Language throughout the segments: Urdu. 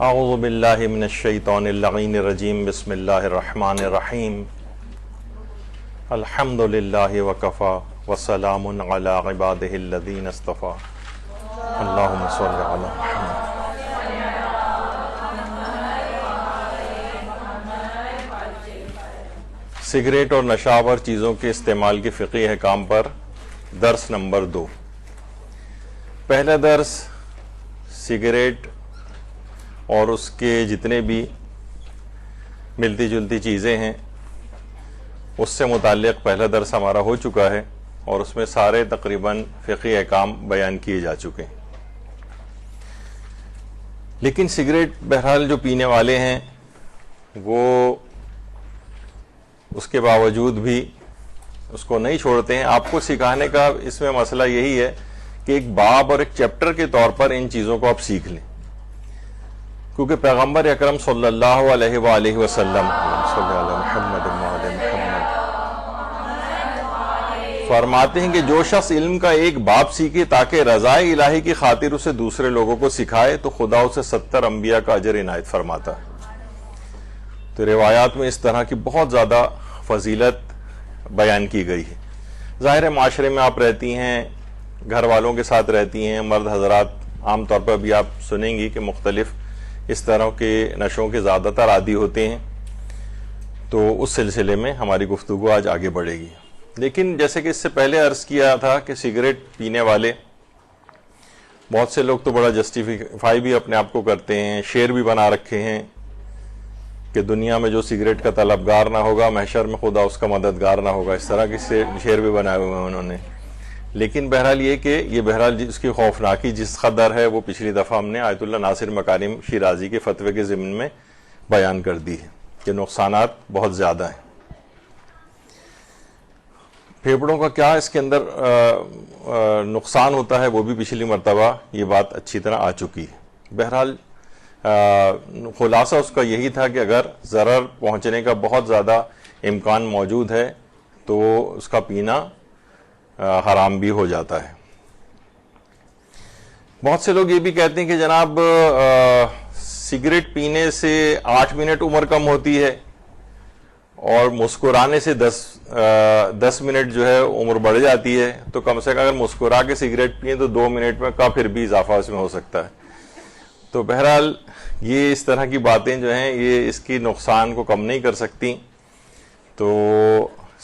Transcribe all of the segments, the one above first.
اعوذ باللہ من الشیطان اللعین الرجیم بسم اللہ الرحمن الرحیم الحمد للہ وکفا وسلام علی عبادہ الذین اصطفی اللہم صل علی محمد۔ سگریٹ اور نشاور چیزوں کے استعمال کے فقہی احکام پر درس نمبر 2۔ پہلا درس سگریٹ اور اس کے جتنے بھی ملتی جلتی چیزیں ہیں اس سے متعلق پہلا درس ہمارا ہو چکا ہے، اور اس میں سارے تقریباً فقہی احکام بیان کیے جا چکے ہیں۔ لیکن سگریٹ بہرحال جو پینے والے ہیں وہ اس کے باوجود بھی اس کو نہیں چھوڑتے ہیں۔ آپ کو سکھانے کا اس میں مسئلہ یہی ہے کہ ایک باب اور ایک چیپٹر کے طور پر ان چیزوں کو آپ سیکھ لیں، کیونکہ پیغمبر اکرم صلی اللہ علیہ وآلہ وسلم فرماتے ہیں کہ جو شخص علم کا ایک باب سیکھے تاکہ رضا الہی کی خاطر اسے دوسرے لوگوں کو سکھائے تو خدا اسے 70 انبیاء کا اجر عنایت فرماتا ہے۔ تو روایات میں اس طرح کی بہت زیادہ فضیلت بیان کی گئی ہے۔ ظاہر معاشرے میں آپ رہتی ہیں، گھر والوں کے ساتھ رہتی ہیں، مرد حضرات عام طور پر بھی آپ سنیں گی کہ مختلف اس طرح کے نشوں کے زیادہ تر عادی ہوتے ہیں، تو اس سلسلے میں ہماری گفتگو آج آگے بڑھے گی۔ لیکن جیسے کہ اس سے پہلے عرض کیا تھا کہ سگریٹ پینے والے بہت سے لوگ تو بڑا جسٹیفائی بھی اپنے آپ کو کرتے ہیں، شعر بھی بنا رکھے ہیں کہ دنیا میں جو سگریٹ کا طلبگار نہ ہوگا محشر میں خدا اس کا مددگار نہ ہوگا، اس طرح کے شعر بھی بنائے ہوئے ہیں انہوں نے۔ لیکن بہرحال یہ کہ یہ بہرحال اس کی خوفناکی جس قدر ہے وہ پچھلی دفعہ ہم نے آیت اللہ ناصر مکارم شیرازی کے فتوے کے ضمن میں بیان کر دی ہے کہ نقصانات بہت زیادہ ہیں۔ پھیپھڑوں کا کیا اس کے اندر نقصان ہوتا ہے وہ بھی پچھلی مرتبہ یہ بات اچھی طرح آ چکی ہے۔ بہرحال خلاصہ اس کا یہی تھا کہ اگر ضرر پہنچنے کا بہت زیادہ امکان موجود ہے تو اس کا پینا حرام بھی ہو جاتا ہے۔ بہت سے لوگ یہ بھی کہتے ہیں کہ جناب سگریٹ پینے سے 8 منٹ عمر کم ہوتی ہے اور مسکرانے سے 10 منٹ جو ہے عمر بڑھ جاتی ہے، تو کم سے کم اگر مسکرا کے سگریٹ پئیں تو 2 منٹ میں کا پھر بھی اضافہ اس میں ہو سکتا ہے۔ تو بہرحال یہ اس طرح کی باتیں جو ہیں یہ اس کی نقصان کو کم نہیں کر سکتی، تو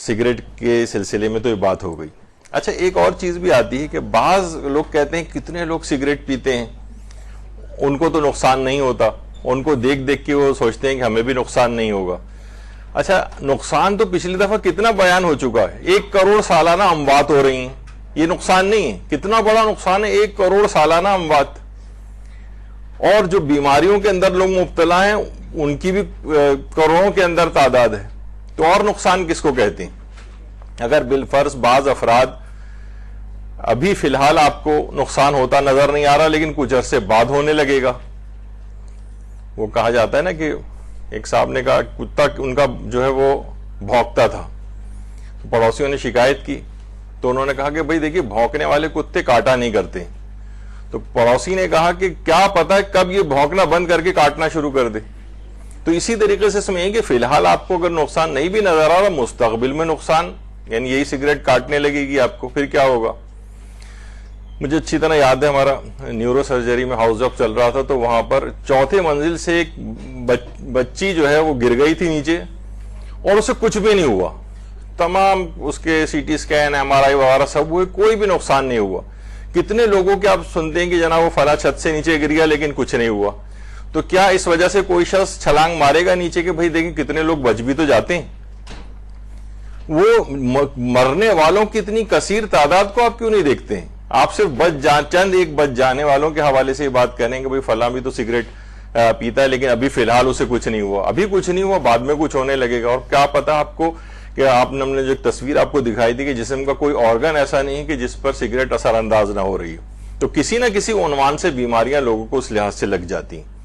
سگریٹ کے سلسلے میں تو یہ بات ہو گئی۔ اچھا، ایک اور چیز بھی آتی ہے کہ بعض لوگ کہتے ہیں کتنے لوگ سگریٹ پیتے ہیں ان کو تو نقصان نہیں ہوتا، ان کو دیکھ دیکھ کے وہ سوچتے ہیں کہ ہمیں بھی نقصان نہیں ہوگا۔ اچھا، نقصان تو پچھلی دفعہ کتنا بیان ہو چکا ہے، 1 کروڑ سالانہ اموات ہو رہی ہیں، یہ نقصان نہیں ہے؟ کتنا بڑا نقصان ہے، 1 کروڑ سالانہ اموات۔ اور جو بیماریوں کے اندر لوگ مبتلا ہیں ان کی بھی کروڑوں کے اندر تعداد ہے، تو اور نقصان کس کو کہتے ہیں؟ اگر بالفرض بعض افراد ابھی فی الحال آپ کو نقصان ہوتا نظر نہیں آ رہا لیکن کچھ عرصے بعد ہونے لگے گا، وہ کہا جاتا ہے نا کہ ایک صاحب نے کہا کتا ان کا جو ہے وہ بھونکتا تھا، پڑوسیوں نے شکایت کی تو انہوں نے کہا کہ بھئی دیکھیے بھونکنے والے کتے کاٹا نہیں کرتے، تو پڑوسی نے کہا کہ کیا پتہ ہے کب یہ بھونکنا بند کر کے کاٹنا شروع کر دے۔ تو اسی طریقے سے سمجھیں کہ فی الحال آپ کو اگر نقصان نہیں بھی نظر آ رہا، مستقبل میں نقصان یعنی یہی سگریٹ کاٹنے لگے گی آپ کو، پھر کیا ہوگا؟ مجھے اچھی طرح یاد ہے ہمارا نیورو سرجری میں ہاؤس جاب چل رہا تھا، تو وہاں پر 4تھے منزل سے ایک بچی جو ہے وہ گر گئی تھی نیچے اور اسے کچھ بھی نہیں ہوا، تمام اس کے سی ٹی اسکین MRI وغیرہ سب ہوئے، کوئی بھی نقصان نہیں ہوا۔ کتنے لوگوں کے آپ سنتے ہیں کہ جناب وہ فلاں چھت سے نیچے گر گیا لیکن کچھ نہیں ہوا، تو کیا اس وجہ سے کوئی شخص چھلانگ مارے گا نیچے کہ بھئی دیکھیں کتنے لوگ بچ بھی تو جاتے ہیں؟ وہ مرنے والوں کی اتنی کثیر تعداد کو آپ کیوں نہیں دیکھتے ہیں؟ آپ صرف چند ایک بچ جانے والوں کے حوالے سے یہ بات کریں کہ بھئی فلاں بھی تو سگریٹ پیتا ہے لیکن ابھی فی الحال اسے کچھ نہیں ہوا، ابھی کچھ نہیں ہوا، بعد میں کچھ ہونے لگے گا۔ اور کیا پتا آپ کو کہ آپ نے جو تصویر آپ کو دکھائی تھی کہ جسم کا کوئی آرگن ایسا نہیں ہے کہ جس پر سگریٹ اثر انداز نہ ہو رہی ہو، تو کسی نہ کسی عنوان سے بیماریاں لوگوں کو اس لحاظ سے لگ جاتی ہیں۔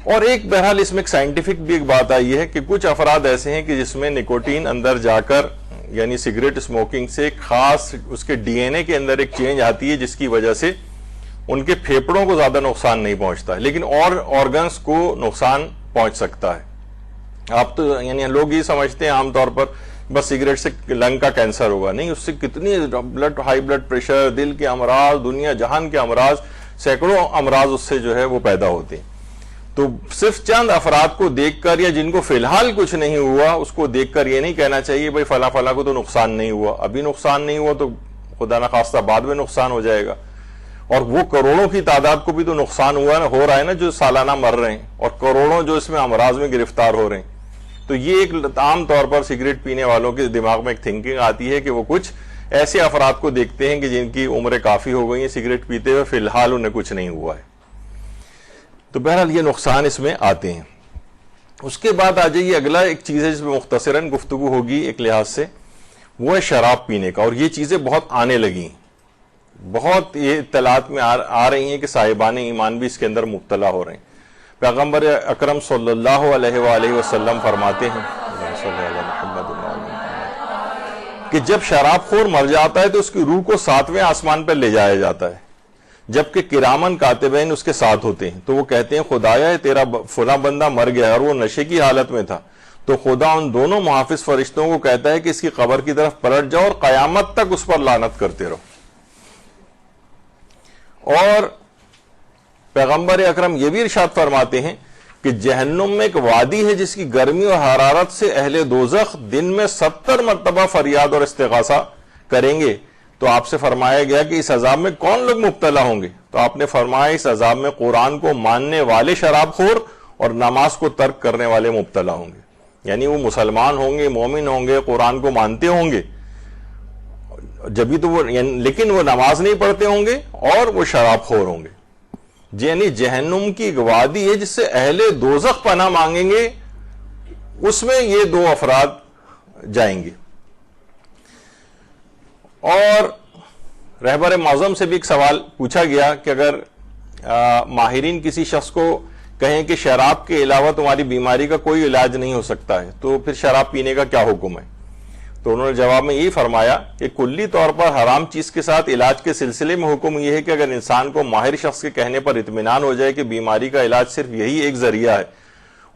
اور ایک بہرحال اس میں ایک سائنٹیفک بھی ایک بات آئی ہے کہ کچھ افراد ایسے ہیں کہ جس میں نکوٹین اندر جا کر یعنی سگریٹ اسموکنگ سے ایک خاص اس کے ڈی این اے کے اندر ایک چینج آتی ہے جس کی وجہ سے ان کے پھیپڑوں کو زیادہ نقصان نہیں پہنچتا ہے، لیکن اور آرگنس کو نقصان پہنچ سکتا ہے. آپ تو یعنی لوگ یہ سمجھتے ہیں عام طور پر بس سگریٹ سے لنگ کا کینسر ہوگا، نہیں، اس سے کتنی ہائی بلڈ پریشر، دل کے امراض، دنیا جہان کے امراض، سینکڑوں امراض اس سے جو ہے وہ پیدا ہوتے ہیں. تو صرف چند افراد کو دیکھ کر یا جن کو فی الحال کچھ نہیں ہوا اس کو دیکھ کر یہ نہیں کہنا چاہیے بھائی فلاں فلاں کو تو نقصان نہیں ہوا، ابھی نقصان نہیں ہوا تو خدا نخواستہ بعد میں نقصان ہو جائے گا. اور وہ کروڑوں کی تعداد کو بھی تو نقصان ہو رہا ہے نا جو سالانہ مر رہے ہیں، اور کروڑوں جو اس میں امراض میں گرفتار ہو رہے ہیں. تو یہ ایک عام طور پر سگریٹ پینے والوں کے دماغ میں ایک تھنکنگ آتی ہے کہ وہ کچھ ایسے افراد کو دیکھتے ہیں کہ جن کی عمریں کافی ہو گئی ہیں سگریٹ پیتے ہوئے، فی الحال انہیں کچھ نہیں ہوا ہے. تو بہرحال یہ نقصان اس میں آتے ہیں. اس کے بعد آ جائیے اگلا ایک چیز ہے جس میں مختصراً گفتگو ہوگی ایک لحاظ سے، وہ ہے شراب پینے کا. اور یہ چیزیں بہت آنے لگی، بہت یہ اطلاعات میں آ رہی ہیں کہ صاحبان ایمان بھی اس کے اندر مبتلا ہو رہے ہیں. پیغمبر اکرم صلی اللہ علیہ وآلہ وسلم فرماتے ہیں کہ جب شراب خور مر جاتا ہے تو اس کی روح کو 7ویں آسمان پر لے جایا جاتا ہے، جبکہ کرامن کاتبین اس کے ساتھ ہوتے ہیں. تو وہ کہتے ہیں خدایا تیرا فلاں بندہ مر گیا اور وہ نشے کی حالت میں تھا، تو خدا ان دونوں محافظ فرشتوں کو کہتا ہے کہ اس کی قبر کی طرف پلٹ جاؤ اور قیامت تک اس پر لعنت کرتے رہو. اور پیغمبر اکرم یہ بھی ارشاد فرماتے ہیں کہ جہنم میں ایک وادی ہے جس کی گرمی اور حرارت سے اہل دوزخ دن میں 70 مرتبہ فریاد اور استغاثہ کریں گے. تو آپ سے فرمایا گیا کہ اس عذاب میں کون لوگ مبتلا ہوں گے؟ تو آپ نے فرمایا اس عذاب میں قرآن کو ماننے والے شراب خور اور نماز کو ترک کرنے والے مبتلا ہوں گے. یعنی وہ مسلمان ہوں گے، مومن ہوں گے، قرآن کو مانتے ہوں گے جبھی تو وہ، لیکن وہ نماز نہیں پڑھتے ہوں گے اور وہ شراب خور ہوں گے. یعنی جہنم کی ایک وادی ہے جس سے اہل دوزخ پناہ مانگیں گے، اس میں یہ دو افراد جائیں گے. اور رہبر معظم سے بھی ایک سوال پوچھا گیا کہ اگر ماہرین کسی شخص کو کہیں کہ شراب کے علاوہ تمہاری بیماری کا کوئی علاج نہیں ہو سکتا ہے تو پھر شراب پینے کا کیا حکم ہے؟ تو انہوں نے جواب میں یہی فرمایا کہ کلی طور پر حرام چیز کے ساتھ علاج کے سلسلے میں حکم یہ ہے کہ اگر انسان کو ماہر شخص کے کہنے پر اطمینان ہو جائے کہ بیماری کا علاج صرف یہی ایک ذریعہ ہے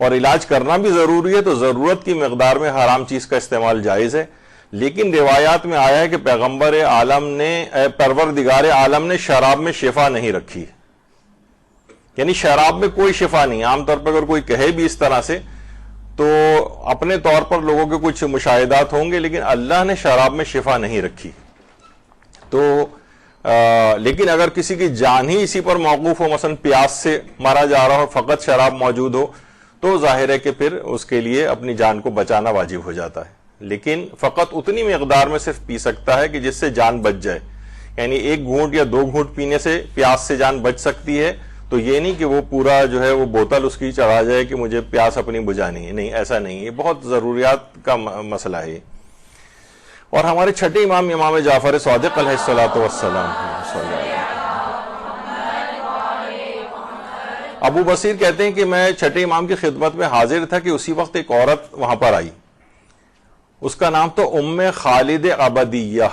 اور علاج کرنا بھی ضروری ہے، تو ضرورت کی مقدار میں حرام چیز کا استعمال جائز ہے. لیکن روایات میں آیا ہے کہ پروردگار عالم نے شراب میں شفا نہیں رکھی، یعنی شراب میں کوئی شفا نہیں. عام طور پر اگر کوئی کہے بھی اس طرح سے تو اپنے طور پر لوگوں کے کچھ مشاہدات ہوں گے، لیکن اللہ نے شراب میں شفا نہیں رکھی. تو لیکن اگر کسی کی جان ہی اسی پر موقوف ہو، مثلا پیاس سے مارا جا رہا ہو، فقط شراب موجود ہو، تو ظاہر ہے کہ پھر اس کے لیے اپنی جان کو بچانا واجب ہو جاتا ہے. لیکن فقط اتنی مقدار میں صرف پی سکتا ہے کہ جس سے جان بچ جائے. یعنی 1 گھونٹ یا 2 گھونٹ پینے سے پیاس سے جان بچ سکتی ہے. تو یہ نہیں کہ وہ پورا جو ہے وہ بوتل اس کی چڑھا جائے کہ مجھے پیاس اپنی بجھانی ہے، نہیں، ایسا نہیں. یہ بہت ضروریات کا مسئلہ ہے. اور ہمارے چھٹے امام جعفر صادق علیہ الصلوۃ والسلام، ابو بصیر کہتے ہیں کہ میں چھٹے امام کی خدمت میں حاضر تھا کہ اسی وقت ایک عورت وہاں پر آئی. اس کا نام تو ام خالد عبدیہ.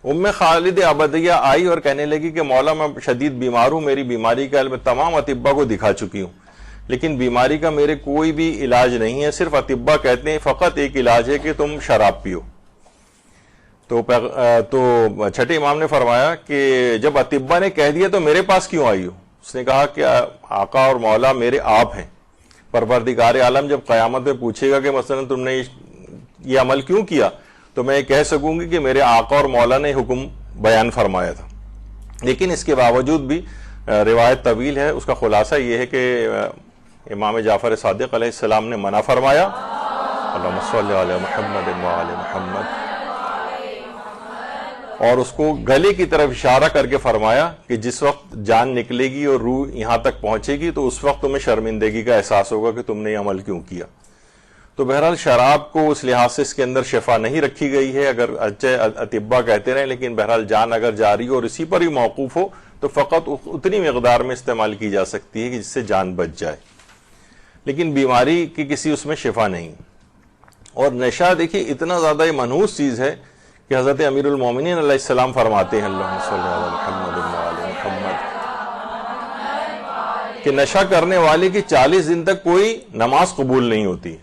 ام خالد عبدیہ آئی اور کہنے لگی کہ مولا میں شدید بیمار ہوں، میری بیماری کا علم تمام اطباء کو دکھا چکی ہوں، لیکن بیماری کا میرے کوئی بھی علاج نہیں ہے. صرف اطباء کہتے ہیں فقط ایک علاج ہے کہ تم شراب پیو. تو چھٹے امام نے فرمایا کہ جب اطباء نے کہہ دیا تو میرے پاس کیوں آئی ہو؟ اس نے کہا کہ آقا اور مولا میرے آپ ہیں. پروردگار عالم جب قیامت میں پوچھے گا کہ مثلا تم نے یہ عمل کیوں کیا، تو میں یہ کہہ سکوں گی کہ میرے آقا اور مولا نے حکم بیان فرمایا تھا. لیکن اس کے باوجود بھی روایت طویل ہے، اس کا خلاصہ یہ ہے کہ امام جعفر صادق علیہ السلام نے منع فرمایا، اللہم صلی علی محمد وعلی محمد، اور اس کو گلے کی طرف اشارہ کر کے فرمایا کہ جس وقت جان نکلے گی اور روح یہاں تک پہنچے گی تو اس وقت تمہیں شرمندگی کا احساس ہوگا کہ تم نے یہ عمل کیوں کیا. تو بہرحال شراب کو اس لحاظ سے اس کے اندر شفا نہیں رکھی گئی ہے، اگر اطباء کہتے رہیں، لیکن بہرحال جان اگر جاری ہو اور اسی پر ہی موقوف ہو تو فقط اتنی مقدار میں استعمال کی جا سکتی ہے کہ جس سے جان بچ جائے، لیکن بیماری کی کسی اس میں شفا نہیں. اور نشہ دیکھیے اتنا زیادہ یہ منحوس چیز ہے کہ حضرت امیر المومنین علیہ السلام فرماتے ہیں، اللہم صلی علی محمد وعلی محمد، کہ نشہ کرنے والے کی 40 دن تک کوئی نماز قبول نہیں ہوتی.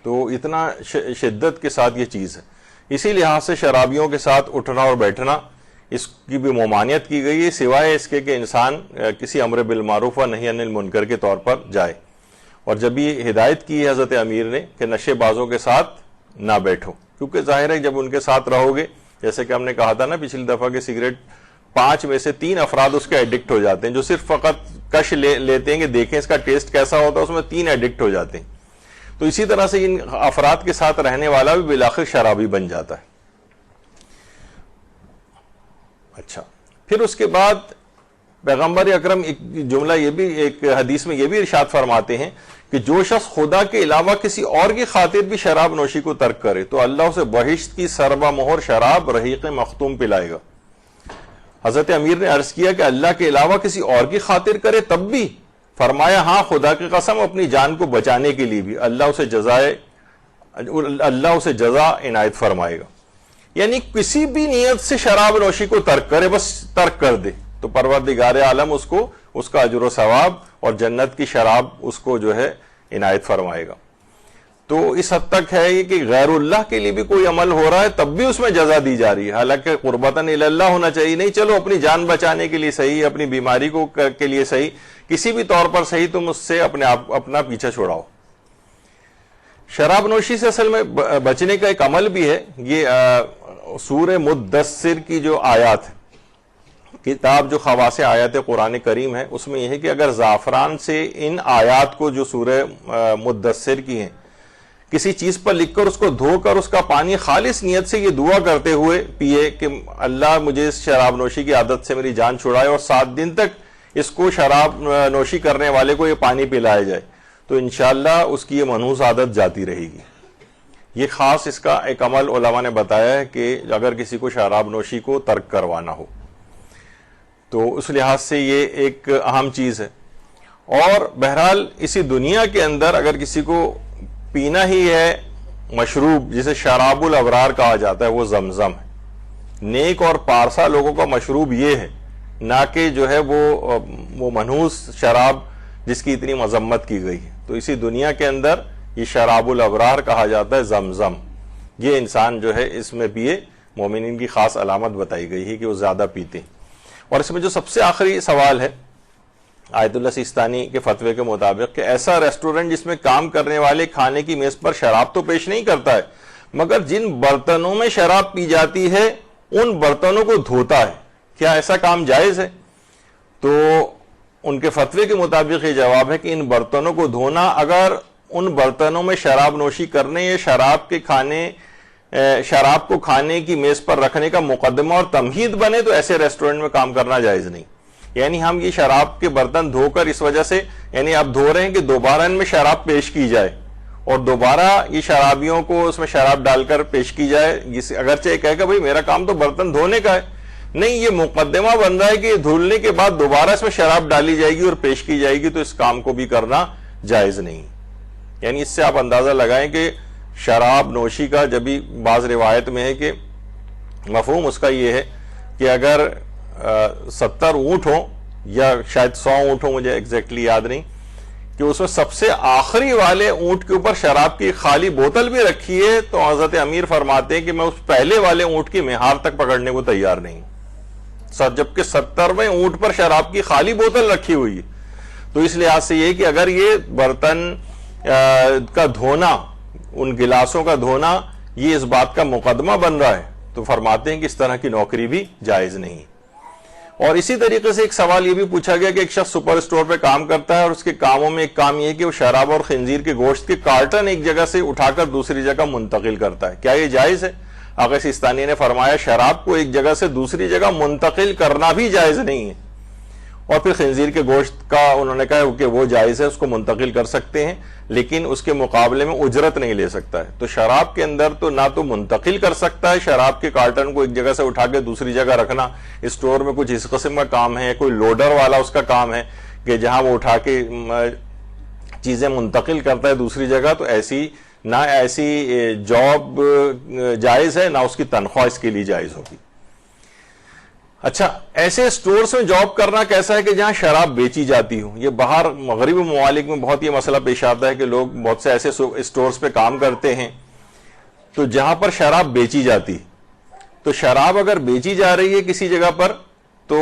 تو اتنا شدت کے ساتھ یہ چیز ہے. اسی لحاظ سے شرابیوں کے ساتھ اٹھنا اور بیٹھنا اس کی بھی ممانعت کی گئی ہے، سوائے اس کے کہ انسان کسی امر بالمعروف و نہی عن المنکر کے طور پر جائے. اور جب یہ ہدایت کی ہے حضرت امیر نے کہ نشے بازوں کے ساتھ نہ بیٹھو، کیونکہ ظاہر ہے جب ان کے ساتھ رہو گے، جیسے کہ ہم نے کہا تھا نا پچھلی دفعہ کہ سگریٹ 5 میں سے 3 افراد اس کے ایڈکٹ ہو جاتے ہیں، جو صرف فقط کش لیتے ہیں کہ دیکھیں اس کا ٹیسٹ کیسا ہوتا ہے، اس میں 3 ایڈکٹ ہو جاتے ہیں. تو اسی طرح سے ان افراد کے ساتھ رہنے والا بھی بالآخر شرابی بن جاتا ہے. اچھا، پھر اس کے بعد پیغمبر اکرم ایک جملہ یہ بھی ایک حدیث میں یہ بھی ارشاد فرماتے ہیں کہ جو شخص خدا کے علاوہ کسی اور کی خاطر بھی شراب نوشی کو ترک کرے تو اللہ اسے بہشت کی سربا مہر شراب رحیق مختوم پلائے گا. حضرت امیر نے عرض کیا کہ اللہ کے علاوہ کسی اور کی خاطر کرے تب بھی؟ فرمایا ہاں، خدا کی قسم اپنی جان کو بچانے کے لیے بھی اللہ اسے جزا عنایت فرمائے گا. یعنی کسی بھی نیت سے شراب نوشی کو ترک کرے، بس ترک کر دے تو پروردگار عالم اس کا اجر و ثواب اور جنت کی شراب اس کو جو ہے عنایت فرمائے گا. تو اس حد تک ہے یہ کہ غیر اللہ کے لیے بھی کوئی عمل ہو رہا ہے تب بھی اس میں جزا دی جا رہی ہے، حالانکہ قربتاً الی اللہ ہونا چاہیے. نہیں، چلو اپنی جان بچانے کے لیے صحیح، اپنی بیماری کے لیے صحیح، کسی بھی طور پر صحیح، تم اس سے اپنا پیچھا چھوڑاؤ. شراب نوشی سے اصل میں بچنے کا ایک عمل بھی ہے. یہ سورہ مدثر کی جو آیات ہے، کتاب جو خواص آیات قرآن کریم ہے، اس میں یہ ہے کہ اگر زعفران سے ان آیات کو جو سورہ مدثر کی ہیں کسی چیز پر لکھ کر اس کو دھو کر اس کا پانی خالص نیت سے یہ دعا کرتے ہوئے پیے کہ اللہ مجھے اس شراب نوشی کی عادت سے میری جان چھڑائے اور 7 دن تک اس کو شراب نوشی کرنے والے کو یہ پانی پلایا جائے، تو انشاءاللہ اس کی یہ منحوس عادت جاتی رہے گی. یہ خاص اس کا ایک عمل علماء نے بتایا ہے کہ اگر کسی کو شراب نوشی کو ترک کروانا ہو تو اس لحاظ سے یہ ایک اہم چیز ہے. اور بہرحال اسی دنیا کے اندر اگر کسی کو پینا ہی ہے مشروب جسے شراب الابرار کہا جاتا ہے، وہ زمزم ہے. نیک اور پارسا لوگوں کا مشروب یہ ہے، نہ کہ جو ہے وہ منحوس شراب جس کی اتنی مذمت کی گئی ہے. تو اسی دنیا کے اندر یہ شراب الابرار کہا جاتا ہے، زمزم. یہ انسان جو ہے اس میں پیے، مومنین کی خاص علامت بتائی گئی ہے کہ وہ زیادہ پیتے ہیں. اور اس میں جو سب سے آخری سوال ہے آیت اللہ سیستانی کے فتوے کے مطابق کہ ایسا ریسٹورنٹ جس میں کام کرنے والے کھانے کی میز پر شراب تو پیش نہیں کرتا ہے، مگر جن برتنوں میں شراب پی جاتی ہے ان برتنوں کو دھوتا ہے، کیا ایسا کام جائز ہے؟ تو ان کے فتوے کے مطابق یہ جواب ہے کہ ان برتنوں کو دھونا اگر ان برتنوں میں شراب نوشی کرنے یا شراب کو کھانے کی میز پر رکھنے کا مقدمہ اور تمہید بنے تو ایسے ریسٹورنٹ میں کام کرنا جائز نہیں. یعنی ہم یہ شراب کے برتن دھو کر اس وجہ سے، یعنی آپ دھو رہے ہیں کہ دوبارہ ان میں شراب پیش کی جائے اور دوبارہ یہ شرابیوں کو اس میں شراب ڈال کر پیش کی جائے. اگرچہ یہ کہے کہ بھئی میرا کام تو برتن دھونے کا ہے، نہیں، یہ مقدمہ بن رہا ہے کہ دھلنے کے بعد دوبارہ اس میں شراب ڈالی جائے گی اور پیش کی جائے گی، تو اس کام کو بھی کرنا جائز نہیں. یعنی اس سے آپ اندازہ لگائیں کہ شراب نوشی کا جب بھی بعض روایت میں ہے کہ مفہوم اس کا یہ ہے کہ اگر 70 اونٹ ہوں یا شاید 100 اونٹ ہوں، مجھے ایگزیکٹلی یاد نہیں، کہ اس میں سب سے آخری والے اونٹ کے اوپر شراب کی خالی بوتل بھی رکھی ہے تو حضرت امیر فرماتے ہیں کہ میں اس پہلے والے اونٹ کی مہار تک پکڑنے کو تیار نہیں، جبکہ 70ویں اونٹ پر شراب کی خالی بوتل رکھی ہوئی ہے. تو اس لحاظ سے یہ کہ اگر یہ برتن کا دھونا، ان گلاسوں کا دھونا یہ اس بات کا مقدمہ بن رہا ہے تو فرماتے ہیں کہ اس طرح کی نوکری بھی جائز نہیں. اور اسی طریقے سے ایک سوال یہ بھی پوچھا گیا کہ ایک شخص سپر اسٹور پہ کام کرتا ہے اور اس کے کاموں میں ایک کام یہ ہے کہ وہ شراب اور خنزیر کے گوشت کے کارٹن ایک جگہ سے اٹھا کر دوسری جگہ منتقل کرتا ہے، کیا یہ جائز ہے؟ آقا سیستانی نے فرمایا شراب کو ایک جگہ سے دوسری جگہ منتقل کرنا بھی جائز نہیں ہے. اور پھر خنزیر کے گوشت کا انہوں نے کہا کہ وہ جائز ہے، اس کو منتقل کر سکتے ہیں لیکن اس کے مقابلے میں اجرت نہیں لے سکتا ہے. تو شراب کے اندر تو نہ تو منتقل کر سکتا ہے، شراب کے کارٹن کو ایک جگہ سے اٹھا کے دوسری جگہ رکھنا اسٹور میں کچھ اس قسم کا کام ہے، کوئی لوڈر والا اس کا کام ہے کہ جہاں وہ اٹھا کے چیزیں منتقل کرتا ہے دوسری جگہ، تو نہ ایسی جاب جائز ہے نہ اس کی تنخواہ اس کے لیے جائز ہوگی. اچھا، ایسے سٹورز میں جاب کرنا کیسا ہے کہ جہاں شراب بیچی جاتی ہو؟ یہ باہر مغربی ممالک میں بہت یہ مسئلہ پیش آتا ہے کہ لوگ بہت سے ایسے سٹورز پہ کام کرتے ہیں تو جہاں پر شراب بیچی جاتی، تو شراب اگر بیچی جا رہی ہے کسی جگہ پر تو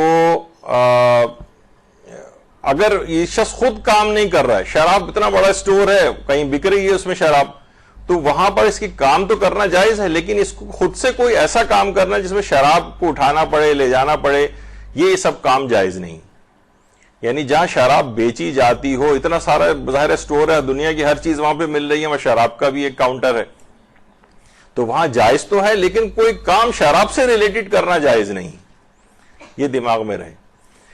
اگر یہ شخص خود کام نہیں کر رہا ہے، شراب اتنا بڑا سٹور ہے کہیں بک رہی ہے اس میں شراب، تو وہاں پر اس کی کام تو کرنا جائز ہے، لیکن اس کو خود سے کوئی ایسا کام کرنا جس میں شراب کو اٹھانا پڑے، لے جانا پڑے، یہ سب کام جائز نہیں۔ یعنی جہاں شراب بیچی جاتی ہو، اتنا سارا ظاہر سٹور ہے، دنیا کی ہر چیز وہاں پہ مل رہی ہے، وہاں شراب کا بھی ایک کاؤنٹر ہے، تو وہاں جائز تو ہے، لیکن کوئی کام شراب سے ریلیٹڈ کرنا جائز نہیں، یہ دماغ میں رہے۔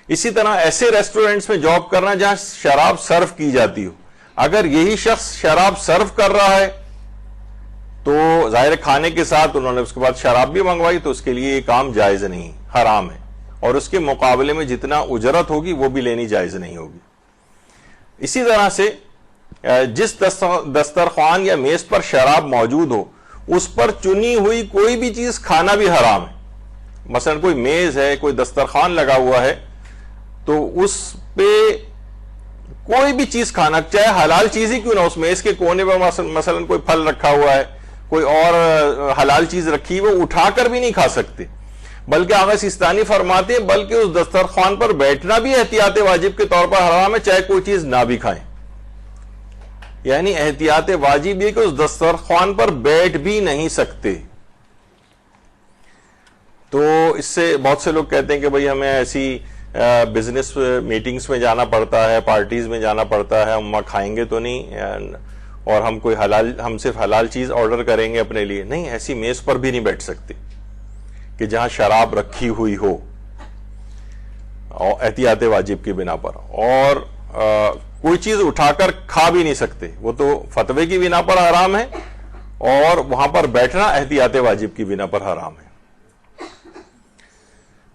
اسی طرح ایسے ریسٹورنٹس میں جاب کرنا جہاں شراب سرو کی جاتی ہو، اگر یہی شخص شراب سرو کر رہا ہے تو ظاہر کھانے کے ساتھ انہوں نے اس کے بعد شراب بھی منگوائی، تو اس کے لیے یہ کام جائز نہیں، حرام ہے، اور اس کے مقابلے میں جتنا اجرت ہوگی وہ بھی لینی جائز نہیں ہوگی۔ اسی طرح سے جس دسترخوان یا میز پر شراب موجود ہو اس پر چنی ہوئی کوئی بھی چیز کھانا بھی حرام ہے۔ مثلا کوئی میز ہے، کوئی دسترخوان لگا ہوا ہے، تو اس پہ کوئی بھی چیز کھانا، چاہے حلال چیز ہی کیوں نہ، اس میز کے کونے پر مثلا کوئی پھل رکھا ہوا ہے، کوئی اور حلال چیز رکھی، وہ اٹھا کر بھی نہیں کھا سکتے، بلکہ آغا سیستانی فرماتے ہیں بلکہ اس دسترخوان پر بیٹھنا بھی احتیاط واجب کے طور پر حرام ہے، چاہے کوئی چیز نہ بھی کھائیں۔ یعنی احتیاط واجب یہ کہ اس دسترخوان پر بیٹھ بھی نہیں سکتے۔ تو اس سے بہت سے لوگ کہتے ہیں کہ بھئی ہمیں ایسی بزنس میٹنگز میں جانا پڑتا ہے، پارٹیز میں جانا پڑتا ہے، ہم کھائیں گے تو نہیں، اور ہم صرف حلال چیز آرڈر کریں گے اپنے لیے، نہیں، ایسی میز پر بھی نہیں بیٹھ سکتے کہ جہاں شراب رکھی ہوئی ہو احتیاط واجب کی بنا پر، اور کوئی چیز اٹھا کر کھا بھی نہیں سکتے، وہ تو فتوے کی بنا پر حرام ہے، اور وہاں پر بیٹھنا احتیاط واجب کی بنا پر حرام ہے۔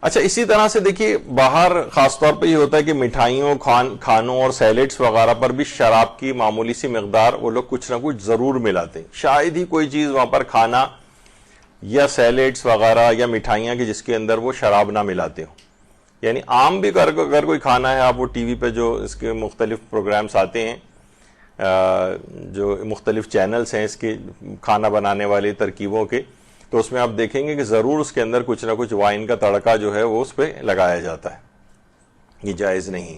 اچھا، اسی طرح سے دیکھیے باہر خاص طور پہ یہ ہوتا ہے کہ مٹھائیوں، کھانوں اور سیلیڈز وغیرہ پر بھی شراب کی معمولی سی مقدار وہ لوگ کچھ نہ کچھ ضرور ملاتے ہیں، شاید ہی کوئی چیز وہاں پر کھانا یا سیلیڈز وغیرہ یا مٹھائیاں کی جس کے اندر وہ شراب نہ ملاتے ہوں۔ یعنی عام بھی اگر کوئی کھانا ہے، آپ وہ ٹی وی پہ جو اس کے مختلف پروگرامز آتے ہیں، جو مختلف چینلز ہیں اس کے کھانا بنانے والے ترکیبوں کے، تو اس میں آپ دیکھیں گے کہ ضرور اس کے اندر کچھ نہ کچھ وائن کا تڑکا جو ہے وہ اس پہ لگایا جاتا ہے، یہ جائز نہیں۔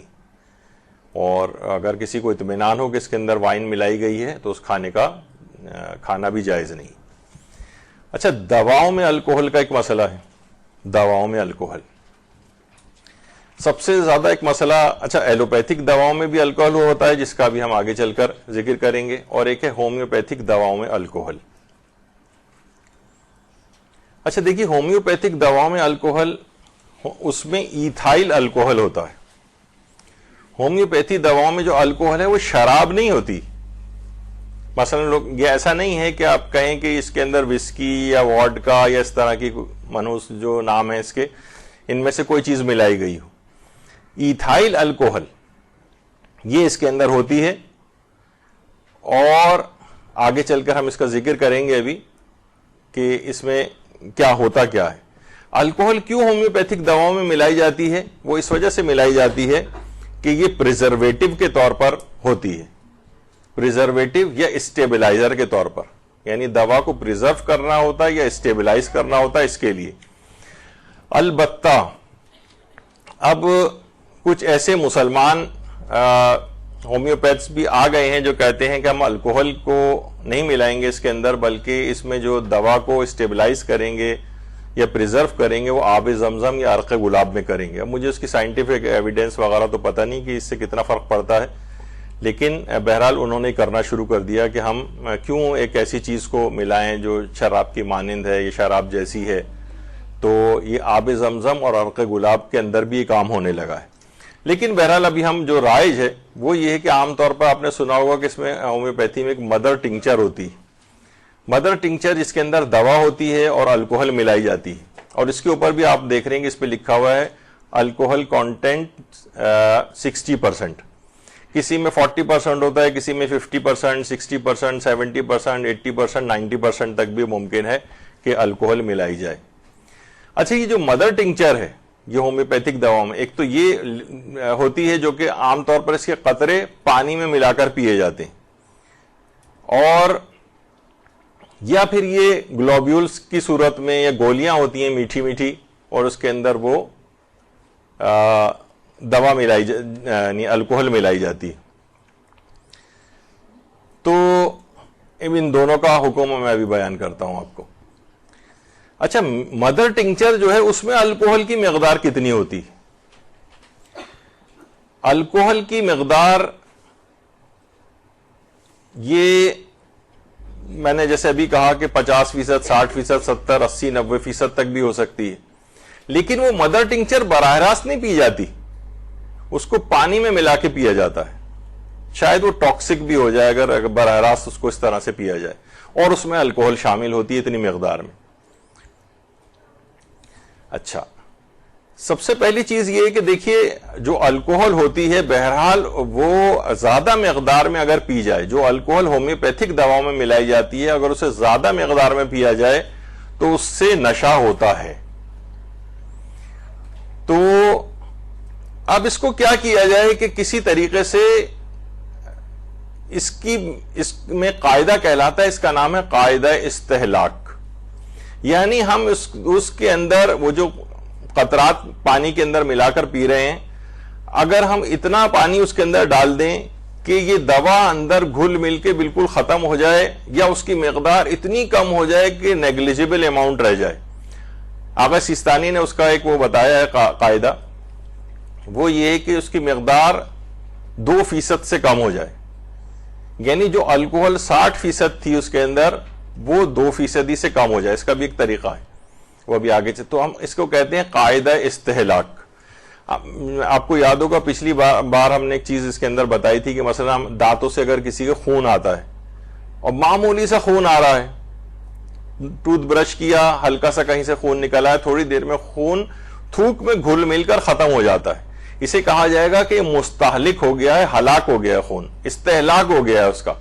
اور اگر کسی کو اطمینان ہو کہ اس کے اندر وائن ملائی گئی ہے تو اس کھانے کا کھانا بھی جائز نہیں۔ اچھا، دواؤں میں الکوہل کا ایک مسئلہ ہے، دواؤں میں الکوہل سب سے زیادہ ایک مسئلہ۔ اچھا، ایلوپیتھک دواؤں میں بھی الکوہل ہوتا ہے جس کا بھی ہم آگے چل کر ذکر کریں گے، اور ایک ہے ہومیوپیتھک دواؤں میں الکوہل۔ اچھا دیکھیے، ہومیوپیتھک دواؤں میں الکوہل، اس میں ایتھائل الکوہل ہوتا ہے۔ ہومیوپیتھی دواؤں میں جو الکوہل ہے وہ شراب نہیں ہوتی۔ مثلا لوگ یہ ایسا نہیں ہے کہ آپ کہیں کہ اس کے اندر وسکی یا ووڈکا یا اس طرح کی منحوس جو نام ہے اس کے، ان میں سے کوئی چیز ملائی گئی ہو۔ ایتھائل الکوہل یہ اس کے اندر ہوتی ہے، اور آگے چل کر ہم اس کا ذکر کریں گے ابھی کہ اس میں کیا ہوتا کیا ہے۔ الکوہل کیوں ہومیوپیتھک دواؤں میں ملائی جاتی ہے؟ وہ اس وجہ سے ملائی جاتی ہے کہ یہ پریزرویٹو کے طور پر ہوتی ہے، پریزرویٹو یا اسٹیبلائزر کے طور پر، یعنی دوا کو پریزرو کرنا ہوتا ہے یا اسٹیبلائز کرنا ہوتا ہے اس کے لیے۔ البتہ اب کچھ ایسے مسلمان ہومیوپیتھس بھی آ گئے ہیں جو کہتے ہیں کہ ہم الکوہل کو نہیں ملائیں گے اس کے اندر، بلکہ اس میں جو دوا کو اسٹیبلائز کریں گے یا پریزرو کریں گے وہ آب زمزم یا عرق گلاب میں کریں گے۔ اب مجھے اس کی سائنٹیفک ایویڈنس وغیرہ تو پتہ نہیں کہ اس سے کتنا فرق پڑتا ہے، لیکن بہرحال انہوں نے کرنا شروع کر دیا کہ ہم کیوں ایک ایسی چیز کو ملائیں جو شراب کی مانند ہے، یہ شراب جیسی ہے۔ تو یہ آب زمزم اور عرق گلاب کے اندر بھی یہ کام ہونے لگا ہے۔ لیکن بہرحال ابھی ہم جو رائج ہے وہ یہ ہے کہ عام طور پر آپ نے سنا ہوگا کہ اس میں ہومیوپیتھی میں ایک مدر ٹنکچر ہوتی ہے، مدر ٹنکچر جس کے اندر دوا ہوتی ہے اور الکوہل ملائی جاتی ہے، اور اس کے اوپر بھی آپ دیکھ رہے ہیں کہ اس پہ لکھا ہوا ہے الکوہل کانٹینٹ 60%، کسی میں 40% ہوتا ہے، کسی میں 50%، 60%، 70%، 80%، 90% تک بھی ممکن ہے کہ الکوہل ملائی جائے۔ اچھا، یہ جو مدر ٹنکچر ہے یہ ہومیوپیتھک دواؤں میں ایک تو یہ ہوتی ہے جو کہ عام طور پر اس کے قطرے پانی میں ملا کر پیے جاتے ہیں، اور یا پھر یہ گلوبیولز کی صورت میں یا گولیاں ہوتی ہیں میٹھی میٹھی، اور اس کے اندر وہ دوا ملائی یعنی الکوہل ملائی جاتی ہے. تو ان دونوں کا حکم میں ابھی بیان کرتا ہوں آپ کو. اچھا، مدر ٹنکچر جو ہے اس میں الکوہل کی مقدار کتنی ہوتی؟ الکوہل کی مقدار یہ میں نے جیسے ابھی کہا کہ 50%، 60%، 70%، 80%، 90% تک بھی ہو سکتی ہے، لیکن وہ مدر ٹنکچر براہ راست نہیں پی جاتی، اس کو پانی میں ملا کے پیا جاتا ہے. شاید وہ ٹاکسک بھی ہو جائے اگر براہ راست اس کو اس طرح سے پیا جائے، اور اس میں الکوہل شامل ہوتی ہے اتنی مقدار میں. اچھا، سب سے پہلی چیز یہ ہے کہ دیکھیے جو الکوہل ہوتی ہے بہرحال وہ زیادہ مقدار میں اگر پی جائے، جو الکوہل ہومیوپیتھک دواؤں میں ملائی جاتی ہے اگر اسے زیادہ مقدار میں پیا جائے تو اس سے نشہ ہوتا ہے. تو اب اس کو کیا کیا جائے کہ کسی طریقے سے اس میں قاعدہ کہلاتا ہے، اس کا نام ہے قاعدہ استہلاک. یعنی ہم اس کے اندر وہ جو قطرات پانی کے اندر ملا کر پی رہے ہیں، اگر ہم اتنا پانی اس کے اندر ڈال دیں کہ یہ دوا اندر گھل مل کے بالکل ختم ہو جائے، یا اس کی مقدار اتنی کم ہو جائے کہ نیگلیجیبل اماؤنٹ رہ جائے. آغا سیستانی نے اس کا ایک وہ بتایا ہے قاعدہ، وہ یہ ہے کہ اس کی مقدار 2% سے کم ہو جائے. یعنی جو الکوہل 60% تھی اس کے اندر وہ 2% سے کم ہو جائے. اس کا بھی ایک طریقہ ہے، وہ ابھی آگے سے. تو ہم اس کو کہتے ہیں قاعدہ استہلاک. آپ کو یاد ہوگا پچھلی بار ہم نے ایک چیز اس کے اندر بتائی تھی کہ مثلا ہم دانتوں سے اگر کسی کا خون آتا ہے اور معمولی سا خون آ رہا ہے، ٹوتھ برش کیا، ہلکا سا کہیں سے خون نکلا ہے، تھوڑی دیر میں خون تھوک میں گھل مل کر ختم ہو جاتا ہے، اسے کہا جائے گا کہ یہ مستہلک ہو گیا ہے، ہلاک ہو گیا ہے، خون استہلاک ہو گیا ہے اس کا.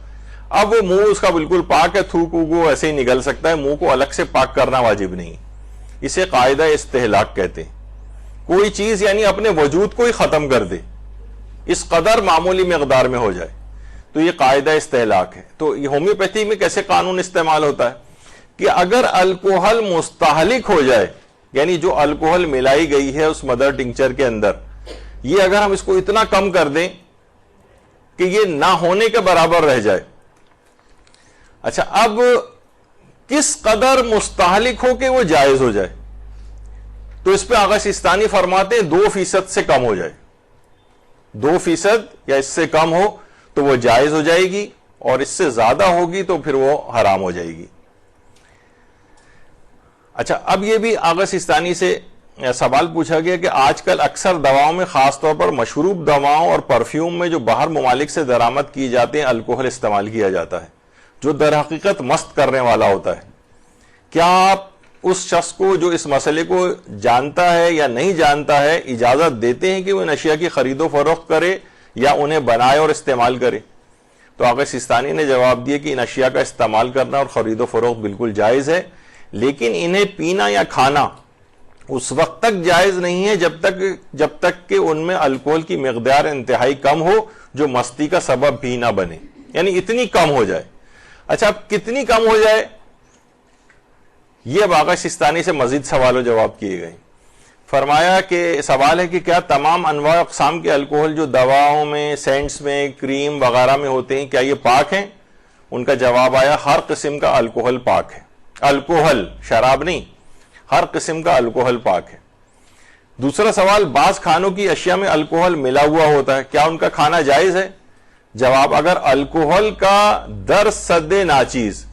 اب وہ منہ اس کا بالکل پاک ہے، تھوک وہ ایسے ہی نکل سکتا ہے، منہ کو الگ سے پاک کرنا واجب نہیں. اسے قاعدہ استہلاک کہتے ہیں. کوئی چیز یعنی اپنے وجود کو ہی ختم کر دے، اس قدر معمولی مقدار میں ہو جائے، تو یہ قاعدہ استہلاک ہے. تو یہ ہومیوپیتھی میں کیسے قانون استعمال ہوتا ہے کہ اگر الکوہل مستہلک ہو جائے، یعنی جو الکوہل ملائی گئی ہے اس مدر ٹنکچر کے اندر، یہ اگر ہم اس کو اتنا کم کر دیں کہ یہ نہ ہونے کے برابر رہ جائے. اچھا، اب کس قدر مستہلک ہو کہ وہ جائز ہو جائے؟ تو اس پہ آغا سیستانی فرماتے ہیں 2% سے کم ہو جائے. 2% یا اس سے کم ہو تو وہ جائز ہو جائے گی، اور اس سے زیادہ ہوگی تو پھر وہ حرام ہو جائے گی. اچھا، اب یہ بھی آغا سیستانی سے سوال پوچھا گیا کہ آج کل اکثر دواؤں میں، خاص طور پر مشروب دواؤں اور پرفیوم میں جو باہر ممالک سے درآمد کی جاتے ہیں، الکوہل استعمال کیا جاتا ہے جو در حقیقت مست کرنے والا ہوتا ہے. کیا آپ اس شخص کو جو اس مسئلے کو جانتا ہے یا نہیں جانتا ہے اجازت دیتے ہیں کہ وہ ان اشیاء کی خرید و فروخت کرے یا انہیں بنائے اور استعمال کرے؟ تو آغا سیستانی نے جواب دیا کہ ان اشیاء کا استعمال کرنا اور خرید و فروخت بالکل جائز ہے، لیکن انہیں پینا یا کھانا اس وقت تک جائز نہیں ہے جب تک کہ ان میں الکوہل کی مقدار انتہائی کم ہو جو مستی کا سبب بھی نہ بنے، یعنی اتنی کم ہو جائے. اچھا، اب کتنی کم ہو جائے، یہ اب آغا سیستانی سے مزید سوال و جواب کیے گئے. فرمایا کہ سوال ہے کہ کیا تمام انواع اقسام کے الکوہل جو دواؤں میں، سینٹس میں، کریم وغیرہ میں ہوتے ہیں، کیا یہ پاک ہیں؟ ان کا جواب آیا ہر قسم کا الکوہل پاک ہے. الکوہل، شراب نہیں، ہر قسم کا الکوہل پاک ہے. دوسرا سوال، بعض کھانوں کی اشیاء میں الکوہل ملا ہوا ہوتا ہے، کیا ان کا کھانا جائز ہے؟ جواب، اگر الکوہل کا درصد ناچیز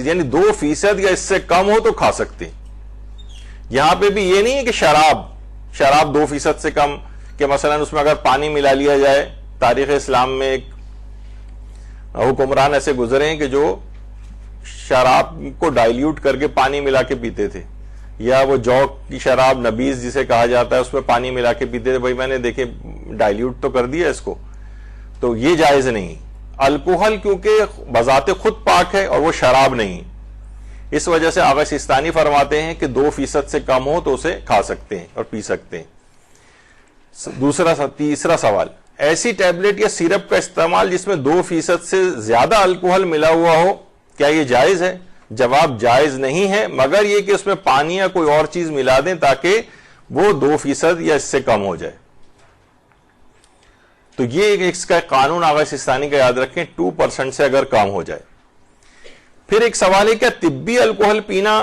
یعنی 2% یا اس سے کم ہو تو کھا سکتے. یہاں پہ بھی یہ نہیں ہے کہ شراب 2% سے کم، کہ مثلا اس میں اگر پانی ملا لیا جائے. تاریخ اسلام میں ایک حکمران ایسے گزرے ہیں کہ جو شراب کو ڈائلیوٹ کر کے پانی ملا کے پیتے تھے، یا وہ جو کی شراب نبیذ جسے کہا جاتا ہے اس میں پانی ملا کے پیتے تھے. بھائی میں نے دیکھے ڈائلیوٹ تو کر دیا اس کو، تو یہ جائز نہیں. الکوہل کیونکہ بذات خود پاک ہے اور وہ شراب نہیں، اس وجہ سے آغا سیستانی فرماتے ہیں کہ 2% سے کم ہو تو اسے کھا سکتے ہیں اور پی سکتے ہیں۔ تیسرا سوال، ایسی ٹیبلٹ یا سیرپ کا استعمال جس میں 2% سے زیادہ الکوہل ملا ہوا ہو، کیا یہ جائز ہے؟ جواب جائز نہیں ہے، مگر یہ کہ اس میں پانی یا کوئی اور چیز ملا دیں تاکہ وہ 2% یا اس سے کم ہو جائے۔ تو یہ اس کا قانون آغا سیستانی کا یاد رکھیں، 2% سے اگر کم ہو جائے۔ پھر ایک سوال ہے، کیا طبی الکوہل پینا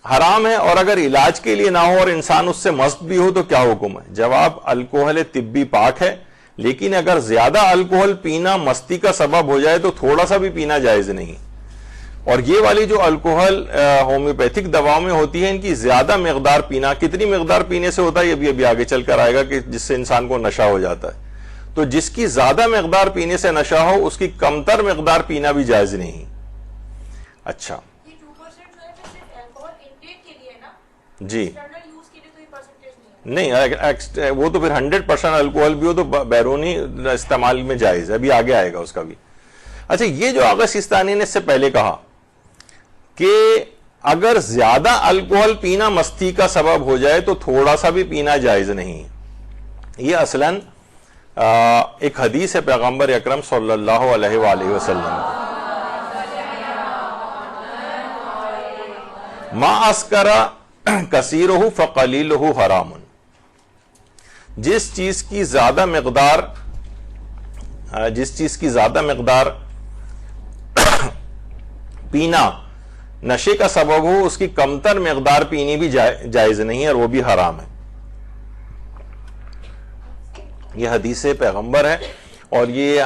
حرام ہے، اور اگر علاج کے لیے نہ ہو اور انسان اس سے مست بھی ہو تو کیا حکم ہے؟ جواب، الکوہل طبی پاک ہے، لیکن اگر زیادہ الکوہل پینا مستی کا سبب ہو جائے تو تھوڑا سا بھی پینا جائز نہیں۔ اور یہ والی جو الکوہل ہومیوپیتھک دواؤں میں ہوتی ہے، ان کی زیادہ مقدار پینا، کتنی مقدار پینے سے ہوتا ہے یہ بھی ابھی آگے چل کر آئے گا، کہ جس سے انسان کو نشہ ہو جاتا ہے۔ تو جس کی زیادہ مقدار پینے سے نشہ ہو، اس کی کمتر مقدار پینا بھی جائز نہیں۔ اچھا جی، نہیں، وہ تو پھر 100% الکوہل بھی ہو تو بیرونی استعمال میں جائز ہے، ابھی آگے آئے گا اس کا بھی۔ اچھا، یہ جو آغا سیستانی نے اس سے پہلے کہا کہ اگر زیادہ الکوہل پینا مستی کا سبب ہو جائے تو تھوڑا سا بھی پینا جائز نہیں، یہ اصلاً ایک حدیث ہے پیغمبر اکرم صلی اللہ علیہ وآلہ وسلم، ما اسکر کثیرہ فقلیلہ حرام، جس چیز کی زیادہ مقدار پینا نشے کا سبب ہو، اس کی کمتر مقدار پینی بھی جائز نہیں ہے، اور وہ بھی حرام ہے۔ یہ حدیث پیغمبر ہے، اور یہ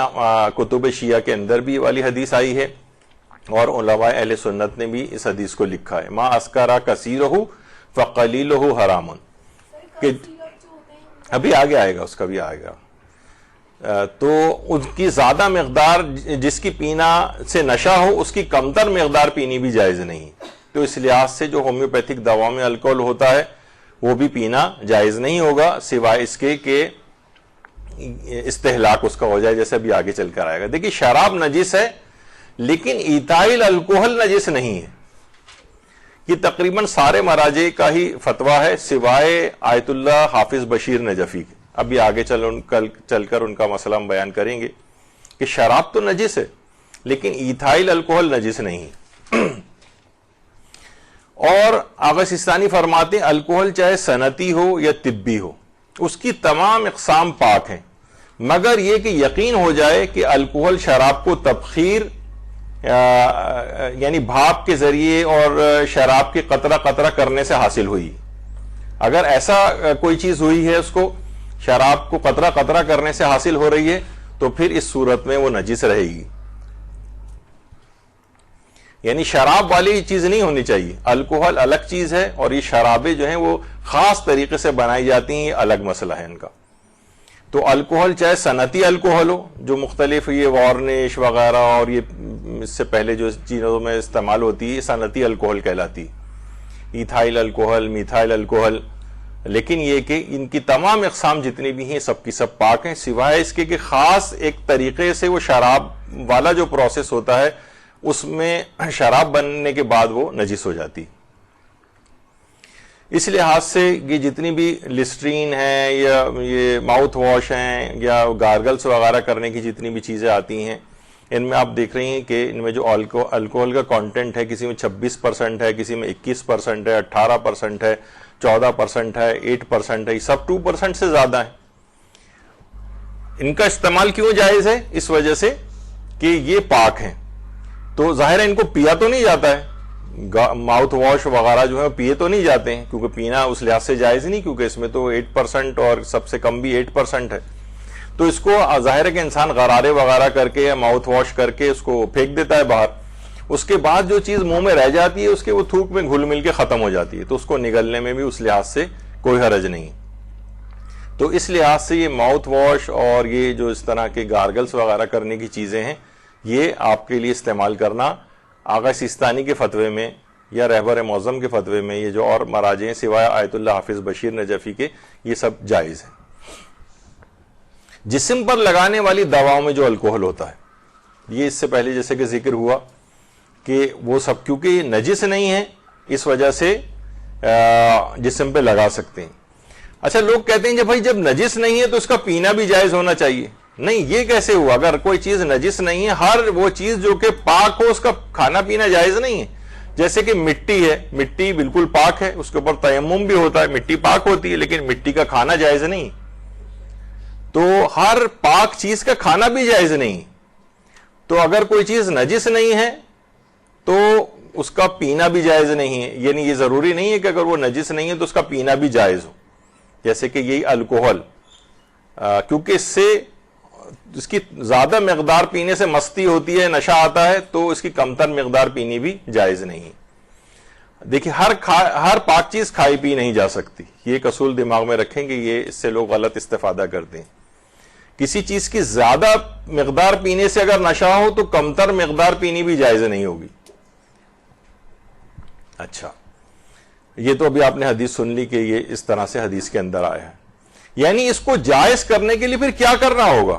کتب شیعہ کے اندر بھی والی حدیث آئی ہے، اور علماء اہل سنت نے بھی اس حدیث کو لکھا ہے، ما اسکر کثیرہ فقلیلہ حرام، کہ ابھی آگے آئے گا، اس کا بھی آئے گا۔ تو ان کی زیادہ مقدار جس کی پینا سے نشہ ہو، اس کی کمتر مقدار پینی بھی جائز نہیں۔ تو اس لحاظ سے جو ہومیوپیتھک دوا میں الکوہل ہوتا ہے وہ بھی پینا جائز نہیں ہوگا، سوائے اس کے کہ استہلاک اس کا ہو جائے، جیسے ابھی آگے چل کر آئے گا۔ دیکھیے، شراب نجس ہے لیکن ایتائل الکوہل نجس نہیں ہے، یہ تقریباً سارے مراجع کا ہی فتویٰ ہے سوائے آیت اللہ حافظ بشیر نجفی کے۔ ابھی آگے چل کر ان کا مسئلہ ہم بیان کریں گے کہ شراب تو نجس ہے لیکن ایتھائل الکوہل نجس نہیں ہے۔ اور آغا سیستانی فرماتے ہیں الکوہل چاہے صنعتی ہو یا طبی ہو، اس کی تمام اقسام پاک ہیں، مگر یہ کہ یقین ہو جائے کہ الکوہل شراب کو تبخیر یعنی بھاپ کے ذریعے اور شراب کے قطرہ قطرہ کرنے سے حاصل ہوئی۔ اگر ایسا کوئی چیز ہوئی ہے، اس کو شراب کو قطرہ قطرہ کرنے سے حاصل ہو رہی ہے، تو پھر اس صورت میں وہ نجس رہے گی۔ یعنی شراب والی چیز نہیں ہونی چاہیے، الکوہل الگ چیز ہے، اور یہ شرابیں جو ہیں وہ خاص طریقے سے بنائی جاتی ہیں، یہ الگ مسئلہ ہے ان کا۔ تو الکوہل چاہے صنعتی الکوہل ہو، جو مختلف یہ وارنش وغیرہ اور یہ اس سے پہلے جو چیزوں میں استعمال ہوتی ہے، یہ صنعتی الکوہل کہلاتی، ایتھائل الکوہل، میتھائل الکوہل۔ لیکن یہ کہ ان کی تمام اقسام جتنی بھی ہیں سب کی سب پاک ہیں، سوائے اس کے کہ خاص ایک طریقے سے وہ شراب والا جو پروسیس ہوتا ہے اس میں شراب بننے کے بعد وہ نجس ہو جاتی۔ اس لحاظ سے یہ جتنی بھی لسٹرین ہیں یا یہ ماؤتھ واش ہیں یا گارگلز وغیرہ کرنے کی جتنی بھی چیزیں آتی ہیں، ان میں آپ دیکھ رہی ہیں کہ ان میں جو الکوہل کا کانٹینٹ ہے، کسی میں 26% ہے، کسی میں 21% ہے، 18% ہے، 14% ہے، 8% ہے، یہ سب 2% سے زیادہ ہیں۔ ان کا استعمال کیوں جائز ہے؟ اس وجہ سے کہ یہ پاک ہیں، تو ظاہر ہے ان کو پیا تو نہیں جاتا ہے، ماؤتھ واش وغیرہ جو ہے پیے تو نہیں جاتے ہیں، کیونکہ پینا اس لحاظ سے جائز نہیں، کیونکہ اس میں تو 8% اور سب سے کم بھی 8% ہے۔ تو اس کو ظاہر ہے کہ انسان غرارے وغیرہ کر کے یا ماؤتھ واش کر کے اس کو پھینک دیتا ہے باہر، اس کے بعد جو چیز منہ میں رہ جاتی ہے اس کے وہ تھوک میں گھل مل کے ختم ہو جاتی ہے، تو اس کو نگلنے میں بھی اس لحاظ سے کوئی حرج نہیں۔ تو اس لحاظ سے یہ ماؤتھ واش اور یہ جو اس طرح کے گارگلز وغیرہ کرنے کی چیزیں ہیں، یہ آپ کے لیے استعمال کرنا آغا سیستانی کے فتوے میں یا رہبر معظم کے فتوے میں، یہ جو اور مراجع ہیں سوائے آیت اللہ حافظ بشیر نجفی کے، یہ سب جائز ہے۔ جسم پر لگانے والی دواؤں میں جو الکوہل ہوتا ہے، یہ اس سے پہلے جیسے کہ ذکر ہوا کہ وہ سب کیونکہ یہ نجس نہیں ہے اس وجہ سے جسم پہ لگا سکتے ہیں. اچھا لوگ کہتے ہیں بھائی جب نجس نہیں ہے تو اس کا پینا بھی جائز ہونا چاہیے. نہیں، یہ کیسے ہوا؟ اگر کوئی چیز نجس نہیں ہے، ہر وہ چیز جو کہ پاک ہو اس کا کھانا پینا جائز نہیں ہے. جیسے کہ مٹی ہے، مٹی بالکل پاک ہے، اس کے اوپر تیمم بھی ہوتا ہے، مٹی پاک ہوتی ہے، لیکن مٹی کا کھانا جائز نہیں. تو ہر پاک چیز کا کھانا بھی جائز نہیں. تو اگر کوئی چیز نجس نہیں ہے تو اس کا پینا بھی جائز نہیں ہے. یعنی یہ ضروری نہیں ہے کہ اگر وہ نجس نہیں ہے تو اس کا پینا بھی جائز ہو. جیسے کہ یہی الکوہل، کیونکہ اس کی زیادہ مقدار پینے سے مستی ہوتی ہے، نشہ آتا ہے، تو اس کی کمتر مقدار پینی بھی جائز نہیں. دیکھیں ہر پاک چیز کھائی پی نہیں جا سکتی. یہ ایک اصول دماغ میں رکھیں گے، یہ اس سے لوگ غلط استفادہ کرتے ہیں. کسی چیز کی زیادہ مقدار پینے سے اگر نشہ ہو تو کمتر مقدار پینی بھی جائز نہیں ہوگی. اچھا، یہ تو ابھی آپ نے حدیث سن لی کہ یہ اس طرح سے حدیث کے اندر آیا ہے. یعنی اس کو جائز کرنے کے لیے پھر کیا کرنا ہوگا؟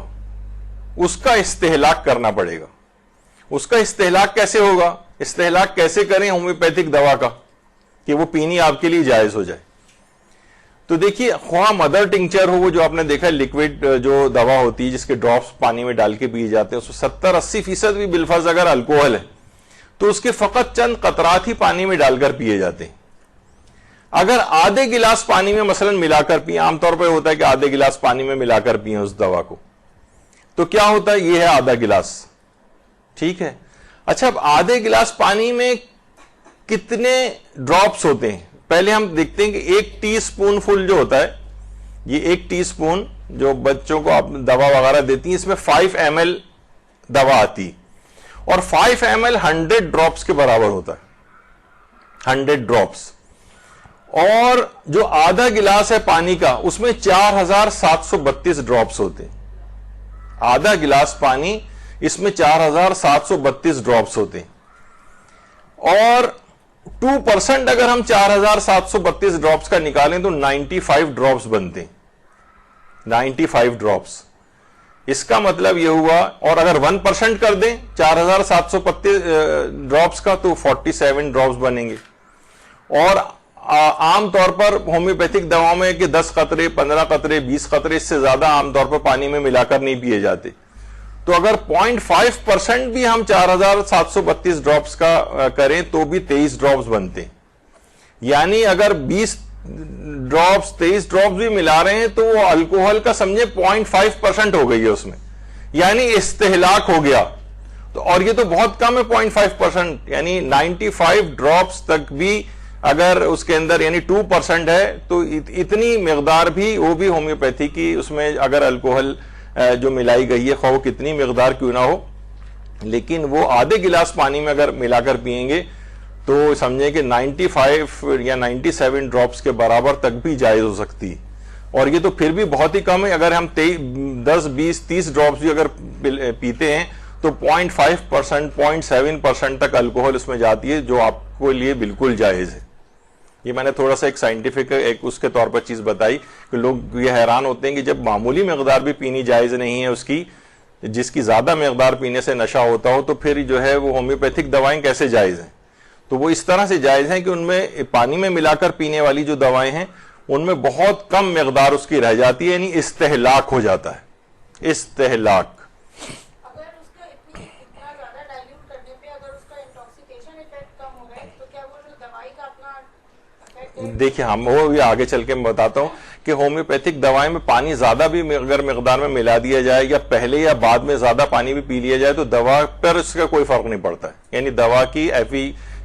اس کا استہلاک کرنا پڑے گا. اس کا استہلاک کیسے ہوگا؟ استہلاک کیسے کریں ہومیوپیتھک دوا کا کہ وہ پینی آپ کے لیے جائز ہو جائے؟ تو دیکھیے، خواہ مدر ٹنکچر ہو، وہ جو آپ نے دیکھا لیکوڈ جو دوا ہوتی ہے جس کے ڈراپس پانی میں ڈال کے پیے جاتے ہیں، اس میں 70-80% بھی بالفرض اگر الکوہل ہے تو اس کے فقط چند قطرات ہی پانی میں ڈال کر پیے جاتے ہیں. اگر آدھے گلاس پانی میں مثلا ملا کر پیے، عام طور پہ ہوتا ہے کہ آدھے گلاس پانی میں ملا کر پیے اس دوا کو، تو کیا ہوتا ہے؟ یہ ہے آدھا گلاس. ٹھیک ہے. اچھا، اب آدھے گلاس پانی میں کتنے ڈراپس ہوتے ہیں؟ پہلے ہم دیکھتے ہیں کہ 1 ٹی اسپون فل جو ہوتا ہے، یہ 1 ٹی اسپون جو بچوں کو آپ دوا وغیرہ دیتی ہیں، اس میں 5 ml دوا آتی، اور 5 ml 100 ڈراپس کے برابر ہوتا ہے. 100 ڈراپس. اور جو آدھا گلاس ہے پانی کا، اس میں 4732 ڈراپس ہوتے ہیں. آدھا گلاس پانی، اس میں 4732 ڈراپس ہوتے ہیں. اور 2% اگر ہم 4732 ڈراپس کا نکالیں تو 95 ڈراپس بنتے ہیں. 95 ڈراپس. اس کا مطلب یہ ہوا، اور اگر 1% کر دیں 4732 ڈراپس کا تو 47 ڈراپس بنیں گے. اور عام طور پر ہومیوپیتھک دواؤں میں کہ 10 قطرے، 15 قطرے، 20 قطرے، اس سے زیادہ عام طور پر پانی میں ملا کر نہیں پیے جاتے. تو اگر 0.5% بھی ہم 4732 ڈراپس کا کریں تو بھی 23 ڈراپس بنتے ہیں. یعنی اگر 20 ڈراپس 23 ڈراپس بھی ملا رہے ہیں تو وہ الکوہل کا سمجھے 0.5% ہو گئی ہے اس میں، یعنی استہلاک ہو گیا. تو اور یہ تو بہت کم ہے 0.5%، یعنی 95 ڈراپس تک بھی اگر اس کے اندر یعنی 2% ہے تو اتنی مقدار بھی، وہ بھی ہومیوپیتھی کی، اس میں اگر الکوہل جو ملائی گئی ہے خواہ وہ کتنی مقدار کیوں نہ ہو، لیکن وہ آدھے گلاس پانی میں اگر ملا کر پیئیں گے تو سمجھیں کہ 95 یا 97 ڈراپس کے برابر تک بھی جائز ہو سکتی. اور یہ تو پھر بھی بہت ہی کم ہے. اگر ہم 10 20 30 ڈراپس بھی اگر پیتے ہیں تو 0.5% 0.7% تک الکوہل اس میں جاتی ہے، جو آپ کو لیے بالکل جائز ہے. یہ میں نے تھوڑا سا ایک سائنٹیفک ایک اس کے طور پر چیز بتائی کہ لوگ یہ حیران ہوتے ہیں کہ جب معمولی مقدار بھی پینی جائز نہیں ہے اس کی، جس کی زیادہ مقدار پینے سے نشہ ہوتا ہو، تو پھر جو ہے وہ ہومیوپیتھک دوائیں کیسے جائز ہیں؟ تو وہ اس طرح سے جائز ہیں کہ ان میں پانی میں ملا کر پینے والی جو دوائیں ہیں ان میں بہت کم مقدار اس کی رہ جاتی ہے، یعنی استہلاک ہو جاتا ہے. استہلاک. دیکھیں ہم وہ آگے چل کے میں بتاتا ہوں کہ ہومیوپیتھک دوائیں میں پانی زیادہ بھی اگر مقدار میں ملا دیا جائے یا پہلے یا بعد میں زیادہ پانی بھی پی لیا جائے تو دوا پر اس کا کوئی فرق نہیں پڑتا ہے، یعنی دوا کی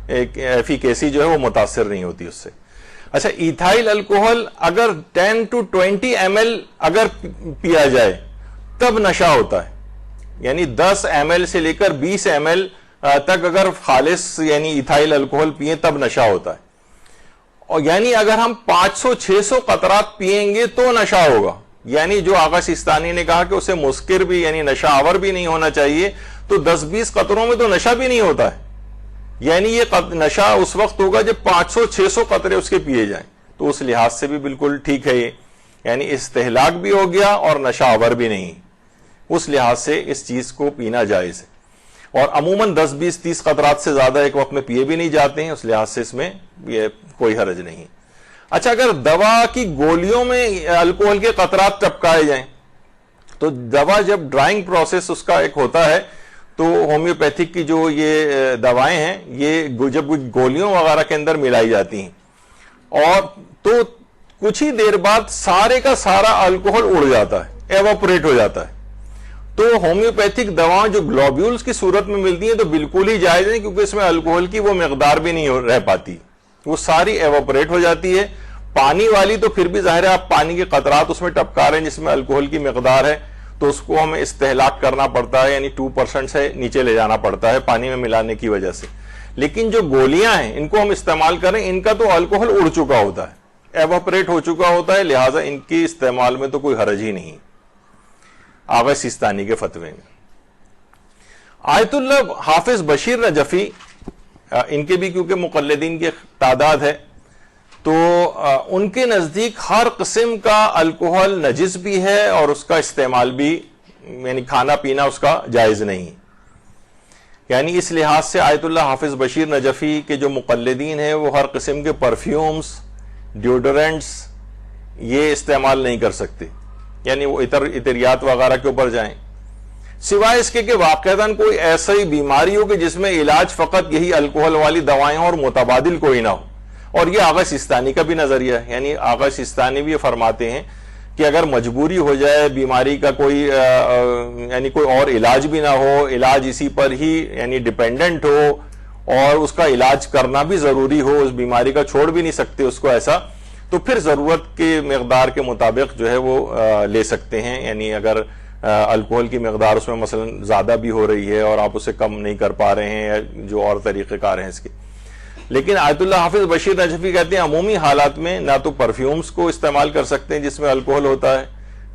ایفیکیسی جو ہے وہ متاثر نہیں ہوتی اس سے. اچھا، ایتھائل الکوہل اگر 10 to 20 ml اگر پیا جائے تب نشہ ہوتا ہے، یعنی 10 ml سے لے کر 20 ml تک اگر خالص یعنی ایتھائل الکوہل پیئیں تب نشہ ہوتا ہے. اور یعنی اگر ہم 500-600 قطرات پیئیں گے تو نشہ ہوگا. یعنی جو آغا سیستانی نے کہا کہ اسے مسکر بھی یعنی نشہ آور بھی نہیں ہونا چاہیے، تو 10-20 قطروں میں تو نشہ بھی نہیں ہوتا ہے. یعنی یہ نشہ اس وقت ہوگا جب 500-600 قطرے اس کے پیے جائیں. تو اس لحاظ سے بھی بالکل ٹھیک ہے یہ، یعنی استہلاک بھی ہو گیا اور نشہ آور بھی نہیں. اس لحاظ سے اس چیز کو پینا جائز ہے. اور عموماً 10 20 30 قطرات سے زیادہ ایک وقت میں پیے بھی نہیں جاتے ہیں، اس لحاظ سے اس میں یہ کوئی حرج نہیں۔ اچھا، اگر دوا کی گولیوں میں الکوہل کے قطرات ٹپکائے جائیں تو دوا جب ڈرائنگ پروسیس اس کا ایک ہوتا ہے تو ہومیوپیتھک کی جو یہ دوائیں ہیں یہ جب گولیوں وغیرہ کے اندر ملائی جاتی ہیں اور تو کچھ ہی دیر بعد سارے کا سارا الکوہل اڑ جاتا ہے، ایواپوریٹ ہو جاتا ہے۔ تو ہومیوپیتھک دوائیں جو گلوبیولز کی صورت میں ملتی ہیں تو بالکل ہی جائز نہیں، کیونکہ اس میں الکوہل کی وہ مقدار بھی نہیں رہ پاتی، وہ ساری ایواپوریٹ ہو جاتی ہے۔ پانی والی تو پھر بھی ظاہر ہے آپ پانی کے قطرات اس میں ٹپکا رہے ہیں جس میں الکوہل کی مقدار ہے، تو اس کو ہمیں استہلاک کرنا پڑتا ہے، یعنی 2% سے نیچے لے جانا پڑتا ہے پانی میں ملانے کی وجہ سے۔ لیکن جو گولیاں ہیں ان کو ہم استعمال کریں، ان کا تو الکوہل اڑ چکا ہوتا ہے، ایواپوریٹ ہو چکا ہوتا ہے، لہٰذا ان کی استعمال میں تو کوئی حرج ہی نہیں۔ آغا سیستانی کے فتوے میں آیت اللہ حافظ بشیر نجفی، ان کے بھی کیونکہ مقلدین کی تعداد ہے تو ان کے نزدیک ہر قسم کا الکوہل نجس بھی ہے اور اس کا استعمال بھی، یعنی کھانا پینا اس کا جائز نہیں۔ یعنی اس لحاظ سے آیت اللہ حافظ بشیر نجفی کے جو مقلدین ہیں وہ ہر قسم کے پرفیومز، ڈیوڈرنٹس یہ استعمال نہیں کر سکتے، یعنی وہ عطریات وغیرہ کے اوپر جائیں، سوائے اس کے کہ واقعتاً کوئی ایسی بیماری ہو کہ جس میں علاج فقط یہی الکوہل والی دوائیں اور متبادل کوئی نہ ہو۔ اور یہ آغا سیستانی کا بھی نظریہ ہے، یعنی آغا سیستانی بھی یہ فرماتے ہیں کہ اگر مجبوری ہو جائے، بیماری کا کوئی یعنی کوئی اور علاج بھی نہ ہو، علاج اسی پر ہی یعنی ڈیپینڈنٹ ہو اور اس کا علاج کرنا بھی ضروری ہو، اس بیماری کا چھوڑ بھی نہیں سکتے اس کو ایسا، تو پھر ضرورت کے مقدار کے مطابق جو ہے وہ لے سکتے ہیں۔ یعنی اگر الکوہل کی مقدار اس میں مثلا زیادہ بھی ہو رہی ہے اور آپ اسے کم نہیں کر پا رہے ہیں، یا جو اور طریقہ کار ہیں اس کے۔ لیکن آیت اللہ حافظ بشیر نجفی کہتے ہیں عمومی حالات میں نہ تو پرفیومز کو استعمال کر سکتے ہیں جس میں الکوہل ہوتا ہے،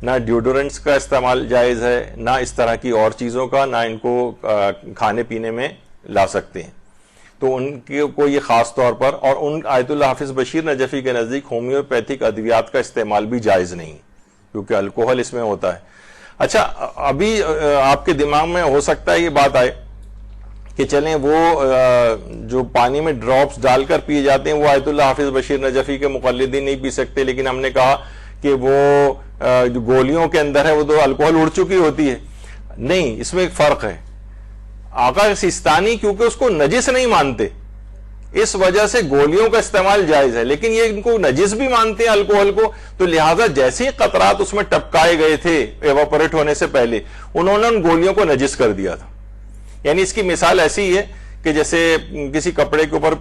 نہ ڈیوڈرنٹس کا استعمال جائز ہے، نہ اس طرح کی اور چیزوں کا، نہ ان کو کھانے پینے میں لا سکتے ہیں۔ تو ان کو یہ خاص طور پر، اور ان آیت اللہ حافظ بشیر نجفی کے نزدیک ہومیوپیتھک ادویات کا استعمال بھی جائز نہیں کیونکہ الکوہل اس میں ہوتا ہے۔ اچھا، ابھی آپ کے دماغ میں ہو سکتا ہے یہ بات آئے کہ چلیں وہ جو پانی میں ڈراپس ڈال کر پیے جاتے ہیں وہ آیت اللہ حافظ بشیر نجفی کے مقلدین نہیں پی سکتے، لیکن ہم نے کہا کہ وہ جو گولیوں کے اندر ہے وہ تو الکوہل اڑ چکی ہوتی ہے۔ نہیں، اس میں ایک فرق ہے۔ آقا سیستانی کیونکہ اس کو نجس نہیں مانتے اس وجہ سے گولیوں کا استعمال جائز ہے، لیکن یہ ان کو نجس بھی مانتے ہیں الکوہل کو، تو لہٰذا جیسے ہی قطرات اس میں ٹپکائے گئے تھے ایواپوریٹ ہونے سے پہلے انہوں نے ان گولیوں کو نجس کر دیا تھا۔ یعنی اس کی مثال ایسی ہے کہ جیسے کسی کپڑے کے اوپر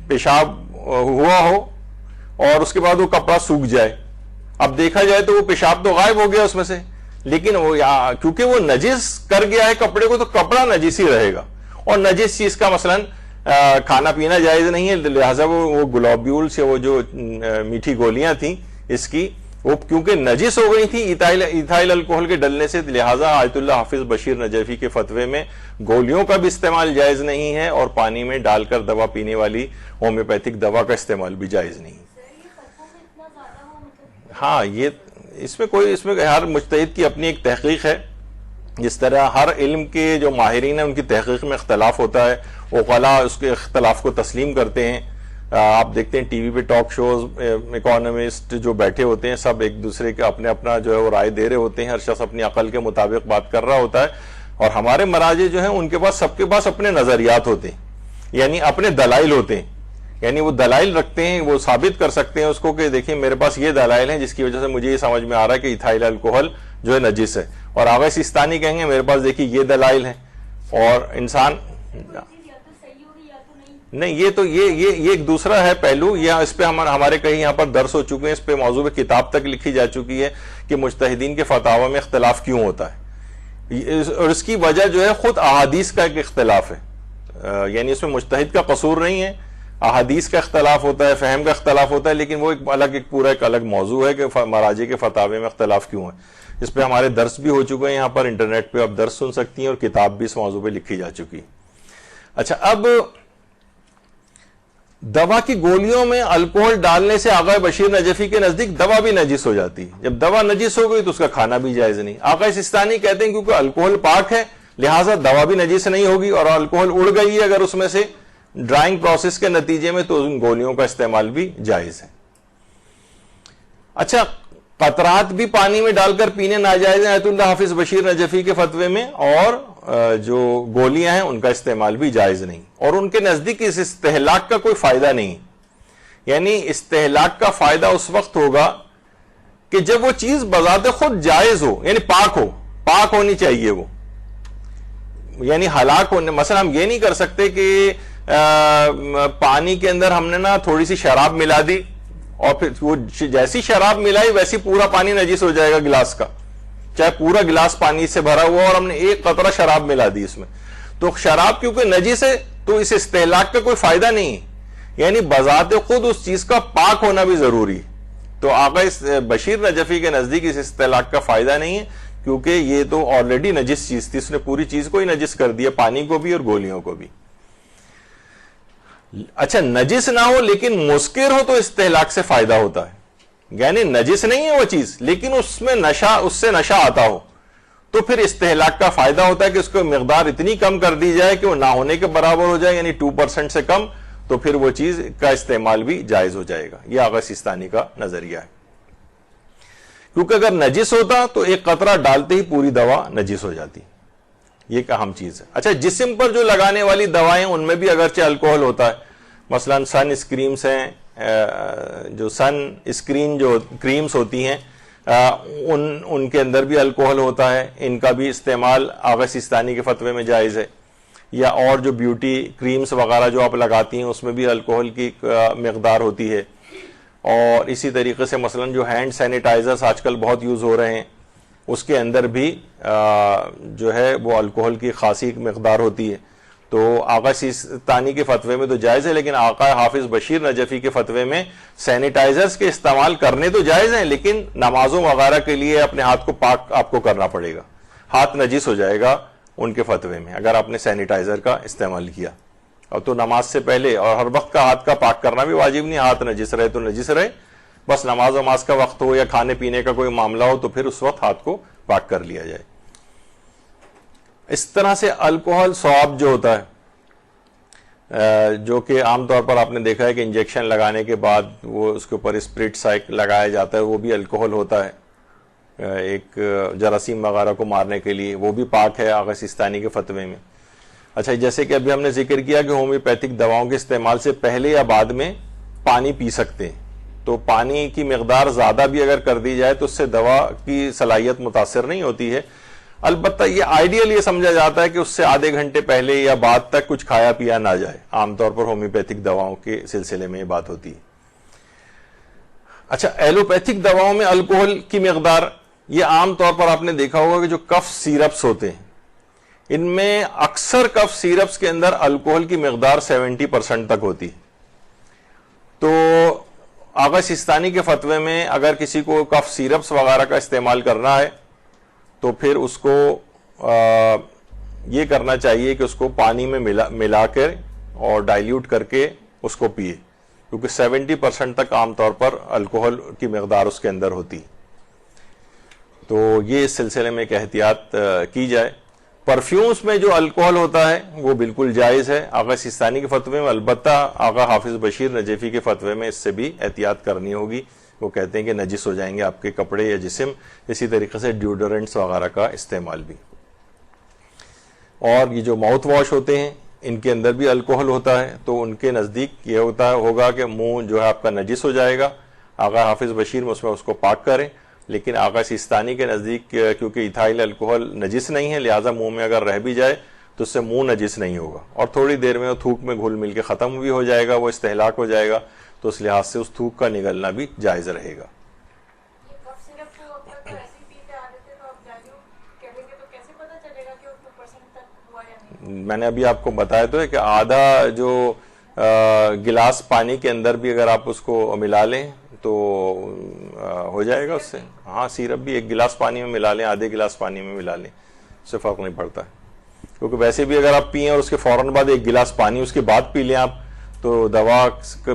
پیشاب ہوا ہو اور اس کے بعد وہ کپڑا سوکھ جائے، اب دیکھا جائے تو وہ پیشاب تو غائب ہو گیا اس میں سے، لیکن وہ کیونکہ وہ نجس کر گیا ہے کپڑے کو تو کپڑا نجس ہی رہے گا، اور نجس چیز کا مثلاً کھانا پینا جائز نہیں ہے، لہٰذا وہ گلوبیولس یا وہ جو میٹھی گولیاں تھیں اس کی وہ کیونکہ نجس ہو گئی تھی ایتھائل الکوہل کے ڈلنے سے، لہٰذا آیت اللہ حافظ بشیر نجفی کے فتوے میں گولیوں کا بھی استعمال جائز نہیں ہے اور پانی میں ڈال کر دوا پینے والی ہومیوپیتھک دوا کا استعمال بھی جائز نہیں۔ ہاں، یہ اس میں ہر مجتہد کی اپنی ایک تحقیق ہے، جس طرح ہر علم کے جو ماہرین ہیں ان کی تحقیق میں اختلاف ہوتا ہے، عقلاء اس کے اختلاف کو تسلیم کرتے ہیں۔ آپ دیکھتے ہیں ٹی وی پہ ٹاک شوز، اکانومسٹ جو بیٹھے ہوتے ہیں سب ایک دوسرے کے اپنا جو ہے وہ رائے دے رہے ہوتے ہیں، ہر شخص اپنی عقل کے مطابق بات کر رہا ہوتا ہے، اور ہمارے مراجع جو ہیں ان کے پاس سب کے پاس اپنے نظریات ہوتے ہیں، یعنی اپنے دلائل ہوتے ہیں، یعنی وہ دلائل رکھتے ہیں، وہ ثابت کر سکتے ہیں اس کو کہ دیکھیں میرے پاس یہ دلائل ہیں جس کی وجہ سے مجھے یہ سمجھ میں آ رہا ہے کہ ایتھائل الکوہل جو ہے نجس ہے، اور آغا سیستانی کہیں گے میرے پاس دیکھیے یہ دلائل ہیں، اور انسان نہیں، یہ ایک دوسرا ہے پہلو، یہ اس پہ ہمارے کہیں یہاں پر درس ہو چکے ہیں، اس پہ موضوع کتاب تک لکھی جا چکی ہے کہ مجتہدین کے فتاوی میں اختلاف کیوں ہوتا ہے، اور اس کی وجہ جو ہے خود احادیث کا ایک اختلاف ہے، یعنی اس میں مجتہد کا قصور نہیں ہے، احادیث کا اختلاف ہوتا ہے، فہم کا اختلاف ہوتا ہے، لیکن وہ ایک الگ موضوع ہے کہ مراجع کے فتاوی میں اختلاف کیوں ہے۔ اس پہ ہمارے درس بھی ہو چکے ہیں، یہاں پر انٹرنیٹ پہ آپ درس سن سکتی ہیں، اور کتاب بھی اس موضوع پہ لکھی جا چکی ہے۔ اچھا، اب دوا کی گولیوں میں الکوہل ڈالنے سے آقا بشیر نجفی کے نزدیک دوا بھی نجس ہو جاتی ہے، جب دوا نجس ہو گئی تو اس کا کھانا بھی جائز نہیں۔ آقا سیستانی کہتے ہیں کیونکہ الکوہل پاک ہے لہٰذا دوا بھی نجس نہیں ہوگی، اور الکوہل اڑ گئی ہے اگر اس میں سے ڈرائنگ پروسیس کے نتیجے میں، تو ان گولیوں کا استعمال بھی جائز ہے۔ اچھا، قطرات بھی پانی میں ڈال کر پینے ناجائز ہیں آیت اللہ حافظ بشیر نجفی کے فتوے میں، اور جو گولیاں ہیں ان کا استعمال بھی جائز نہیں، اور ان کے نزدیک اس استہلاک کا کوئی فائدہ نہیں۔ یعنی استہلاک کا فائدہ اس وقت ہوگا کہ جب وہ چیز بذات خود جائز ہو، یعنی پاک ہونی چاہیے وہ، یعنی ہلاک ہونے۔ مثلا ہم یہ نہیں کر سکتے کہ پانی کے اندر ہم نے نا تھوڑی سی شراب ملا دی، اور پھر وہ جیسی شراب ملائی ویسی پورا پانی نجس ہو جائے گا گلاس کا، چاہے پورا گلاس پانی سے بھرا ہوا اور ہم نے ایک قطرہ شراب ملا دی اس میں، تو شراب کیونکہ نجس ہے تو اس استہلاک کا کوئی فائدہ نہیں ہے، یعنی بذات خود اس چیز کا پاک ہونا بھی ضروری ہے۔ تو آقا بشیر نجفی کے نزدیک اس استہلاک کا فائدہ نہیں ہے، کیونکہ یہ تو آلریڈی نجس چیز تھی، اس نے پوری چیز کو ہی نجس کر دیا، پانی کو بھی اور گولیوں کو بھی۔ اچھا، نجس نہ ہو لیکن مسکر ہو تو استہلاک سے فائدہ ہوتا ہے، یعنی نجس نہیں ہے وہ چیز لیکن اس سے نشہ آتا ہو، تو پھر استہلاک کا فائدہ ہوتا ہے کہ اس کو مقدار اتنی کم کر دی جائے کہ وہ نہ ہونے کے برابر ہو جائے، یعنی 2% سے کم، تو پھر وہ چیز کا استعمال بھی جائز ہو جائے گا۔ یہ آغا سیستانی کا نظریہ ہے، کیونکہ اگر نجس ہوتا تو ایک قطرہ ڈالتے ہی پوری دوا نجس ہو جاتی، یہ ایک اہم چیز ہے۔ اچھا، جسم پر جو لگانے والی دوائیں ان میں بھی اگرچہ الکوہل ہوتا ہے، مثلا سن اسکریمز ہیں، جو سن اسکرین جو کریمز ہوتی ہیں ان کے اندر بھی الکوہل ہوتا ہے، ان کا بھی استعمال آغا سیستانی کے فتوے میں جائز ہے۔ یا اور جو بیوٹی کریمز وغیرہ جو آپ لگاتی ہیں اس میں بھی الکوہل کی مقدار ہوتی ہے، اور اسی طریقے سے مثلا جو ہینڈ سینیٹائزرز آج کل بہت یوز ہو رہے ہیں اس کے اندر بھی جو ہے وہ الکوہل کی خاصی مقدار ہوتی ہے۔ تو آقا سیستانی کے فتوے میں تو جائز ہے، لیکن آقا حافظ بشیر نجفی کے فتوے میں سینیٹائزرز کے استعمال کرنے تو جائز ہیں، لیکن نمازوں وغیرہ کے لیے اپنے ہاتھ کو پاک آپ کو کرنا پڑے گا، ہاتھ نجس ہو جائے گا ان کے فتوے میں اگر آپ نے سینیٹائزر کا استعمال کیا۔ اور تو نماز سے پہلے اور ہر وقت کا ہاتھ کا پاک کرنا بھی واجب نہیں، ہاتھ نجس رہے تو نجس رہے، بس نماز کا وقت ہو یا کھانے پینے کا کوئی معاملہ ہو تو پھر اس وقت ہاتھ کو پاک کر لیا جائے۔ اس طرح سے الکوہل سواب جو ہوتا ہے، جو کہ عام طور پر آپ نے دیکھا ہے کہ انجیکشن لگانے کے بعد وہ اس کے اوپر اسپرٹ سائک لگایا جاتا ہے، وہ بھی الکوہل ہوتا ہے ایک جراثیم وغیرہ کو مارنے کے لیے، وہ بھی پاک ہے آغا سیستانی کے فتوے میں۔ اچھا، جیسے کہ ابھی ہم نے ذکر کیا کہ ہومیوپیتھک دواؤں کے استعمال سے پہلے یا بعد میں پانی پی سکتے ہیں، تو پانی کی مقدار زیادہ بھی اگر کر دی جائے تو اس سے دوا کی صلاحیت متاثر نہیں ہوتی ہے، البتہ یہ آئیڈیل یہ سمجھا جاتا ہے کہ اس سے آدھے گھنٹے پہلے یا بعد تک کچھ کھایا پیا نہ جائے، عام طور پر ہومیوپیتھک دواؤں کے سلسلے میں یہ بات ہوتی ہے۔ اچھا، ایلوپیتھک دواؤں میں الکوہل کی مقدار، یہ عام طور پر آپ نے دیکھا ہوگا کہ جو کف سیرپس ہوتے ہیں ان میں اکثر کف سیرپس کے اندر الکوہل کی مقدار 70% تک ہوتی، تو آغا سیستانی کے فتوے میں اگر کسی کو کف سیرپس وغیرہ کا استعمال کرنا ہے تو پھر اس کو یہ کرنا چاہیے کہ اس کو پانی میں ملا کر اور ڈائلیوٹ کر کے اس کو پیے، کیونکہ 70% تک عام طور پر الکوہل کی مقدار اس کے اندر ہوتی، تو یہ اس سلسلے میں ایک احتیاط کی جائے۔ پرفیومز میں جو الکوہل ہوتا ہے وہ بالکل جائز ہے آغا سیستانی کے فتوے میں، البتہ آغا حافظ بشیر نجفی کے فتوے میں اس سے بھی احتیاط کرنی ہوگی، وہ کہتے ہیں کہ نجس ہو جائیں گے آپ کے کپڑے یا جسم۔ اسی طریقے سے ڈیوڈرنٹس وغیرہ کا استعمال بھی، اور یہ جو ماؤتھ واش ہوتے ہیں ان کے اندر بھی الکوہل ہوتا ہے، تو ان کے نزدیک یہ ہوگا کہ منہ جو ہے آپ کا نجس ہو جائے گا، آغا حافظ بشیر میں اس کو پاک کریں، لیکن آغا سیستانی کے نزدیک کیونکہ ایتھائل الکوہل نجس نہیں ہے، لہٰذا منہ میں اگر رہ بھی جائے تو اس سے منہ نجس نہیں ہوگا، اور تھوڑی دیر میں وہ تھوک میں گھل مل کے ختم بھی ہو جائے گا، وہ استہلاک ہو جائے گا، تو اس لحاظ سے اس تھوک کا نگلنا بھی جائز رہے گا۔ میں نے ابھی آپ کو بتایا تو ہے کہ آدھا جو گلاس پانی کے اندر بھی اگر آپ اس کو ملا لیں تو ہو جائے گا اس سے، ہاں سیرپ بھی ایک گلاس پانی میں ملا لیں، آدھے گلاس پانی میں ملا لیں، اس سے فرق نہیں پڑتا ہے، کیونکہ ویسے بھی اگر آپ پئیں اور اس کے فوراً بعد ایک گلاس پانی اس کے بعد پی لیں آپ تو دوا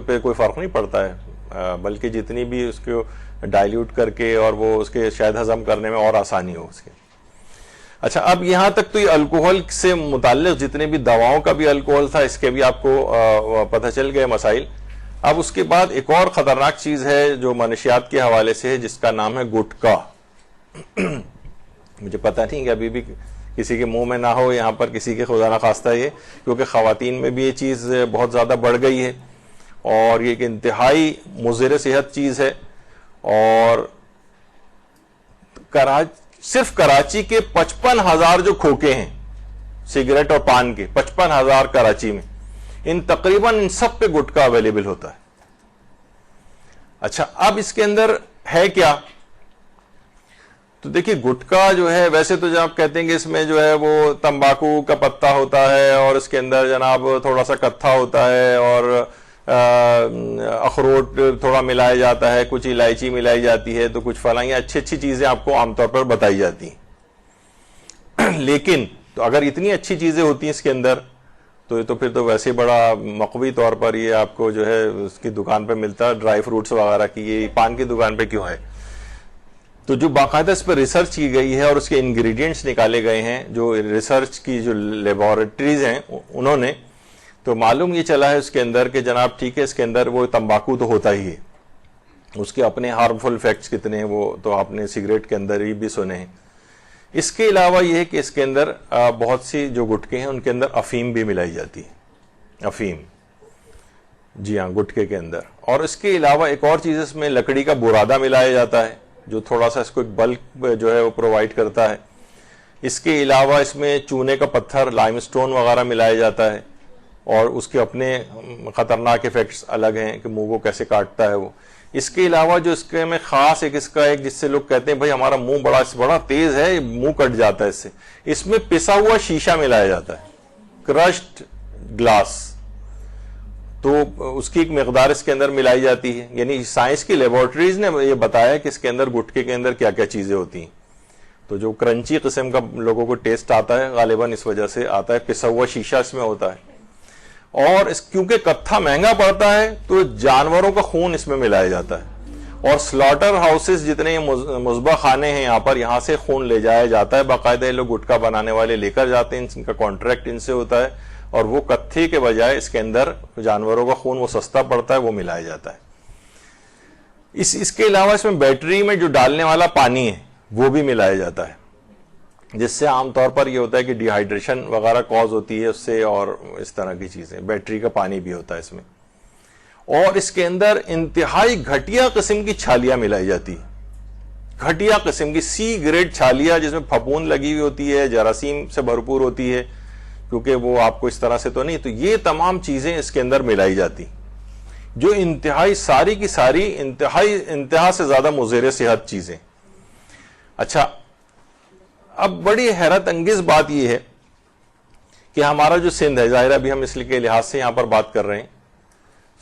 پہ کوئی فرق نہیں پڑتا ہے، بلکہ جتنی بھی اس کو ڈائلیوٹ کر کے اور وہ اس کے شاید ہضم کرنے میں اور آسانی ہو اس کے۔ اچھا، اب یہاں تک تو یہ الکوہل سے متعلق جتنے بھی دواؤں کا بھی الکوہل تھا اس کے بھی آپ کو پتہ چل گئے مسائل. اب اس کے بعد ایک اور خطرناک چیز ہے جو منشیات کے حوالے سے ہے، جس کا نام ہے گٹکا. مجھے پتہ نہیں کہ ابھی بھی کسی کے منہ میں نہ ہو یہاں پر، کسی کے خدا نخواستہ یہ، کیونکہ خواتین میں بھی یہ چیز بہت زیادہ بڑھ گئی ہے اور یہ ایک انتہائی مضر صحت چیز ہے. اور صرف کراچی کے 55,000 جو کھوکے ہیں سگریٹ اور پان کے، 55,000 کراچی میں، تقریباً ان سب پہ گٹکا اویلیبل ہوتا ہے. اچھا، اب اس کے اندر ہے کیا؟ تو دیکھیے گٹکا جو ہے، ویسے تو جناب کہتے ہیں کہ اس میں جو ہے وہ تمباکو کا پتا ہوتا ہے اور اس کے اندر جناب تھوڑا سا کتھا ہوتا ہے اور اخروٹ تھوڑا ملایا جاتا ہے، کچھ الائچی ملائی جاتی ہے، تو کچھ فلاں اچھی اچھی چیزیں آپ کو عام طور پر بتائی جاتی ہیں. لیکن تو اگر اتنی اچھی چیزیں ہوتی ہیں اس کے اندر تو پھر تو ویسے بڑا مقوی طور پر یہ آپ کو جو ہے اس کی دکان پہ ملتا ہے، ڈرائی فروٹس وغیرہ کی، یہ پان کی دکان پہ کیوں ہے؟ تو جو باقاعدہ اس پر ریسرچ کی گئی ہے اور اس کے انگریڈینٹس نکالے گئے ہیں، جو ریسرچ کی جو لیبارٹریز ہیں انہوں نے، تو معلوم یہ چلا ہے اس کے اندر کہ جناب ٹھیک ہے اس کے اندر وہ تمباکو تو ہوتا ہی ہے، اس کے اپنے ہارمفل ایفیکٹس کتنے ہیں وہ تو آپ نے سگریٹ کے اندر ہی بھی سنے ہیں. اس کے علاوہ یہ ہے کہ اس کے اندر بہت سی جو گٹکے ہیں ان کے اندر افیم بھی ملائی جاتی ہے، افیم، جی ہاں، گٹکے کے اندر. اور اس کے علاوہ ایک اور چیز اس میں لکڑی کا برادہ ملایا جاتا ہے جو تھوڑا سا اس کو ایک بلک جو ہے وہ پرووائڈ کرتا ہے. اس کے علاوہ اس میں چونے کا پتھر، لائم سٹون وغیرہ ملایا جاتا ہے اور اس کے اپنے خطرناک ایفیکٹس الگ ہیں کہ منہ کو کیسے کاٹتا ہے وہ. اس کے علاوہ جو اس کے میں خاص اس کا ایک جس سے لوگ کہتے ہیں بھائی ہمارا منہ بڑا تیز ہے، منہ کٹ جاتا ہے اس سے، اس میں پسا ہوا شیشہ ملایا جاتا ہے، کرشڈ گلاس. تو اس کی ایک مقدار اس کے اندر ملائی جاتی ہے. یعنی سائنس کی لیبارٹریز نے یہ بتایا کہ اس کے اندر گٹکے کے اندر کیا کیا چیزیں ہوتی ہیں. تو جو کرنچی قسم کا لوگوں کو ٹیسٹ آتا ہے غالباً اس وجہ سے آتا ہے، پسا ہوا شیشہ اس میں ہوتا ہے. اور کیونکہ کتھا مہنگا پڑتا ہے تو جانوروں کا خون اس میں ملایا جاتا ہے اور سلاٹر ہاؤسز جتنے مذبح خانے ہیں یہاں سے خون لے جایا جاتا ہے. باقاعدہ لوگ گٹکا بنانے والے لے کر جاتے ہیں، ان کا کانٹریکٹ ان سے ہوتا ہے اور وہ کتھے کے بجائے اس کے اندر جانوروں کا خون وہ سستا پڑتا ہے، وہ ملایا جاتا ہے. اس کے علاوہ اس میں بیٹری میں جو ڈالنے والا پانی ہے وہ بھی ملایا جاتا ہے، جس سے عام طور پر یہ ہوتا ہے کہ ڈی ہائیڈریشن وغیرہ کاز ہوتی ہے اس سے اور اس طرح کی چیزیں. بیٹری کا پانی بھی ہوتا ہے اس میں. اور اس کے اندر انتہائی گھٹیا قسم کی چھالیاں ملائی جاتی ہیں، گھٹیا قسم کی سی گریڈ چھالیاں جس میں پھپھون لگی ہوئی ہوتی ہے، جراثیم سے بھرپور ہوتی ہے، کیونکہ وہ آپ کو اس طرح سے تو نہیں. تو یہ تمام چیزیں اس کے اندر ملائی جاتی جو انتہائی ساری کی ساری انتہا سے زیادہ مضر صحت چیزیں. اچھا، اب بڑی حیرت انگیز بات یہ ہے کہ ہمارا جو سندھ ہے، ظاہر ابھی ہم اس کے لحاظ سے یہاں پر بات کر رہے ہیں،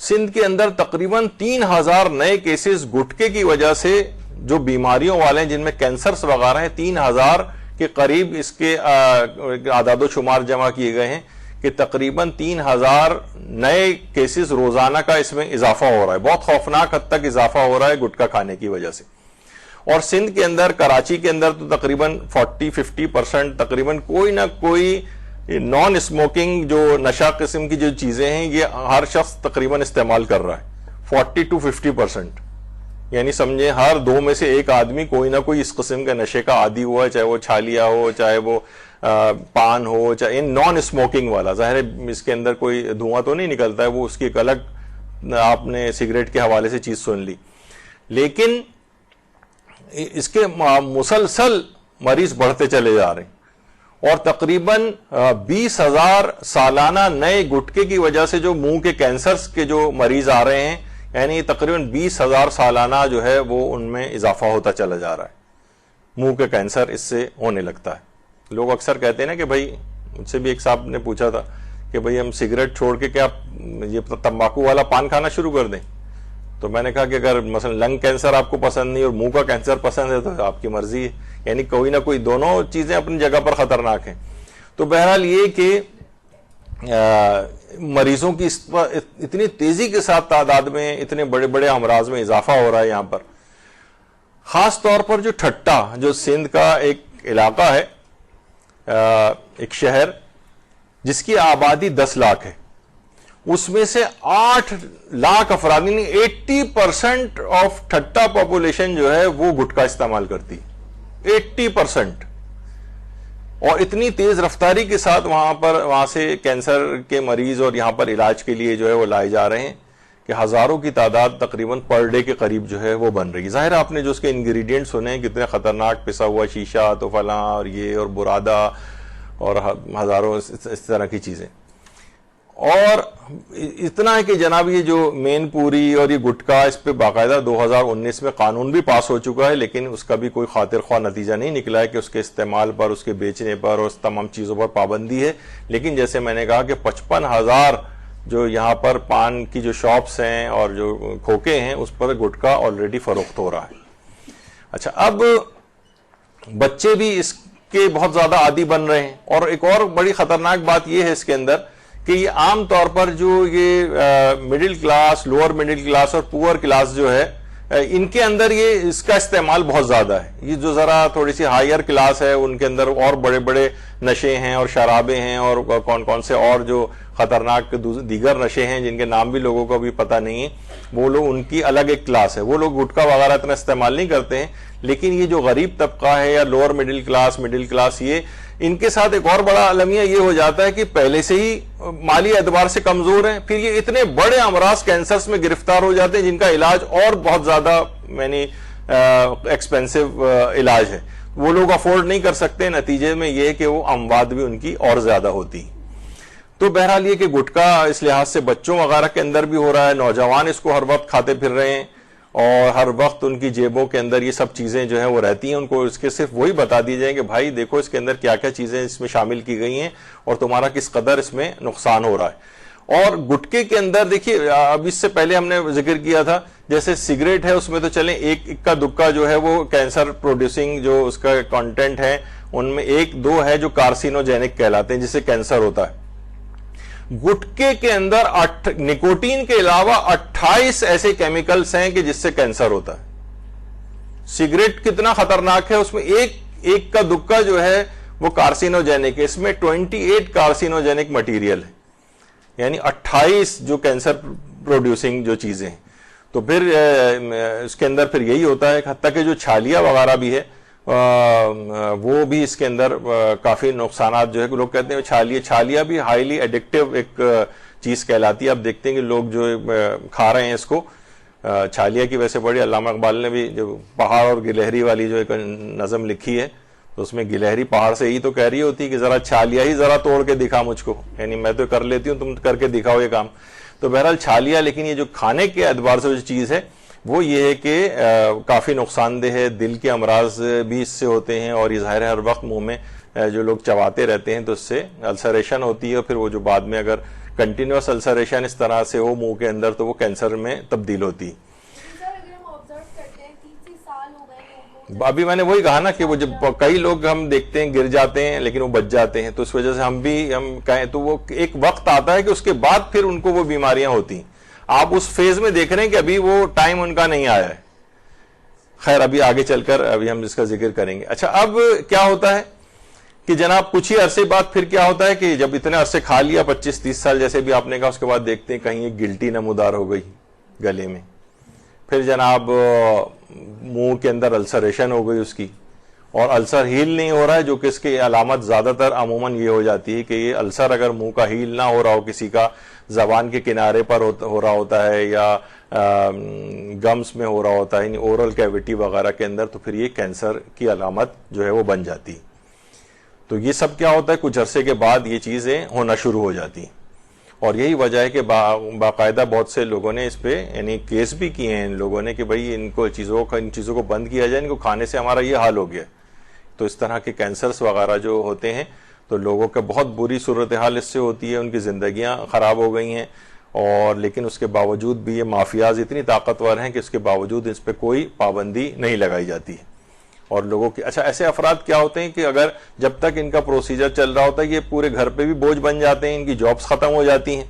سندھ کے اندر تقریباً 3,000 نئے کیسز گٹکے کی وجہ سے جو بیماریوں والے ہیں جن میں کینسرز وغیرہ ہیں، 3,000 کے قریب اس کے اعداد و شمار جمع کیے گئے ہیں کہ تقریباً 3,000 نئے کیسز روزانہ کا اس میں اضافہ ہو رہا ہے. بہت خوفناک حد تک اضافہ ہو رہا ہے گٹکا کھانے کی وجہ سے. اور سندھ کے اندر، کراچی کے اندر تو تقریباً 40-50% تقریباً کوئی نہ کوئی نان اسموکنگ جو نشہ قسم کی جو چیزیں ہیں یہ ہر شخص تقریباً استعمال کر رہا ہے. 40-50%، یعنی سمجھیں ہر 2 میں سے 1 آدمی کوئی نہ کوئی اس قسم کے نشے کا عادی ہوا ہے، چاہے وہ چھالیا ہو، چاہے وہ پان ہو، چاہے نان اسموکنگ والا. ظاہر ہے اس کے اندر کوئی دھواں تو نہیں نکلتا ہے، وہ اس کی ایک الگ آپ نے سگریٹ کے حوالے سے چیز سن لی. لیکن اس کے مسلسل مریض بڑھتے چلے جا رہے ہیں اور تقریباً 20,000 سالانہ نئے گٹکے کی وجہ سے جو منہ کے کینسرز کے جو مریض آ رہے ہیں، یعنی تقریباً 20,000 سالانہ جو ہے وہ ان میں اضافہ ہوتا چلا جا رہا ہے. منہ کے کینسر اس سے ہونے لگتا ہے. لوگ اکثر کہتے ہیں نا کہ بھائی، مجھ سے بھی ایک صاحب نے پوچھا تھا کہ بھائی ہم سگریٹ چھوڑ کے کیا یہ تمباکو والا پان کھانا شروع کر دیں؟ تو میں نے کہا کہ اگر مثلا لنگ کینسر آپ کو پسند نہیں اور منہ کا کینسر پسند ہے تو آپ کی مرضی ہے. یعنی کوئی نہ کوئی دونوں چیزیں اپنی جگہ پر خطرناک ہیں. تو بہرحال یہ کہ مریضوں کی اتنی تیزی کے ساتھ تعداد میں اتنے بڑے بڑے امراض میں اضافہ ہو رہا ہے یہاں پر. خاص طور پر جو ٹھٹا، جو سندھ کا ایک علاقہ ہے ایک شہر جس کی آبادی 10 لاکھ ہے، اس میں سے 8 لاکھ افراد یعنی 80% آف ٹھٹا پاپولیشن جو ہے وہ گٹکا استعمال کرتی، 80%، اور اتنی تیز رفتاری کے ساتھ وہاں سے کینسر کے مریض اور یہاں پر علاج کے لیے جو ہے وہ لائے جا رہے ہیں کہ ہزاروں کی تعداد تقریباً پر ڈے کے قریب جو ہے وہ بن رہی ہے۔ ظاہر آپ نے جو اس کے انگریڈینٹ سنے کتنے خطرناک، پسا ہوا شیشہ تو فلاں اور یہ اور برادہ اور ہزاروں اس طرح کی چیزیں، اور اتنا ہے کہ جناب یہ جو مین پوری اور یہ گٹکا، اس پہ باقاعدہ 2019 میں قانون بھی پاس ہو چکا ہے، لیکن اس کا بھی کوئی خاطر خواہ نتیجہ نہیں نکلا ہے کہ اس کے استعمال پر، اس کے بیچنے پر اور اس تمام چیزوں پر پابندی ہے۔ لیکن جیسے میں نے کہا کہ 55,000 جو یہاں پر پان کی جو شاپس ہیں اور جو کھوکے ہیں اس پر گٹکا آلریڈی فروخت ہو رہا ہے۔ اچھا، اب بچے بھی اس کے بہت زیادہ عادی بن رہے ہیں، اور ایک اور بڑی خطرناک بات یہ ہے اس کے اندر کہ یہ عام طور پر جو یہ middle class, lower middle class اور پور کلاس جو ہے، ان کے اندر یہ اس کا استعمال بہت زیادہ ہے۔ یہ جو ذرا تھوڑی سی ہائر کلاس ہے ان کے اندر اور بڑے بڑے نشے ہیں اور شرابیں ہیں اور کون کون سے اور جو خطرناک دیگر نشے ہیں جن کے نام بھی لوگوں کو بھی پتہ نہیں ہے، وہ لوگ، ان کی الگ ایک کلاس ہے، وہ لوگ گٹکا وغیرہ اتنا استعمال نہیں کرتے ہیں۔ لیکن یہ جو غریب طبقہ ہے یا لوور مڈل کلاس، یہ ان کے ساتھ ایک اور بڑا المیہ یہ ہو جاتا ہے کہ پہلے سے ہی مالی اعتبار سے کمزور ہیں، پھر یہ اتنے بڑے امراض کینسرز میں گرفتار ہو جاتے ہیں جن کا علاج اور بہت زیادہ ایکسپینسو علاج ہے، وہ لوگ افورڈ نہیں کر سکتے، نتیجے میں یہ کہ وہ اموات بھی ان کی اور زیادہ ہوتی۔ تو بہرحال یہ کہ گٹکا اس لحاظ سے بچوں وغیرہ کے اندر بھی ہو رہا ہے، نوجوان اس کو ہر وقت کھاتے پھر رہے ہیں، اور ہر وقت ان کی جیبوں کے اندر یہ سب چیزیں جو ہیں وہ رہتی ہیں، ان کو اس کے صرف وہی بتا دی جائیں کہ بھائی دیکھو اس کے اندر کیا کیا چیزیں اس میں شامل کی گئی ہیں اور تمہارا کس قدر اس میں نقصان ہو رہا ہے۔ اور گٹکے کے اندر دیکھیے، اب اس سے پہلے ہم نے ذکر کیا تھا جیسے سگریٹ ہے، اس میں تو چلیں ایک اکا دکا جو ہے وہ کینسر پروڈیوسنگ جو اس کا کانٹینٹ ہے ان میں 1-2 ہے جو کارسینوجینک کہلاتے ہیں جس سے کینسر ہوتا ہے۔ گٹکے کے اندر نکوٹین کے علاوہ 28 ایسے کیمیکلز ہیں کہ جس سے کینسر ہوتا ہے۔ سگریٹ کتنا خطرناک ہے، اس میں ایک کا دکا جو ہے وہ کارسینوجینک ہے، اس میں 28 کارسینوجینک مٹیریل ہے، یعنی 28 جو کینسر پروڈیوسنگ جو چیزیں ہیں۔ تو پھر اس کے اندر پھر یہی ہوتا ہے، حتیٰ کہ جو چھالیاں وغیرہ بھی ہے وہ بھی اس کے اندر کافی نقصانات جو ہے، لوگ کہتے ہیں چھالیاں بھی ہائیلی ایڈکٹیو ایک چیز کہلاتی ہے۔ اب دیکھتے ہیں کہ لوگ جو کھا رہے ہیں اس کو، چھالیاں کی ویسے بڑی علامہ اقبال نے بھی جو پہاڑ اور گلہری والی جو ایک نظم لکھی ہے تو اس میں گلہری پہاڑ سے ہی تو کہہ رہی ہوتی کہ ذرا چھالیاں ہی ذرا توڑ کے دکھا مجھ کو، یعنی میں تو کر لیتی ہوں تم کر کے دکھاؤ یہ کام۔ تو بہرحال چھالیاں، لیکن یہ جو کھانے کے اعتبار سے جو چیز ہے وہ یہ ہے کہ کافی نقصان دہ ہے، دل کے امراض بھی اس سے ہوتے ہیں، اور یہ ظاہر ہے ہر وقت منہ میں جو لوگ چباتے رہتے ہیں تو اس سے السریشن ہوتی ہے، اور پھر وہ جو بعد میں اگر کنٹینیوس السریشن اس طرح سے ہو منہ کے اندر تو وہ کینسر میں تبدیل ہوتی ہے۔ ابھی میں نے وہی کہا نا کہ وہ جب کئی لوگ ہم دیکھتے ہیں گر جاتے ہیں لیکن وہ بچ جاتے ہیں، تو اس وجہ سے ہم کہیں تو وہ ایک وقت آتا ہے کہ اس کے بعد پھر ان کو وہ بیماریاں ہوتی ہیں۔ آپ اس فیز میں دیکھ رہے ہیں کہ ابھی وہ ٹائم ان کا نہیں آیا ہے، خیر ابھی آگے چل کر ابھی ہم اس کا ذکر کریں گے۔ اچھا، اب کیا ہوتا ہے کہ جناب کچھ ہی عرصے بعد پھر کیا ہوتا ہے کہ جب اتنے عرصے کھا لیا 25-30 سال جیسے بھی آپ نے کہا، اس کے بعد دیکھتے ہیں کہیں ایک گلٹی نمودار ہو گئی گلے میں، پھر جناب منہ کے اندر السریشن ہو گئی اس کی، اور السر ہیل نہیں ہو رہا ہے، جو کہ اس کی علامت زیادہ تر عموماً یہ ہو جاتی ہے کہ یہ السر اگر منہ کا ہیل نہ ہو رہا ہو، کسی کا زبان کے کنارے پر ہو رہا ہوتا ہے یا گمس میں ہو رہا ہوتا ہے، یعنی اورل کیویٹی وغیرہ کے اندر، تو پھر یہ کینسر کی علامت جو ہے وہ بن جاتی۔ تو یہ سب کیا ہوتا ہے، کچھ عرصے کے بعد یہ چیزیں ہونا شروع ہو جاتی ہیں، اور یہی وجہ ہے کہ باقاعدہ بہت سے لوگوں نے اس پہ یعنی کیس بھی کیے ہیں ان لوگوں نے کہ بھائی ان چیزوں کو بند کیا جائے، ان کو کھانے سے ہمارا یہ حال ہو گیا۔ تو اس طرح کے کینسرز وغیرہ جو ہوتے ہیں تو لوگوں کا بہت بری صورتحال اس سے ہوتی ہے، ان کی زندگیاں خراب ہو گئی ہیں، اور لیکن اس کے باوجود بھی یہ مافیاز اتنی طاقتور ہیں کہ اس کے باوجود اس پہ کوئی پابندی نہیں لگائی جاتی ہے۔ اور لوگوں کی اچھا ایسے افراد کیا ہوتے ہیں کہ اگر جب تک ان کا پروسیجر چل رہا ہوتا ہے یہ پورے گھر پہ بھی بوجھ بن جاتے ہیں، ان کی جابس ختم ہو جاتی ہیں،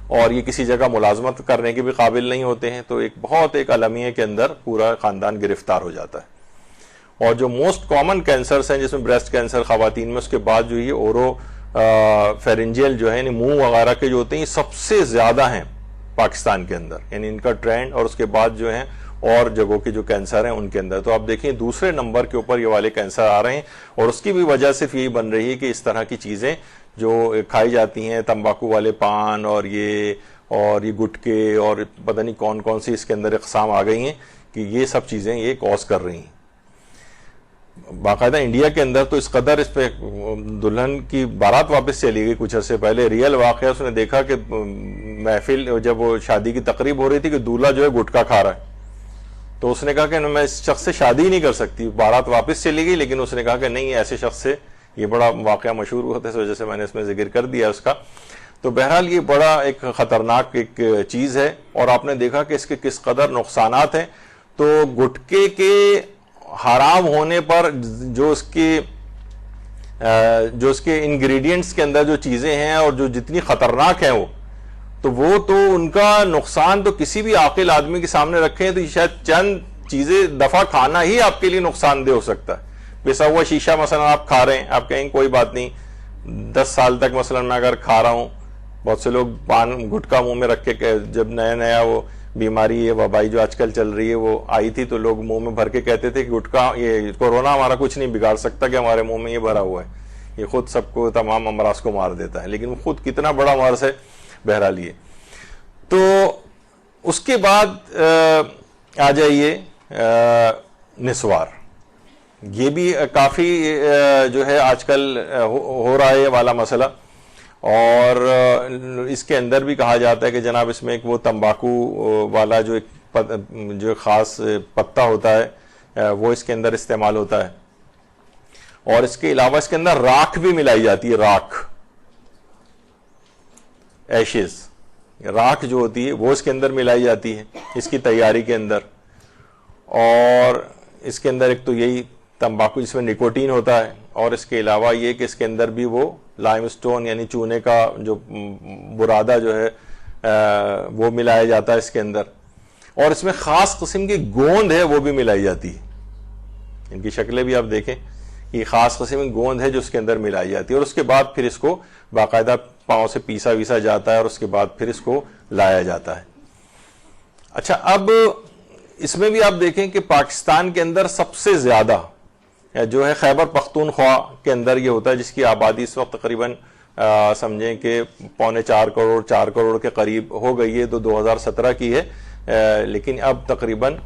اور یہ کسی جگہ ملازمت کرنے کے بھی قابل نہیں ہوتے ہیں، تو ایک بہت ایک المیہ کے اندر پورا خاندان گرفتار ہو جاتا ہے۔ اور جو موسٹ کامن کینسرز ہیں جس میں بریسٹ کینسر خواتین میں، اس کے بعد جو یہ اورو فیرنجیل جو ہے یعنی منہ وغیرہ کے جو ہوتے ہیں یہ سب سے زیادہ ہیں پاکستان کے اندر، یعنی ان کا ٹرینڈ، اور اس کے بعد جو ہیں اور جگہوں کے جو کینسر ہیں ان کے اندر. تو آپ دیکھیں دوسرے نمبر کے اوپر یہ والے کینسر آ رہے ہیں، اور اس کی بھی وجہ صرف یہی بن رہی ہے کہ اس طرح کی چیزیں جو کھائی جاتی ہیں، تمباکو والے پان اور یہ گٹکے اور پتہ نہیں کون کون سی اس کے اندر اقسام آ گئی ہیں کہ یہ سب چیزیں یہ کوز کر رہی ہیں. باقاعدہ انڈیا کے اندر تو اس قدر اس پہ دلہن کی بارات واپس چلی گئی کچھ عرصے پہلے، ریئل واقعہ اس نے دیکھا کہ محفل جب وہ شادی کی تقریب ہو رہی تھی کہ دولہا جو ہے گٹکا کھا رہا ہے، تو اس نے کہا کہ میں اس شخص سے شادی ہی نہیں کر سکتی. بارات واپس چلی گئی لیکن اس نے کہا کہ نہیں، ایسے شخص سے، یہ بڑا واقعہ مشہور ہوا تھا اس وجہ سے میں نے اس میں ذکر کر دیا اس کا. تو بہرحال یہ بڑا ایک خطرناک ایک چیز ہے، اور آپ نے دیکھا کہ اس کے کس قدر نقصانات ہیں. تو گٹکے کے حرام ہونے پر جو اس کے انگریڈینٹس کے اندر جو چیزیں ہیں اور جو جتنی خطرناک ہیں وہ تو ان کا نقصان تو کسی بھی عاقل آدمی کے سامنے رکھیں تو شاید چند چیزیں دفعہ کھانا ہی آپ کے لیے نقصان دہ ہو سکتا ہے. پیسا ہوا شیشہ مثلا آپ کھا رہے ہیں، آپ کہیں کوئی بات نہیں، 10 سال تک مثلا میں اگر کھا رہا ہوں، بہت سے لوگ پان گٹکا منہ میں رکھ کے، جب نیا وہ بیماری ہے وبائی جو آج کل چل رہی ہے وہ آئی تھی تو لوگ منہ میں بھر کے کہتے تھے کہ گٹکا، یہ کورونا ہمارا کچھ نہیں بگاڑ سکتا کہ ہمارے منہ میں یہ بھرا ہوا ہے، یہ خود سب کو تمام امراض کو مار دیتا ہے. لیکن وہ خود کتنا بڑا مرض ہے بہرحال یہ. تو اس کے بعد آ جائیے نسوار. یہ بھی کافی جو ہے آج کل ہو رہا ہے یہ والا مسئلہ، اور اس کے اندر بھی کہا جاتا ہے کہ جناب اس میں ایک وہ تمباکو والا جو ایک خاص پتا ہوتا ہے وہ اس کے اندر استعمال ہوتا ہے، اور اس کے علاوہ اس کے اندر راکھ بھی ملائی جاتی ہے، ایشز، راکھ جو ہوتی ہے وہ اس کے اندر ملائی جاتی ہے اس کی تیاری کے اندر. اور اس کے اندر ایک تو یہی تمباکو جس میں نکوٹین ہوتا ہے، اور اس کے علاوہ یہ کہ اس کے اندر بھی وہ لائم سٹون یعنی چونے کا جو برادہ جو ہے وہ ملایا جاتا ہے اس کے اندر، اور اس میں خاص قسم کی گوند ہے وہ بھی ملائی جاتی ہے. ان کی شکلیں بھی آپ دیکھیں، یہ خاص قسم کی گوند ہے جو اس کے اندر ملائی جاتی ہے، اور اس کے بعد پھر اس کو باقاعدہ پاؤں سے پیسا ویسا جاتا ہے، اور اس کے بعد پھر اس کو لایا جاتا ہے. اچھا، اب اس میں بھی آپ دیکھیں کہ پاکستان کے اندر سب سے زیادہ جو ہے خیبر پختونخوا کے اندر یہ ہوتا ہے، جس کی آبادی اس وقت تقریباً سمجھیں کہ 4.25 کروڑ کے قریب ہو گئی ہے. تو 2017 کی ہے، لیکن اب تقریباً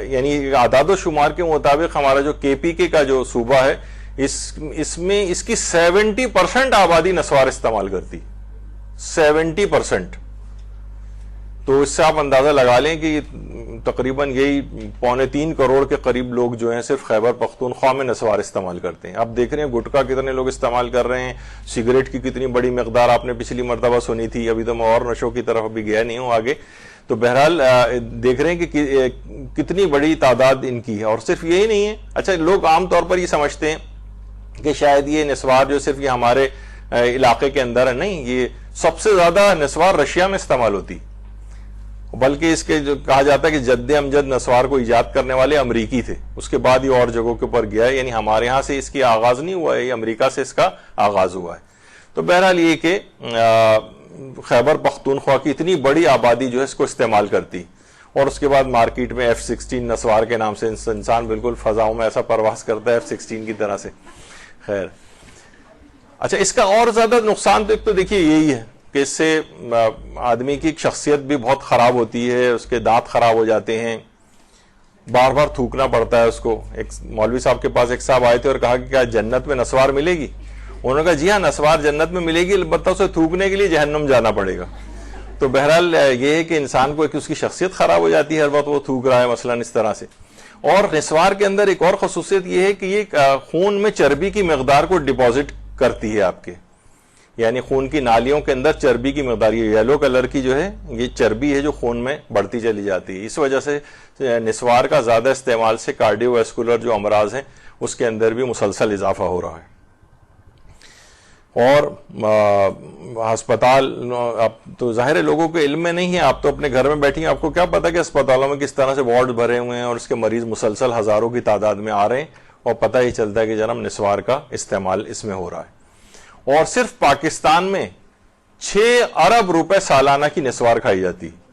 یعنی اعداد و شمار کے مطابق ہمارا جو KPK کا جو صوبہ ہے اس میں اس کی 70% آبادی نسوار استعمال کرتی، 70%. تو اس سے آپ اندازہ لگا لیں کہ تقریباً یہی 2.25 کروڑ کے قریب لوگ جو ہیں صرف خیبر پختونخوا میں نسوار استعمال کرتے ہیں. آپ دیکھ رہے ہیں گٹکا کتنے لوگ استعمال کر رہے ہیں، سگریٹ کی کتنی بڑی مقدار آپ نے پچھلی مرتبہ سنی تھی. ابھی تو میں اور نشوں کی طرف ابھی گیا نہیں ہوں آگے. تو بہرحال دیکھ رہے ہیں کہ کتنی بڑی تعداد ان کی ہے. اور صرف یہی نہیں ہے، اچھا لوگ عام طور پر یہ سمجھتے ہیں کہ شاید یہ نسوار جو صرف یہ ہمارے علاقے کے اندر ہے. نہیں، یہ سب سے زیادہ نسوار رشیا میں استعمال ہوتی، بلکہ اس کے جو کہا جاتا ہے کہ جد امجد نسوار کو ایجاد کرنے والے امریکی تھے، اس کے بعد یہ اور جگہوں کے اوپر گیا ہے. یعنی ہمارے ہاں سے اس کی آغاز نہیں ہوا ہے، یہ امریکہ سے اس کا آغاز ہوا ہے. تو بہرحال یہ کہ خیبر پختونخوا کی اتنی بڑی آبادی جو ہے اس کو استعمال کرتی، اور اس کے بعد مارکیٹ میں F-16 نسوار کے نام سے انسان بالکل فضاؤں میں ایسا پرواز کرتا ہے F-16 کی طرح سے. خیر، اچھا اس کا اور زیادہ نقصان تو ایک تو دیکھیے یہی ہے کہ اس سے آدمی کی شخصیت بھی بہت خراب ہوتی ہے، اس کے دانت خراب ہو جاتے ہیں، بار بار تھوکنا پڑتا ہے اس کو. ایک مولوی صاحب کے پاس ایک صاحب آئے تھے اور کہا کہ کیا جنت میں نسوار ملے گی؟ انہوں نے کہا جی ہاں نسوار جنت میں ملے گی، البتہ اسے تھوکنے کے لیے جہنم جانا پڑے گا. تو بہرحال یہ ہے کہ انسان کو اس کی شخصیت خراب ہو جاتی ہے ہر وقت وہ تھوک رہا ہے مثلا اس طرح سے. اور نسوار کے اندر ایک اور خصوصیت یہ ہے کہ یہ خون میں چربی کی مقدار کو ڈپازٹ کرتی ہے آپ کے، یعنی خون کی نالیوں کے اندر چربی کی مقدار، یہ یلو کلر کی جو ہے یہ چربی ہے جو خون میں بڑھتی چلی جاتی ہے. اس وجہ سے نسوار کا زیادہ استعمال سے کارڈیو ویسکولر جو امراض ہیں اس کے اندر بھی مسلسل اضافہ ہو رہا ہے. اور ہسپتال، اب تو ظاہر ہے لوگوں کے علم میں نہیں ہے، آپ تو اپنے گھر میں بیٹھی ہیں، آپ کو کیا پتا کہ اسپتالوں میں کس طرح سے وارڈ بھرے ہوئے ہیں اور اس کے مریض مسلسل ہزاروں کی تعداد میں آ رہے ہیں، اور پتہ ہی چلتا ہے کہ جناب نسوار کا استعمال اس میں ہو رہا ہے۔ اور صرف پاکستان میں 6 ارب روپے سالانہ کی نسوار کھائی جاتی ہے۔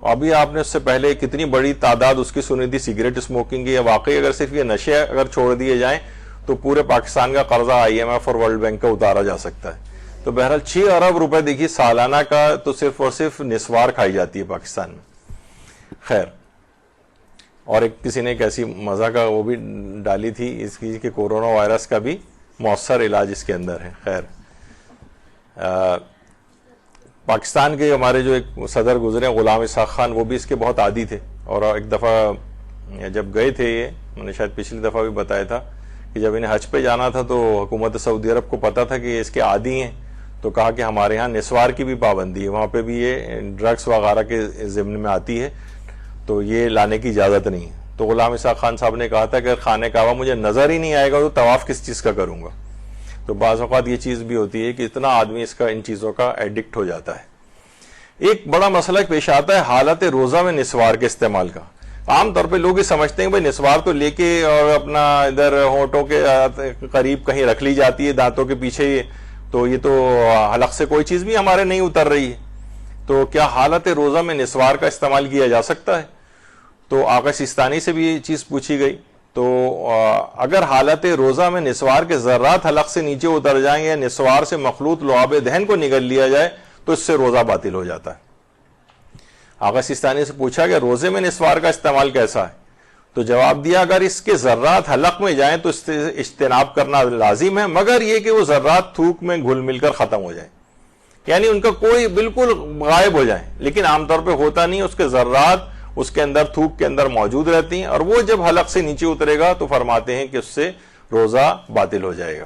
ابھی آپ نے اس سے پہلے کتنی بڑی تعداد اس کی سنی تھی سگریٹ اسموکنگ کی، یا واقعی اگر صرف یہ نشے اگر چھوڑ دیے جائیں تو پورے پاکستان کا قرضہ IMF اور ورلڈ بینک کا اتارا جا سکتا ہے۔ تو بہرحال 6 ارب روپے دیکھیے سالانہ کا تو صرف اور صرف نسوار کھائی جاتی ہے پاکستان میں۔ خیر، اور ایک کسی نے ایک ایسی مزہ کا وہ بھی ڈالی تھی اس کی کہ کورونا وائرس کا بھی مؤثر علاج اس کے اندر ہے۔ خیر، پاکستان کے ہمارے جو ایک صدر گزرے غلام اسحاق خان، وہ بھی اس کے بہت عادی تھے، اور ایک دفعہ جب گئے تھے، یہ میں نے شاید پچھلی دفعہ بھی بتایا تھا کہ جب انہیں حج پہ جانا تھا تو حکومت سعودی عرب کو پتا تھا کہ یہ اس کے عادی ہیں، تو کہا کہ ہمارے ہاں نسوار کی بھی پابندی ہے، وہاں پہ بھی یہ ڈرگس وغیرہ کے ضمن میں آتی ہے، تو یہ لانے کی اجازت نہیں ہے۔ تو غلام اسحاق خان صاحب نے کہا تھا کہ اگر خانہ کعبہ مجھے نظر ہی نہیں آئے گا تو طواف کس چیز کا کروں گا۔ تو بعض اوقات یہ چیز بھی ہوتی ہے کہ اتنا آدمی اس کا ان چیزوں کا ایڈکٹ ہو جاتا ہے۔ ایک بڑا مسئلہ پیش آتا ہے حالت روزہ میں نسوار کے استعمال کا۔ عام طور پہ لوگ یہ سمجھتے ہیں بھائی نسوار تو لے کے اور اپنا ادھر ہونٹوں کے قریب کہیں رکھ لی جاتی ہے، دانتوں کے پیچھے، تو یہ تو حلق سے کوئی چیز بھی ہمارے نہیں اتر رہی ہے، تو کیا حالت روزہ میں نسوار کا استعمال کیا جا سکتا ہے؟ تو آقا سیستانی سے بھی یہ چیز پوچھی گئی۔ تو اگر حالت روزہ میں نسوار کے ذرات حلق سے نیچے اتر جائیں یا نسوار سے مخلوط لعاب دہن کو نگل لیا جائے تو اس سے روزہ باطل ہو جاتا ہے۔ آقا سیستانی سے پوچھا کہ روزے میں نسوار کا استعمال کیسا ہے؟ تو جواب دیا اگر اس کے ذرات حلق میں جائیں تو اس سے اجتناب کرنا لازم ہے، مگر یہ کہ وہ ذرات تھوک میں گھل مل کر ختم ہو جائیں، یعنی ان کا کوئی بالکل غائب ہو جائیں، لیکن عام طور پہ ہوتا نہیں، اس کے ذرات اس کے اندر تھوک کے اندر موجود رہتی ہیں، اور وہ جب حلق سے نیچے اترے گا تو فرماتے ہیں کہ اس سے روزہ باطل ہو جائے گا۔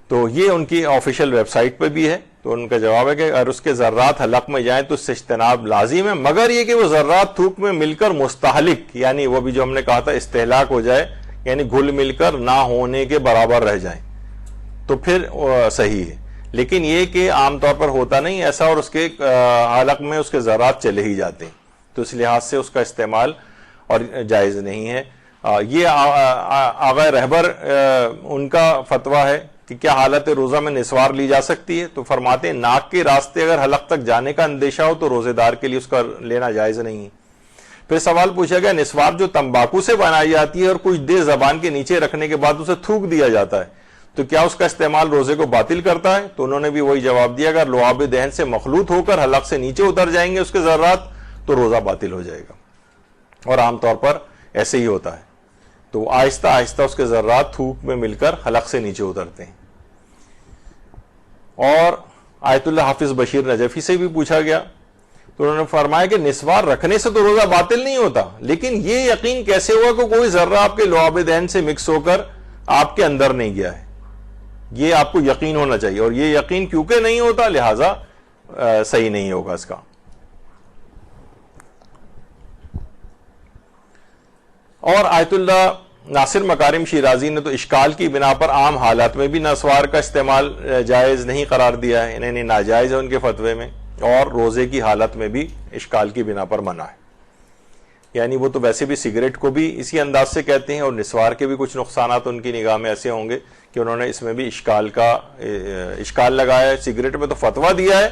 تو یہ ان کی آفیشیل ویب سائٹ پہ بھی ہے۔ تو ان کا جواب ہے کہ اگر اس کے ذرات حلق میں جائیں تو اس سے اجتناب لازم ہے، مگر یہ کہ وہ ذرات تھوک میں مل کر مستحلق، یعنی وہ بھی جو ہم نے کہا تھا استہلاک ہو جائے، یعنی گھل مل کر نہ ہونے کے برابر رہ جائیں، تو پھر صحیح ہے۔ لیکن یہ کہ عام طور پر ہوتا نہیں ایسا، اور اس کے حلق میں اس کے ذرات چلے ہی جاتے ہیں، تو اس لحاظ سے اس کا استعمال اور جائز نہیں ہے۔ یہ آغا رہبر ان کا فتویٰ ہے کہ کیا حالت روزہ میں نسوار لی جا سکتی ہے؟ تو فرماتے ہیں ناک کے راستے اگر حلق تک جانے کا اندیشہ ہو تو روزے دار کے لیے اس کا لینا جائز نہیں ہے۔ پھر سوال پوچھا گیا نسوار جو تمباکو سے بنائی جاتی ہے اور کچھ دیر زبان کے نیچے رکھنے کے بعد اسے تھوک دیا جاتا ہے، تو کیا اس کا استعمال روزے کو باطل کرتا ہے؟ تو انہوں نے بھی وہی جواب دیا اگر لعاب دہن سے مخلوط ہو کر حلق سے نیچے اتر جائیں گے اس کے ذرات تو روزہ باطل ہو جائے گا، اور عام طور پر ایسے ہی ہوتا ہے۔ تو آہستہ آہستہ اس کے ذرات تھوک میں مل کر حلق سے نیچے اترتے ہیں۔ اور آیت اللہ حافظ بشیر نجفی سے بھی پوچھا گیا تو انہوں نے فرمایا کہ نسوار رکھنے سے تو روزہ باطل نہیں ہوتا، لیکن یہ یقین کیسے ہوا کہ کوئی ذرہ آپ کے لعاب دہن سے مکس ہو کر آپ کے اندر نہیں گیا ہے، یہ آپ کو یقین ہونا چاہیے، اور یہ یقین کیونکہ نہیں ہوتا لہذا صحیح نہیں ہوگا اس کا۔ اور آیت اللہ ناصر مکارم شیرازی نے تو اشکال کی بنا پر عام حالات میں بھی نسوار کا استعمال جائز نہیں قرار دیا ہے، یعنی ناجائز ہے ان کے فتوے میں، اور روزے کی حالت میں بھی اشکال کی بنا پر منع ہے، یعنی وہ تو ویسے بھی سگریٹ کو بھی اسی انداز سے کہتے ہیں، اور نسوار کے بھی کچھ نقصانات ان کی نگاہ میں ایسے ہوں گے کہ انہوں نے اس میں بھی اشکال لگایا ہے۔ سگریٹ میں تو فتویٰ دیا ہے،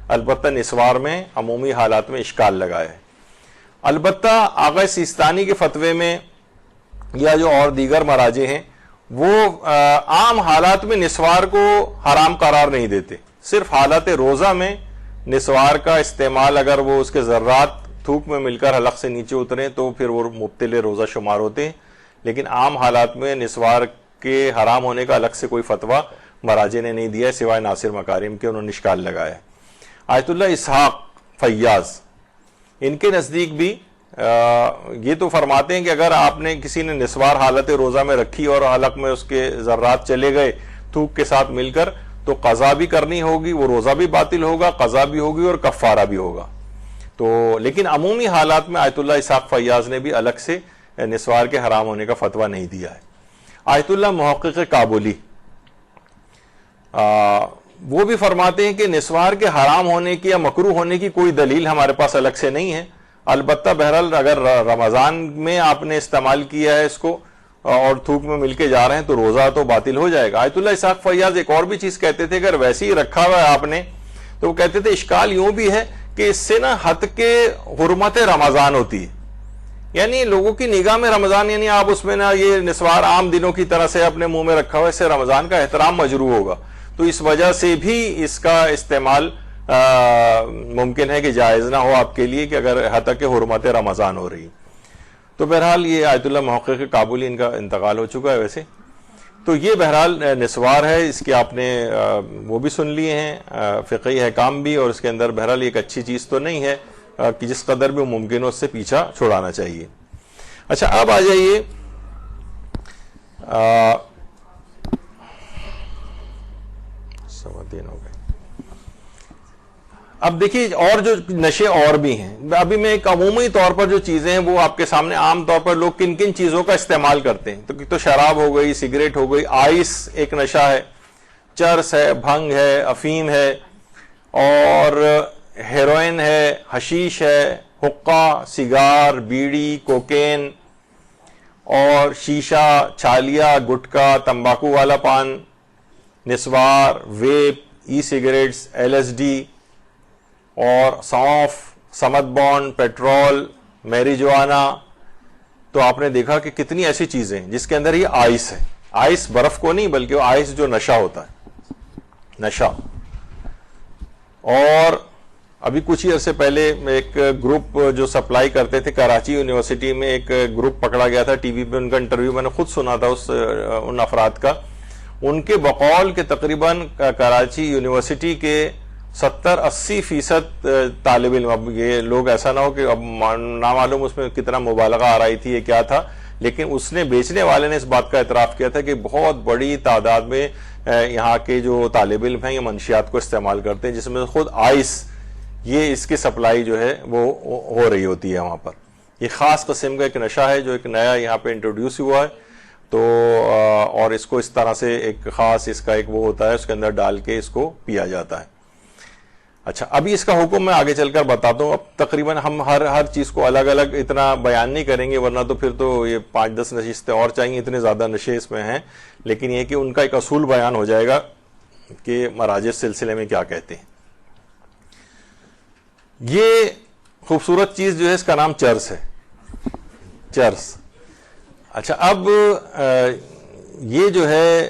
البتہ نسوار میں عمومی حالات میں اشکال لگایا ہے۔ البتہ آغا سیستانی کے فتوے میں یا جو اور دیگر مراجع ہیں وہ عام حالات میں نسوار کو حرام قرار نہیں دیتے، صرف حالت روزہ میں نسوار کا استعمال اگر وہ اس کے ذرات تھوک میں مل کر حلق سے نیچے اتریں تو پھر وہ مبتل روزہ شمار ہوتے ہیں، لیکن عام حالات میں نسوار کے حرام ہونے کا الگ سے کوئی فتویٰ مراجع نے نہیں دیا ہے سوائے ناصر مکارم کے، انہوں نے اشکال لگایا ہے۔ آیت اللہ اسحاق فیاض ان کے نزدیک بھی یہ تو فرماتے ہیں کہ اگر آپ نے کسی نے نسوار حالت روزہ میں رکھی اور حلق میں اس کے ذرات چلے گئے تھوک کے ساتھ مل کر تو قضا بھی کرنی ہوگی، وہ روزہ بھی باطل ہوگا، قضا بھی ہوگی اور کفارہ بھی ہوگا۔ تو لیکن عمومی حالات میں آیت اللہ اسحاق فیاض نے بھی الگ سے نسوار کے حرام ہونے کا فتویٰ نہیں دیا ہے۔ آیت اللہ محقق کابلی وہ بھی فرماتے ہیں کہ نسوار کے حرام ہونے کی یا مکروہ ہونے کی کوئی دلیل ہمارے پاس الگ سے نہیں ہے، البتہ بہرحال اگر رمضان میں آپ نے استعمال کیا ہے اس کو اور تھوک میں مل کے جا رہے ہیں تو روزہ تو باطل ہو جائے گا۔ آیت اللہ اسحاق فیاض ایک اور بھی چیز کہتے تھے، اگر ویسے ہی رکھا ہوا ہے آپ نے تو وہ کہتے تھے اشکال یوں بھی ہے کہ اس سے نا حد کے حرمت رمضان ہوتی ہے، یعنی لوگوں کی نگاہ میں رمضان، یعنی آپ اس میں نا یہ نسوار عام دنوں کی طرح سے اپنے منہ میں رکھا ہوا ہے، اس سے رمضان کا احترام مجروح ہوگا، تو اس وجہ سے بھی اس کا استعمال ممکن ہے کہ جائز نہ ہو آپ کے لیے کہ اگر حتی کہ حرمت رمضان ہو رہی۔ تو بہرحال یہ آیت اللہ محقق کابلی، ان کا انتقال ہو چکا ہے ویسے، تو یہ بہرحال نسوار ہے، اس کے آپ نے وہ بھی سن لیے ہیں فقہی احکام بھی، اور اس کے اندر بہرحال ایک اچھی چیز تو نہیں ہے کہ جس قدر بھی ممکن ہو اس سے پیچھا چھڑانا چاہیے۔ اچھا اب آ جائیے سوا 3 ہو گئے۔ اب دیکھیے اور جو نشے اور بھی ہیں، ابھی میں ایک عمومی طور پر جو چیزیں ہیں وہ آپ کے سامنے، عام طور پر لوگ کن کن چیزوں کا استعمال کرتے ہیں، تو شراب ہو گئی، سگریٹ ہو گئی، آئس ایک نشہ ہے، چرس ہے، بھنگ ہے، افیم ہے، اور ہیروئن ہے، حشیش ہے، حقہ، سگار، بیڑی، کوکین اور شیشہ، چھالیا، گٹکا، تمباکو والا پان، نسوار، ویپ، ای سگریٹس، LSD اور سونف، سمت بانڈ، پیٹرول، میریجوانا۔ تو آپ نے دیکھا کہ کتنی ایسی چیزیں ہیں جس کے اندر یہ آئس ہے، آئس برف کو نہیں بلکہ وہ آئس جو نشہ ہوتا ہے، نشہ۔ اور ابھی کچھ ہی عرصے پہلے ایک گروپ جو سپلائی کرتے تھے کراچی یونیورسٹی میں، ایک گروپ پکڑا گیا تھا، ٹی وی پہ ان کا انٹرویو میں نے خود سنا تھا ان افراد کا، ان کے بقول کہ تقریباً کراچی یونیورسٹی کے 70-80% طالب علم، اب یہ لوگ ایسا نہ ہو کہ اب نامعلوم اس میں کتنا مبالغہ آ رہی تھی، یہ کیا تھا، لیکن اس نے بیچنے والے نے اس بات کا اعتراف کیا تھا کہ بہت بڑی تعداد میں یہاں کے جو طالب علم ہیں یہ منشیات کو استعمال کرتے ہیں، جس میں خود آئس، یہ اس کی سپلائی جو ہے وہ ہو رہی ہوتی ہے وہاں پر۔ یہ خاص قسم کا ایک نشہ ہے جو ایک نیا یہاں پہ انٹروڈیوس ہوا ہے، تو اور اس کو اس طرح سے ایک خاص اس کا ایک وہ ہوتا ہے، اس کے اندر ڈال کے اس کو پیا جاتا ہے۔ اچھا ابھی اس کا حکم میں آگے چل کر بتاتا ہوں، اب تقریباً ہم ہر چیز کو الگ الگ اتنا بیان نہیں کریں گے، ورنہ تو پھر تو یہ 5-10 نشستیں اور چاہیے، اتنے زیادہ نشے اس میں ہیں، لیکن یہ کہ ان کا ایک اصول بیان ہو جائے گا کہ مراجع سلسلے میں کیا کہتے ہیں۔ یہ خوبصورت چیز جو ہے اس کا نام چرس ہے، چرس۔ اچھا اب یہ جو ہے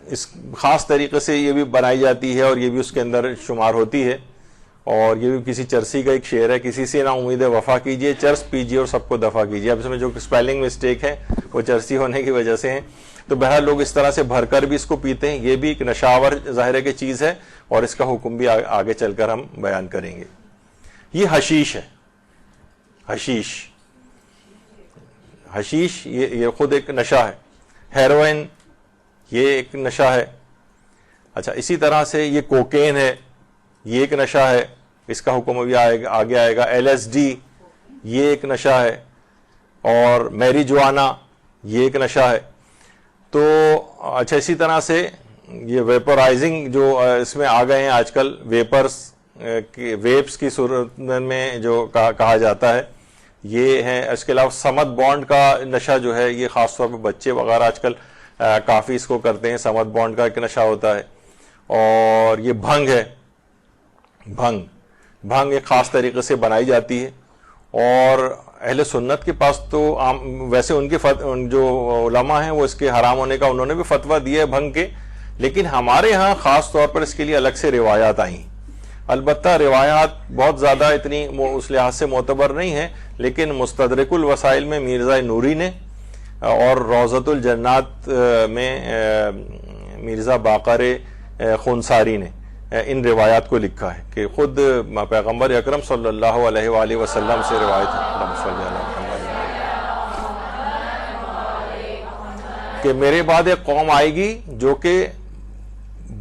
اس خاص طریقے سے یہ بھی بنائی جاتی ہے اور یہ بھی اس کے اندر شمار ہوتی ہے، اور یہ بھی کسی چرسی کا ایک شعر ہے، کسی سے نہ امید وفا کیجئے، چرس پیجئے اور سب کو دفع کیجئے۔ اب اس میں جو اسپیلنگ مسٹیک ہے وہ چرسی ہونے کی وجہ سے ہیں، تو بہرحال لوگ اس طرح سے بھر کر بھی اس کو پیتے ہیں، یہ بھی ایک نشاور ظاہر ہے کہ چیز ہے، اور اس کا حکم بھی آگے چل کر ہم بیان کریں گے۔ یہ حشیش ہے، حشیش، حشیش یہ خود ایک نشہ ہے، ہیروئن یہ ایک نشہ ہے۔ اچھا اسی طرح سے یہ کوکین ہے، یہ ایک نشہ ہے، اس کا حکم ابھی آگے آئے گا۔ LSD یہ ایک نشہ ہے، اور میریجوانا یہ ایک نشہ ہے۔ تو اچھا اسی طرح سے یہ ویپورائزنگ جو اس میں آ گئے ہیں آج کل، ویپس کی صورت میں جو کہا جاتا ہے یہ ہے۔ اس کے علاوہ سمت بانڈ کا نشہ جو ہے یہ خاص طور پہ بچے وغیرہ آج کل کافی اس کو کرتے ہیں، سمت بانڈ کا ایک نشہ ہوتا ہے۔ اور یہ بھنگ ہے، بھنگ ایک خاص طریقے سے بنائی جاتی ہے، اور اہل سنت کے پاس تو ویسے ان کے جو علماء ہیں وہ اس کے حرام ہونے کا انہوں نے بھی فتویٰ دیا ہے بھنگ کے، لیکن ہمارے ہاں خاص طور پر اس کے لیے الگ سے روایات آئی ہیں۔ البتہ روایات بہت زیادہ اتنی اس لحاظ سے معتبر نہیں ہیں، لیکن مستدرک الوسائل میں مرزا نوری نے اور روضۃ الجنات میں مرزا باقر خونساری نے ان روایات کو لکھا ہے کہ خود پیغمبر اکرم صلی اللہ علیہ وآلہ وسلم سے روایت ہے کہ میرے بعد ایک قوم آئے گی جو کہ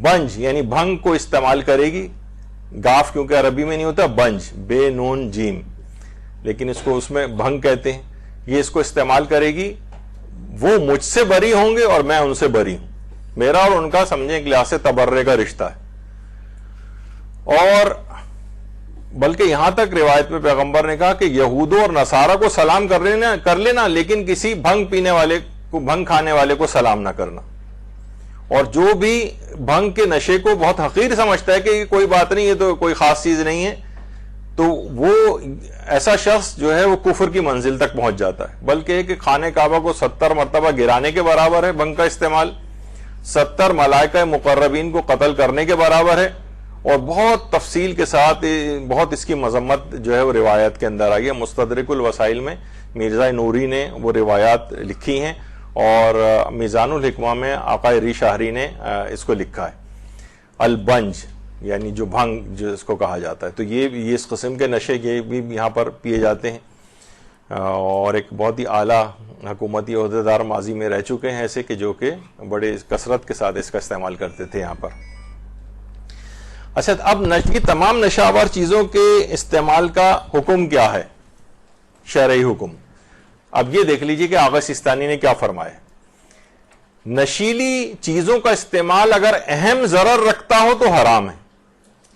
بنج یعنی بھنگ کو استعمال کرے گی، گاف کیونکہ عربی میں نہیں ہوتا، بنج بے نون جیم، لیکن اس کو اس میں بھنگ کہتے ہیں، یہ اس کو استعمال کرے گی، وہ مجھ سے بری ہوں گے اور میں ان سے بری ہوں۔ میرا اور ان کا سمجھیں ایک لحاظ سے تبرے کا رشتہ ہے. اور بلکہ یہاں تک روایت میں پیغمبر نے کہا کہ یہودوں اور نصارہ کو سلام کر لینا لیکن کسی بھنگ پینے والے کو، بھنگ کھانے والے کو سلام نہ کرنا. اور جو بھی بھنگ کے نشے کو بہت حقیر سمجھتا ہے کہ یہ کوئی بات نہیں، یہ تو کوئی خاص چیز نہیں ہے، تو وہ ایسا شخص جو ہے وہ کفر کی منزل تک پہنچ جاتا ہے. بلکہ کہ خانہ کعبہ کو 70 مرتبہ گرانے کے برابر ہے بھنگ کا استعمال، 70 ملائکہ مقربین کو قتل کرنے کے برابر ہے. اور بہت تفصیل کے ساتھ بہت اس کی مذمت جو ہے وہ روایت کے اندر آئی ہے. مستدرک الوسائل میں مرزا نوری نے وہ روایات لکھی ہیں، اور میزان الحکمہ میں آقا ری شاہری نے اس کو لکھا ہے. البنج یعنی جو بھنگ جو اس کو کہا جاتا ہے، تو یہ اس قسم کے نشے یہ بھی یہاں پر پیے جاتے ہیں. اور ایک بہت ہی اعلیٰ حکومتی عہدیدار ماضی میں رہ چکے ہیں ایسے کہ جو کہ بڑے کثرت کے ساتھ اس کا استعمال کرتے تھے یہاں پر. اچھا، اب یہ تمام نشہ آور چیزوں کے استعمال کا حکم کیا ہے، شرعی حکم. اب یہ دیکھ لیجئے کہ آغا سیستانی نے کیا فرمایا. نشیلی چیزوں کا استعمال اگر اہم ضرر رکھتا ہو تو حرام ہے.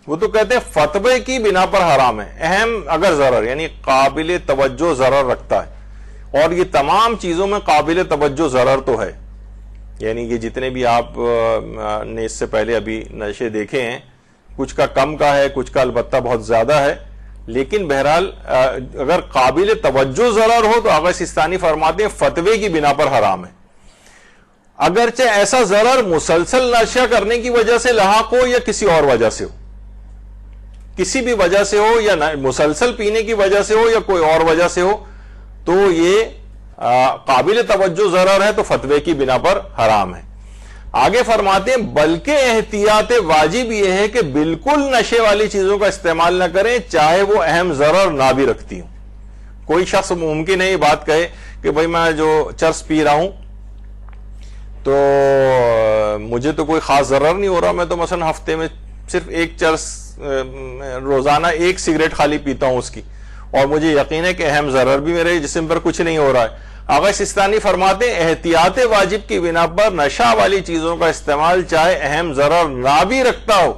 وہ تو کہتے ہیں فتوے کی بنا پر حرام ہے. اہم اگر ضرر یعنی قابل توجہ ضرر رکھتا ہے، اور یہ تمام چیزوں میں قابل توجہ ضرر تو ہے. یعنی یہ جتنے بھی آپ نے اس سے پہلے ابھی نشے دیکھے ہیں، کچھ کا کم کا ہے، کچھ کا البتہ بہت زیادہ ہے، لیکن بہرحال اگر قابل توجہ ضرر ہو تو آغا سیستانی فرماتے ہیں فتوے کی بنا پر حرام ہے. اگرچہ ایسا ضرر مسلسل نشہ کرنے کی وجہ سے لاحق ہو یا کسی اور وجہ سے ہو، کسی بھی وجہ سے ہو، یا مسلسل پینے کی وجہ سے ہو یا کوئی اور وجہ سے ہو، تو یہ قابل توجہ ضرر ہے تو فتوے کی بنا پر حرام ہے. آگے فرماتے ہیں بلکہ احتیاط واجب یہ ہے کہ بالکل نشے والی چیزوں کا استعمال نہ کریں چاہے وہ اہم ضرر نہ بھی رکھتی ہوں. کوئی شخص ممکن ہے یہ بات کہے کہ بھئی میں جو چرس پی رہا ہوں تو مجھے تو کوئی خاص ضرر نہیں ہو رہا، میں تو مثلا ہفتے میں صرف ایک چرس، روزانہ ایک سگریٹ خالی پیتا ہوں اس کی، اور مجھے یقین ہے کہ اہم ضرر بھی میرے جسم پر کچھ نہیں ہو رہا ہے. آغا سیستانی فرماتے ہیں احتیاط واجب کی بنا پر نشہ والی چیزوں کا استعمال چاہے اہم ضرر نہ بھی رکھتا ہو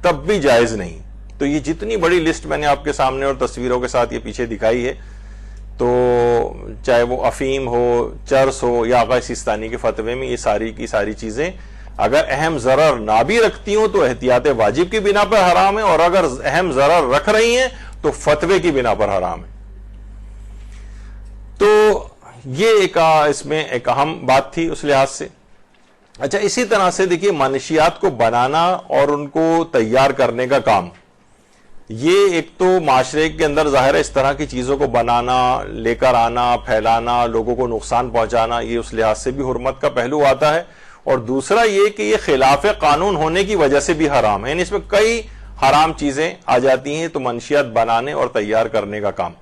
تب بھی جائز نہیں. تو یہ جتنی بڑی لسٹ میں نے آپ کے سامنے اور تصویروں کے ساتھ یہ پیچھے دکھائی ہے، تو چاہے وہ افیم ہو، چرس ہو، یا آغا سیستانی کے فتوے میں یہ ساری کی ساری چیزیں اگر اہم ضرر نہ بھی رکھتی ہوں تو احتیاط واجب کی بنا پر حرام ہے، اور اگر اہم ضرر رکھ رہی ہیں تو فتوے کی بنا پر حرام ہے. تو یہ ایک اس میں ایک اہم بات تھی اس لحاظ سے. اچھا، اسی طرح سے دیکھیے منشیات کو بنانا اور ان کو تیار کرنے کا کام، یہ ایک تو معاشرے کے اندر ظاہر ہے اس طرح کی چیزوں کو بنانا، لے کر آنا، پھیلانا، لوگوں کو نقصان پہنچانا، یہ اس لحاظ سے بھی حرمت کا پہلو آتا ہے. اور دوسرا یہ کہ یہ خلاف قانون ہونے کی وجہ سے بھی حرام ہے، یعنی اس میں کئی حرام چیزیں آ جاتی ہیں. تو منشیات بنانے اور تیار کرنے کا کام،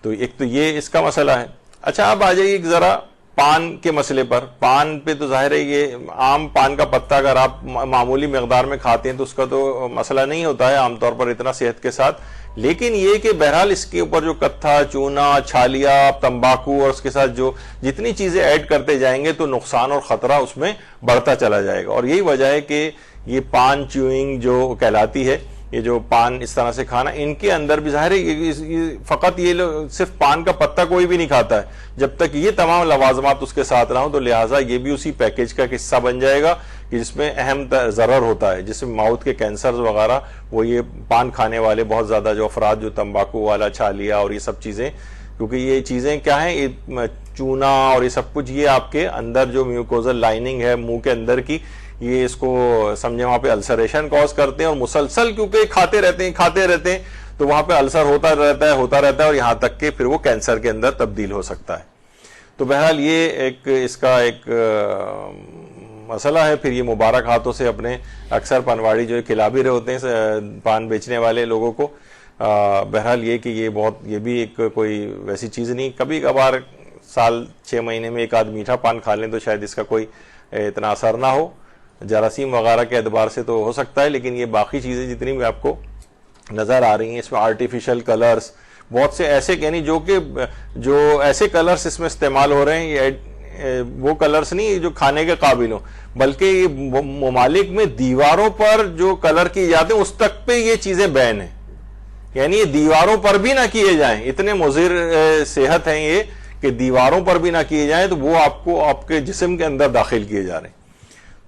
تو ایک تو یہ اس کا مسئلہ ہے. اچھا، اب آ جائیے ذرا پان کے مسئلے پر. پان پہ تو ظاہر ہے یہ عام پان کا پتہ اگر آپ معمولی مقدار میں کھاتے ہیں تو اس کا تو مسئلہ نہیں ہوتا ہے عام طور پر اتنا صحت کے ساتھ، لیکن یہ کہ بہرحال اس کے اوپر جو کتھا، چونا، چھالیا، تمباکو اور اس کے ساتھ جو جتنی چیزیں ایڈ کرتے جائیں گے تو نقصان اور خطرہ اس میں بڑھتا چلا جائے گا. اور یہی وجہ ہے کہ یہ پان چیوئنگ جو کہلاتی ہے، یہ جو پان اس طرح سے کھانا، ان کے اندر بھی ظاہر ہے فقط یہ صرف پان کا پتہ کوئی بھی نہیں کھاتا ہے جب تک یہ تمام لوازمات اس کے ساتھ نہ ہوں، تو لہٰذا یہ بھی اسی پیکیج کا حصہ بن جائے گا کہ جس میں اہم ضرر ہوتا ہے، جس میں ماؤتھ کے کینسرز وغیرہ، وہ یہ پان کھانے والے بہت زیادہ جو افراد جو تمباکو والا، چھالیا اور یہ سب چیزیں، کیونکہ یہ چیزیں کیا ہیں، یہ چونا اور یہ سب کچھ یہ آپ کے اندر جو میوکوزل لائننگ ہے منہ کے اندر کی، یہ اس کو سمجھے وہاں پہ السریشن کاز کرتے ہیں، اور مسلسل کیونکہ کھاتے رہتے ہیں تو وہاں پہ السر ہوتا رہتا ہے اور یہاں تک کہ پھر وہ کینسر کے اندر تبدیل ہو سکتا ہے. تو بہرحال یہ ایک اس کا ایک مسئلہ ہے. پھر یہ مبارک ہاتھوں سے اپنے اکثر پنواڑی جو کھلا بھی رہے ہوتے ہیں پان بیچنے والے لوگوں کو. بہرحال یہ کہ یہ بھی ایک کوئی ویسی چیز نہیں. کبھی کبھار سال 6 مہینے میں ایک آدھ میٹھا پان کھا لیں تو شاید اس کا کوئی اتنا اثر نہ ہو، جراثیم وغیرہ کے اعتبار سے تو ہو سکتا ہے، لیکن یہ باقی چیزیں جتنی بھی آپ کو نظر آ رہی ہیں اس میں آرٹیفیشل کلرز، بہت سے ایسے یعنی جو ایسے کلرز اس میں استعمال ہو رہے ہیں، یہ وہ کلرز نہیں جو کھانے کے قابل ہوں، بلکہ یہ ممالک میں دیواروں پر جو کلر کیے جاتے ہیں اس تک پہ یہ چیزیں بین ہیں، یعنی یہ دیواروں پر بھی نہ کیے جائیں، اتنے مضر صحت ہیں یہ کہ دیواروں پر بھی نہ کیے جائیں تو وہ آپ کو آپ کے جسم کے اندر داخل کیے جا رہے ہیں.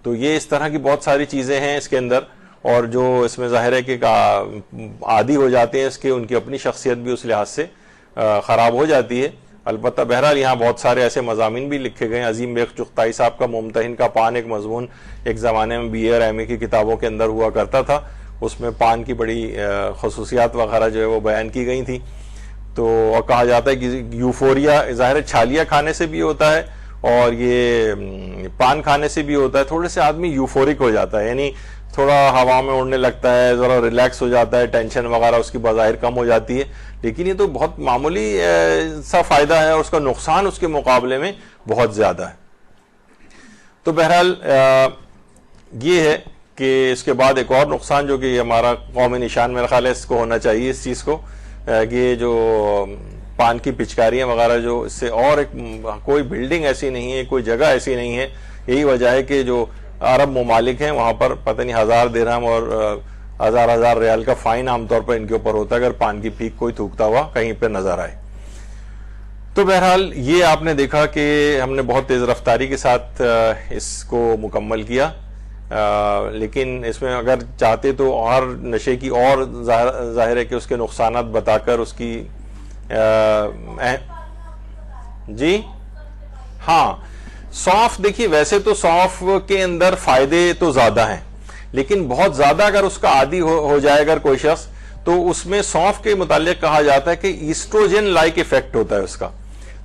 تو یہ اس طرح کی بہت ساری چیزیں ہیں اس کے اندر، اور جو اس میں ظاہر ہے کہ عادی ہو جاتے ہیں اس کے، ان کی اپنی شخصیت بھی اس لحاظ سے خراب ہو جاتی ہے. البتہ بہرحال یہاں بہت سارے ایسے مضامین بھی لکھے گئے ہیں. عظیم بیگ چغتائی صاحب کا ممتحن کا پان ایک مضمون ایک زمانے میں بی اے اور ایم اے کی کتابوں کے اندر ہوا کرتا تھا، اس میں پان کی بڑی خصوصیات وغیرہ جو ہے وہ بیان کی گئی تھیں. تو اور کہا جاتا ہے کہ یوفوریا ظاہر ہے چھالیاں کھانے سے بھی ہوتا ہے اور یہ پان کھانے سے بھی ہوتا ہے. تھوڑے سے آدمی یوفورک ہو جاتا ہے، یعنی تھوڑا ہوا میں اڑنے لگتا ہے، ذرا ریلیکس ہو جاتا ہے، ٹینشن وغیرہ اس کی بظاہر کم ہو جاتی ہے، لیکن یہ تو بہت معمولی سا فائدہ ہے اور اس کا نقصان اس کے مقابلے میں بہت زیادہ ہے. تو بہرحال یہ ہے کہ اس کے بعد ایک اور نقصان جو کہ ہمارا قومی نشان میرا خیال ہے اس کو ہونا چاہیے اس چیز کو، یہ جو پان کی پچکاریاں وغیرہ جو اس سے، اور ایک کوئی بلڈنگ ایسی نہیں ہے، کوئی جگہ ایسی نہیں ہے. یہی وجہ ہے کہ جو عرب ممالک ہیں وہاں پر پتہ نہیں 1000 درہم اور 1000 ریال کا فائن عام طور پر ان کے اوپر ہوتا ہے اگر پان کی پیک کوئی تھوکتا ہوا کہیں پہ نظر آئے. تو بہرحال یہ آپ نے دیکھا کہ ہم نے بہت تیز رفتاری کے ساتھ اس کو مکمل کیا، لیکن اس میں اگر چاہتے تو اور نشے کی اور ظاہر ہے کہ اس کے نقصانات بتا کر اس کی جی ہاں سونف، دیکھیے ویسے تو سونف کے اندر فائدے تو زیادہ ہیں، لیکن بہت زیادہ اگر اس کا عادی ہو جائے اگر کوئی شخص، تو اس میں سونف کے متعلق کہا جاتا ہے کہ ایسٹروجن لائک ایفیکٹ ہوتا ہے اس کا.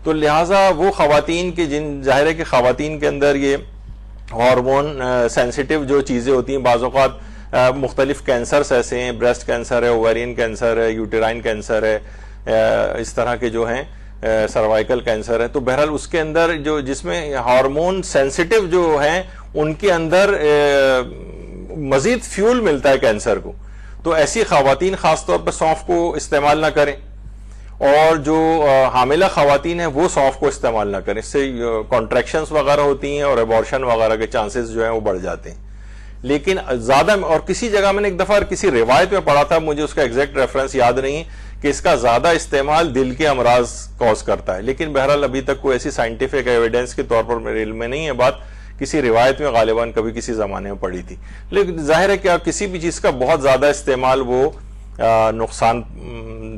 تو لہٰذا وہ خواتین کے جن ظاہر ہے کہ خواتین کے اندر یہ ہارمون سینسیٹیو جو چیزیں ہوتی ہیں، بعض اوقات مختلف کینسرز ایسے ہیں، بریسٹ کینسر ہے، اوویرین کینسر ہے، یوٹرائن کینسر ہے، اس طرح کے جو ہیں سروائیکل کینسر ہے. تو بہرحال اس کے اندر جو جس میں ہارمون سینسیٹیو جو ہیں ان کے اندر مزید فیول ملتا ہے کینسر کو. تو ایسی خواتین خاص طور پر سونف کو استعمال نہ کریں، اور جو حاملہ خواتین ہیں وہ سونف کو استعمال نہ کریں، اس سے کانٹریکشنز وغیرہ ہوتی ہیں اور ایبورشن وغیرہ کے چانسز جو ہیں وہ بڑھ جاتے ہیں. لیکن زیادہ، اور کسی جگہ میں نے ایک دفعہ کسی روایت میں پڑھا تھا، مجھے اس کا ایگزیکٹ ریفرنس یاد نہیں، کہ اس کا زیادہ استعمال دل کے امراض کاز کرتا ہے. لیکن بہرحال ابھی تک کوئی ایسی سائنٹیفک ایویڈنس کے طور پر میرے علم میں نہیں ہے بات، کسی روایت میں غالباً کبھی کسی زمانے میں پڑھی تھی. لیکن ظاہر ہے کہ کسی بھی چیز کا بہت زیادہ استعمال وہ نقصان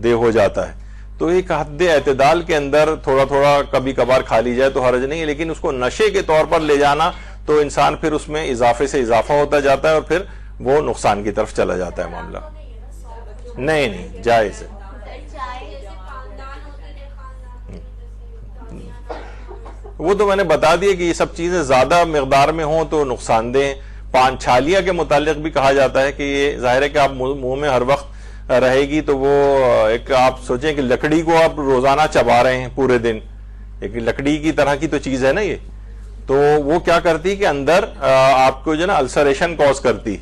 دہ ہو جاتا ہے. تو ایک حد اعتدال کے اندر تھوڑا تھوڑا کبھی کبھار کھا لی جائے تو حرج نہیں ہے، لیکن اس کو نشے کے طور پر لے جانا تو انسان پھر اس میں اضافے سے اضافہ ہوتا جاتا ہے اور پھر وہ نقصان کی طرف چلا جاتا ہے معاملہ. نہیں جائز ہے. وہ تو میں نے بتا دیا کہ یہ سب چیزیں زیادہ مقدار میں ہوں تو نقصان دہ. پان چھالیہ کے متعلق بھی کہا جاتا ہے کہ یہ ظاہر ہے کہ آپ منہ میں ہر وقت رہے گی تو وہ ایک آپ سوچیں کہ لکڑی کو آپ روزانہ چبا رہے ہیں پورے دن، ایک لکڑی کی طرح کی تو چیز ہے نا یہ. تو وہ کیا کرتی کہ اندر آپ کو جو نا السریشن کاز کرتی،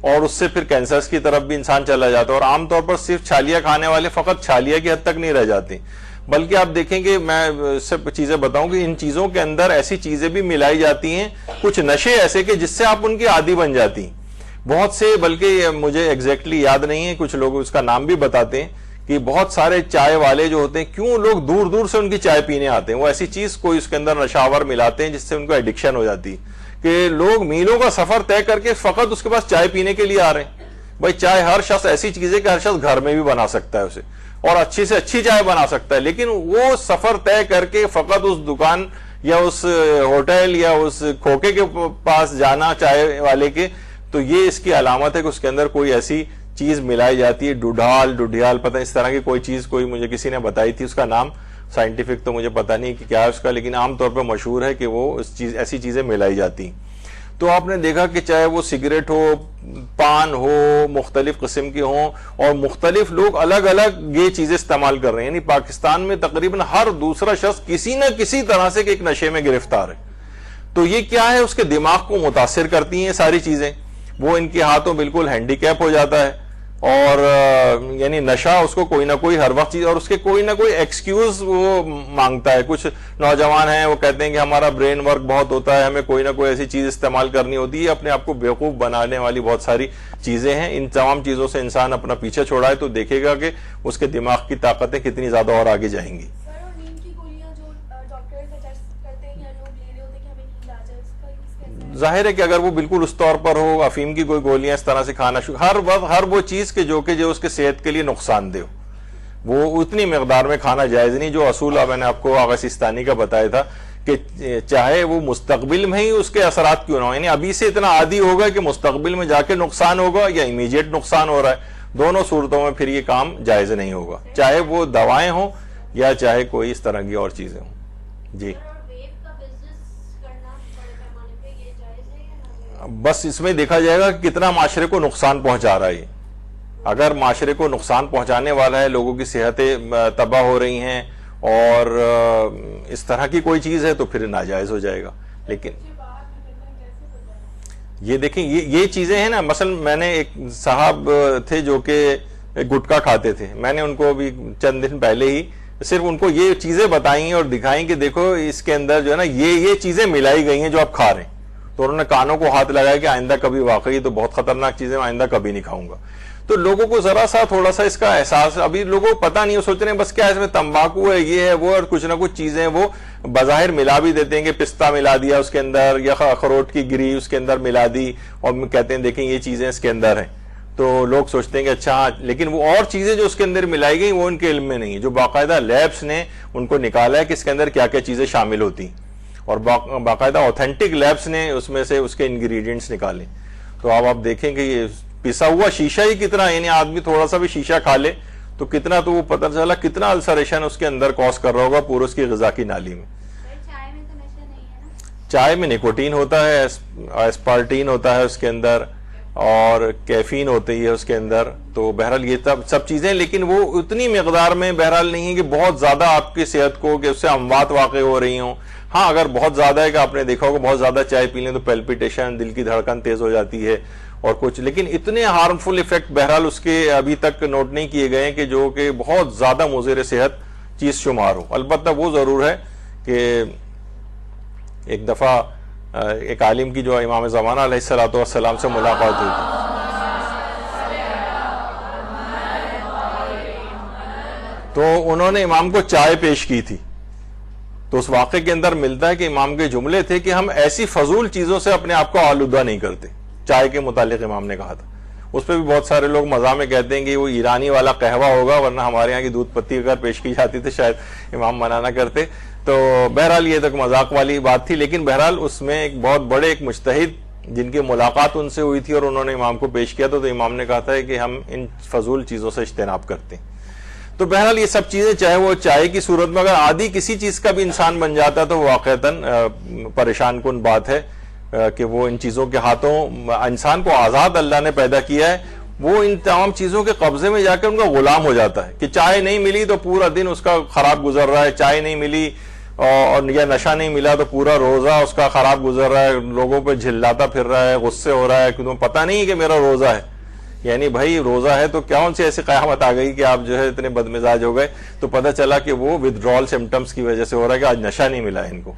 اور اس سے پھر کینسرز کی طرف بھی انسان چلا جاتا ہے. اور عام طور پر صرف چھالیہ کھانے والے فقط چھالیہ کی حد تک نہیں رہ جاتے، بلکہ آپ دیکھیں کہ میں سب چیزیں بتاؤں کہ ان چیزوں کے اندر ایسی چیزیں بھی ملائی جاتی ہیں، کچھ نشے ایسے کہ جس سے آپ ان کی عادی بن جاتی ہیں. بہت سے، بلکہ مجھے ایگزیکٹلی یاد نہیں ہے، کچھ لوگ اس کا نام بھی بتاتے ہیں کہ بہت سارے چائے والے جو ہوتے ہیں کیوں لوگ دور دور سے ان کی چائے پینے آتے ہیں، وہ ایسی چیز کوئی اس کے اندر نشاور ملاتے ہیں جس سے ان کو ایڈکشن ہو جاتی ہے کہ لوگ میلوں کا سفر طے کر کے فقط اس کے پاس چائے پینے کے لیے آ رہے ہیں. بھائی چائے ہر شخص ایسی چیز ہے کہ ہر شخص گھر میں بھی بنا سکتا ہے اسے، اور اچھی سے اچھی چائے بنا سکتا ہے، لیکن وہ سفر طے کر کے فقط اس دکان یا اس ہوٹل یا اس کھوکے کے پاس جانا چائے والے کے، تو یہ اس کی علامت ہے کہ اس کے اندر کوئی ایسی چیز ملائی جاتی ہے، ڈوڈھیال پتہ اس طرح کی کوئی چیز، کوئی مجھے کسی نے بتائی تھی، اس کا نام سائنٹیفک تو مجھے پتہ نہیں کہ کیا ہے اس کا، لیکن عام طور پہ مشہور ہے کہ وہ ایسی چیزیں ملائی جاتی ہیں. تو آپ نے دیکھا کہ چاہے وہ سگریٹ ہو، پان ہو، مختلف قسم کے ہوں، اور مختلف لوگ الگ الگ یہ چیزیں استعمال کر رہے ہیں. یعنی پاکستان میں تقریباً ہر دوسرا شخص کسی نہ کسی طرح سے ایک نشے میں گرفتار ہے. تو یہ کیا ہے، اس کے دماغ کو متاثر کرتی ہیں ساری چیزیں، وہ ان کے ہاتھوں بالکل ہینڈی کیپ ہو جاتا ہے. اور یعنی نشہ اس کو کوئی نہ کوئی ہر وقت چیز، اور اس کے کوئی نہ کوئی ایکسکیوز وہ مانگتا ہے. کچھ نوجوان ہیں وہ کہتے ہیں کہ ہمارا برین ورک بہت ہوتا ہے، ہمیں کوئی نہ کوئی ایسی چیز استعمال کرنی ہوتی ہے. اپنے آپ کو بیوقوف بنانے والی بہت ساری چیزیں ہیں. ان تمام چیزوں سے انسان اپنا پیچھے چھوڑائے تو دیکھے گا کہ اس کے دماغ کی طاقتیں کتنی زیادہ اور آگے جائیں گی. ظاہر ہے کہ اگر وہ بالکل اس طور پر ہو، افیم کی کوئی گولیاں اس طرح سے کھانا ہر وہ چیز کے جو اس کے صحت کے لیے نقصان دہ ہو، وہ اتنی مقدار میں کھانا جائز نہیں. جو اصول میں نے آپ کو آغا سیستانی کا بتایا تھا کہ چاہے وہ مستقبل میں ہی اس کے اثرات کیوں نہ ہو، یعنی ابھی سے اتنا عادی ہوگا کہ مستقبل میں جا کے نقصان ہوگا یا امیجیٹ نقصان ہو رہا ہے، دونوں صورتوں میں پھر یہ کام جائز نہیں ہوگا، چاہے وہ دوائیں ہوں یا چاہے کوئی اس طرح کی اور چیزیں ہوں. جی بس اس میں دیکھا جائے گا کہ کتنا معاشرے کو نقصان پہنچا رہا ہے. اگر معاشرے کو نقصان پہنچانے والا ہے، لوگوں کی صحتیں تباہ ہو رہی ہیں اور اس طرح کی کوئی چیز ہے تو پھر ناجائز ہو جائے گا. لیکن یہ دیکھیں یہ چیزیں ہیں نا، مثلا میں نے ایک صاحب تھے جو کہ گٹکا کھاتے تھے، میں نے ان کو بھی چند دن پہلے ہی صرف ان کو یہ چیزیں بتائیں اور دکھائیں کہ دیکھو اس کے اندر جو ہے نا یہ چیزیں ملائی گئی ہیں جو آپ کھا رہے ہیں. تو انہوں نے کانوں کو ہاتھ لگایا کہ آئندہ کبھی، واقعی تو بہت خطرناک چیزیں، آئندہ کبھی نہیں کھاؤں گا. تو لوگوں کو ذرا سا تھوڑا سا اس کا احساس، ابھی لوگوں کو پتہ نہیں، سوچ رہے ہیں بس کیا اس میں تمباکو ہے، یہ ہے وہ، اور کچھ نہ کچھ چیزیں وہ بظاہر ملا بھی دیتے ہیں کہ پستہ ملا دیا اس کے اندر یا اخروٹ کی گری اس کے اندر ملا دی، اور کہتے ہیں دیکھیں یہ چیزیں اس کے اندر ہیں. تو لوگ سوچتے ہیں کہ اچھا، لیکن وہ اور چیزیں جو اس کے اندر ملائی گئی وہ ان کے علم میں نہیں ہے، جو باقاعدہ لیبس نے ان کو نکالا ہے کہ اس کے اندر کیا کیا چیزیں شامل ہوتی ہیں، اور باقاعدہ اوتھینٹک لیبس نے اس میں سے اس کے انگریڈینٹس نکالے. تو اب آپ دیکھیں کہ یہ پسا ہوا شیشہ ہی کتنا، یعنی آدمی تھوڑا سا بھی شیشہ کھا لے تو کتنا، تو وہ پتہ چلا کتنا السریشن اس کے اندر کاز کر رہا ہوگا پورے اس کی غذا کی نالی میں. چائے میں نیکوٹین ہوتا ہے، اسپارٹین ہوتا ہے اس کے اندر، اور کیفین ہوتی ہے اس کے اندر. تو بہرحال یہ سب چیزیں، لیکن وہ اتنی مقدار میں بہرحال نہیں ہے کہ بہت زیادہ آپ کی صحت کو کہ اس سے اموات واقع ہو رہی ہوں. ہاں اگر بہت زیادہ ہے کہ آپ نے دیکھا ہوگا بہت زیادہ چائے پی لیں تو پیلپیٹیشن، دل کی دھڑکن تیز ہو جاتی ہے اور کچھ، لیکن اتنے ہارمفل ایفیکٹ بہرحال اس کے ابھی تک نوٹ نہیں کیے گئے ہیں کہ جو کہ بہت زیادہ مضر صحت چیز شمار ہو. البتہ وہ ضرور ہے کہ ایک دفعہ ایک عالم کی جو امام زمانہ علیہ الصلوۃ والسلام سے ملاقات ہوئی تھی، تو انہوں نے امام کو چائے پیش کی تھی. تو اس واقعے کے اندر ملتا ہے کہ امام کے جملے تھے کہ ہم ایسی فضول چیزوں سے اپنے آپ کو آلودہ نہیں کرتے. چائے کے متعلق امام نے کہا تھا. اس پہ بھی بہت سارے لوگ مزاح میں کہتے ہیں کہ وہ ایرانی والا قہوہ ہوگا، ورنہ ہمارے یہاں کی دودھ پتی اگر پیش کی جاتی تو شاید امام منع نہ کرتے. تو بہرحال یہ تک مذاق والی بات تھی، لیکن بہرحال اس میں ایک بہت بڑے ایک مجتہد جن کی ملاقات ان سے ہوئی تھی اور انہوں نے امام کو پیش کیا تو امام نے کہا تھا کہ ہم ان فضول چیزوں سے اجتناب کرتے ہیں. تو بہرحال یہ سب چیزیں، چاہے وہ چائے کی صورت میں اگر عادی کسی چیز کا بھی انسان بن جاتا ہے تو واقعتاً پریشان کن بات ہے کہ وہ ان چیزوں کے ہاتھوں، انسان کو آزاد اللہ نے پیدا کیا ہے، وہ ان تمام چیزوں کے قبضے میں جا کر ان کا غلام ہو جاتا ہے کہ چائے نہیں ملی تو پورا دن اس کا خراب گزر رہا ہے، چائے نہیں ملی اور یا نشہ نہیں ملا تو پورا روزہ اس کا خراب گزر رہا ہے، لوگوں پہ جھلاتا پھر رہا ہے، غصے ہو رہا ہے کہ تمہیں پتہ نہیں کہ میرا روزہ ہے. یعنی بھائی روزہ ہے تو کون سی ایسی قیامت آ گئی کہ آپ جو ہے اتنے بدمزاج ہو گئے؟ تو پتہ چلا کہ وہ ودڈرال سمٹمز کی وجہ سے ہو رہا ہے کہ آج نشہ نہیں ملا ان کو.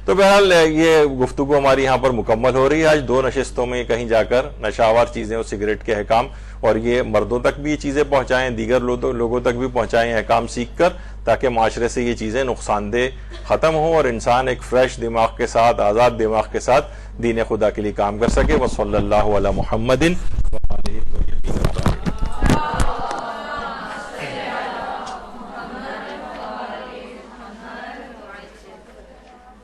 تو بہرحال یہ گفتگو ہماری یہاں پر مکمل ہو رہی ہے. آج 2 نشستوں میں کہیں جا کر نشاور چیزیں اور سگریٹ کے احکام، اور یہ مردوں تک بھی یہ چیزیں پہنچائیں، دیگر لوگوں تک بھی پہنچائیں احکام سیکھ کر، تاکہ معاشرے سے یہ چیزیں نقصان دہ ختم ہوں اور انسان ایک فریش دماغ کے ساتھ، آزاد دماغ کے ساتھ دین خدا کے لیے کام کر سکے. وصلی اللہ علی محمد.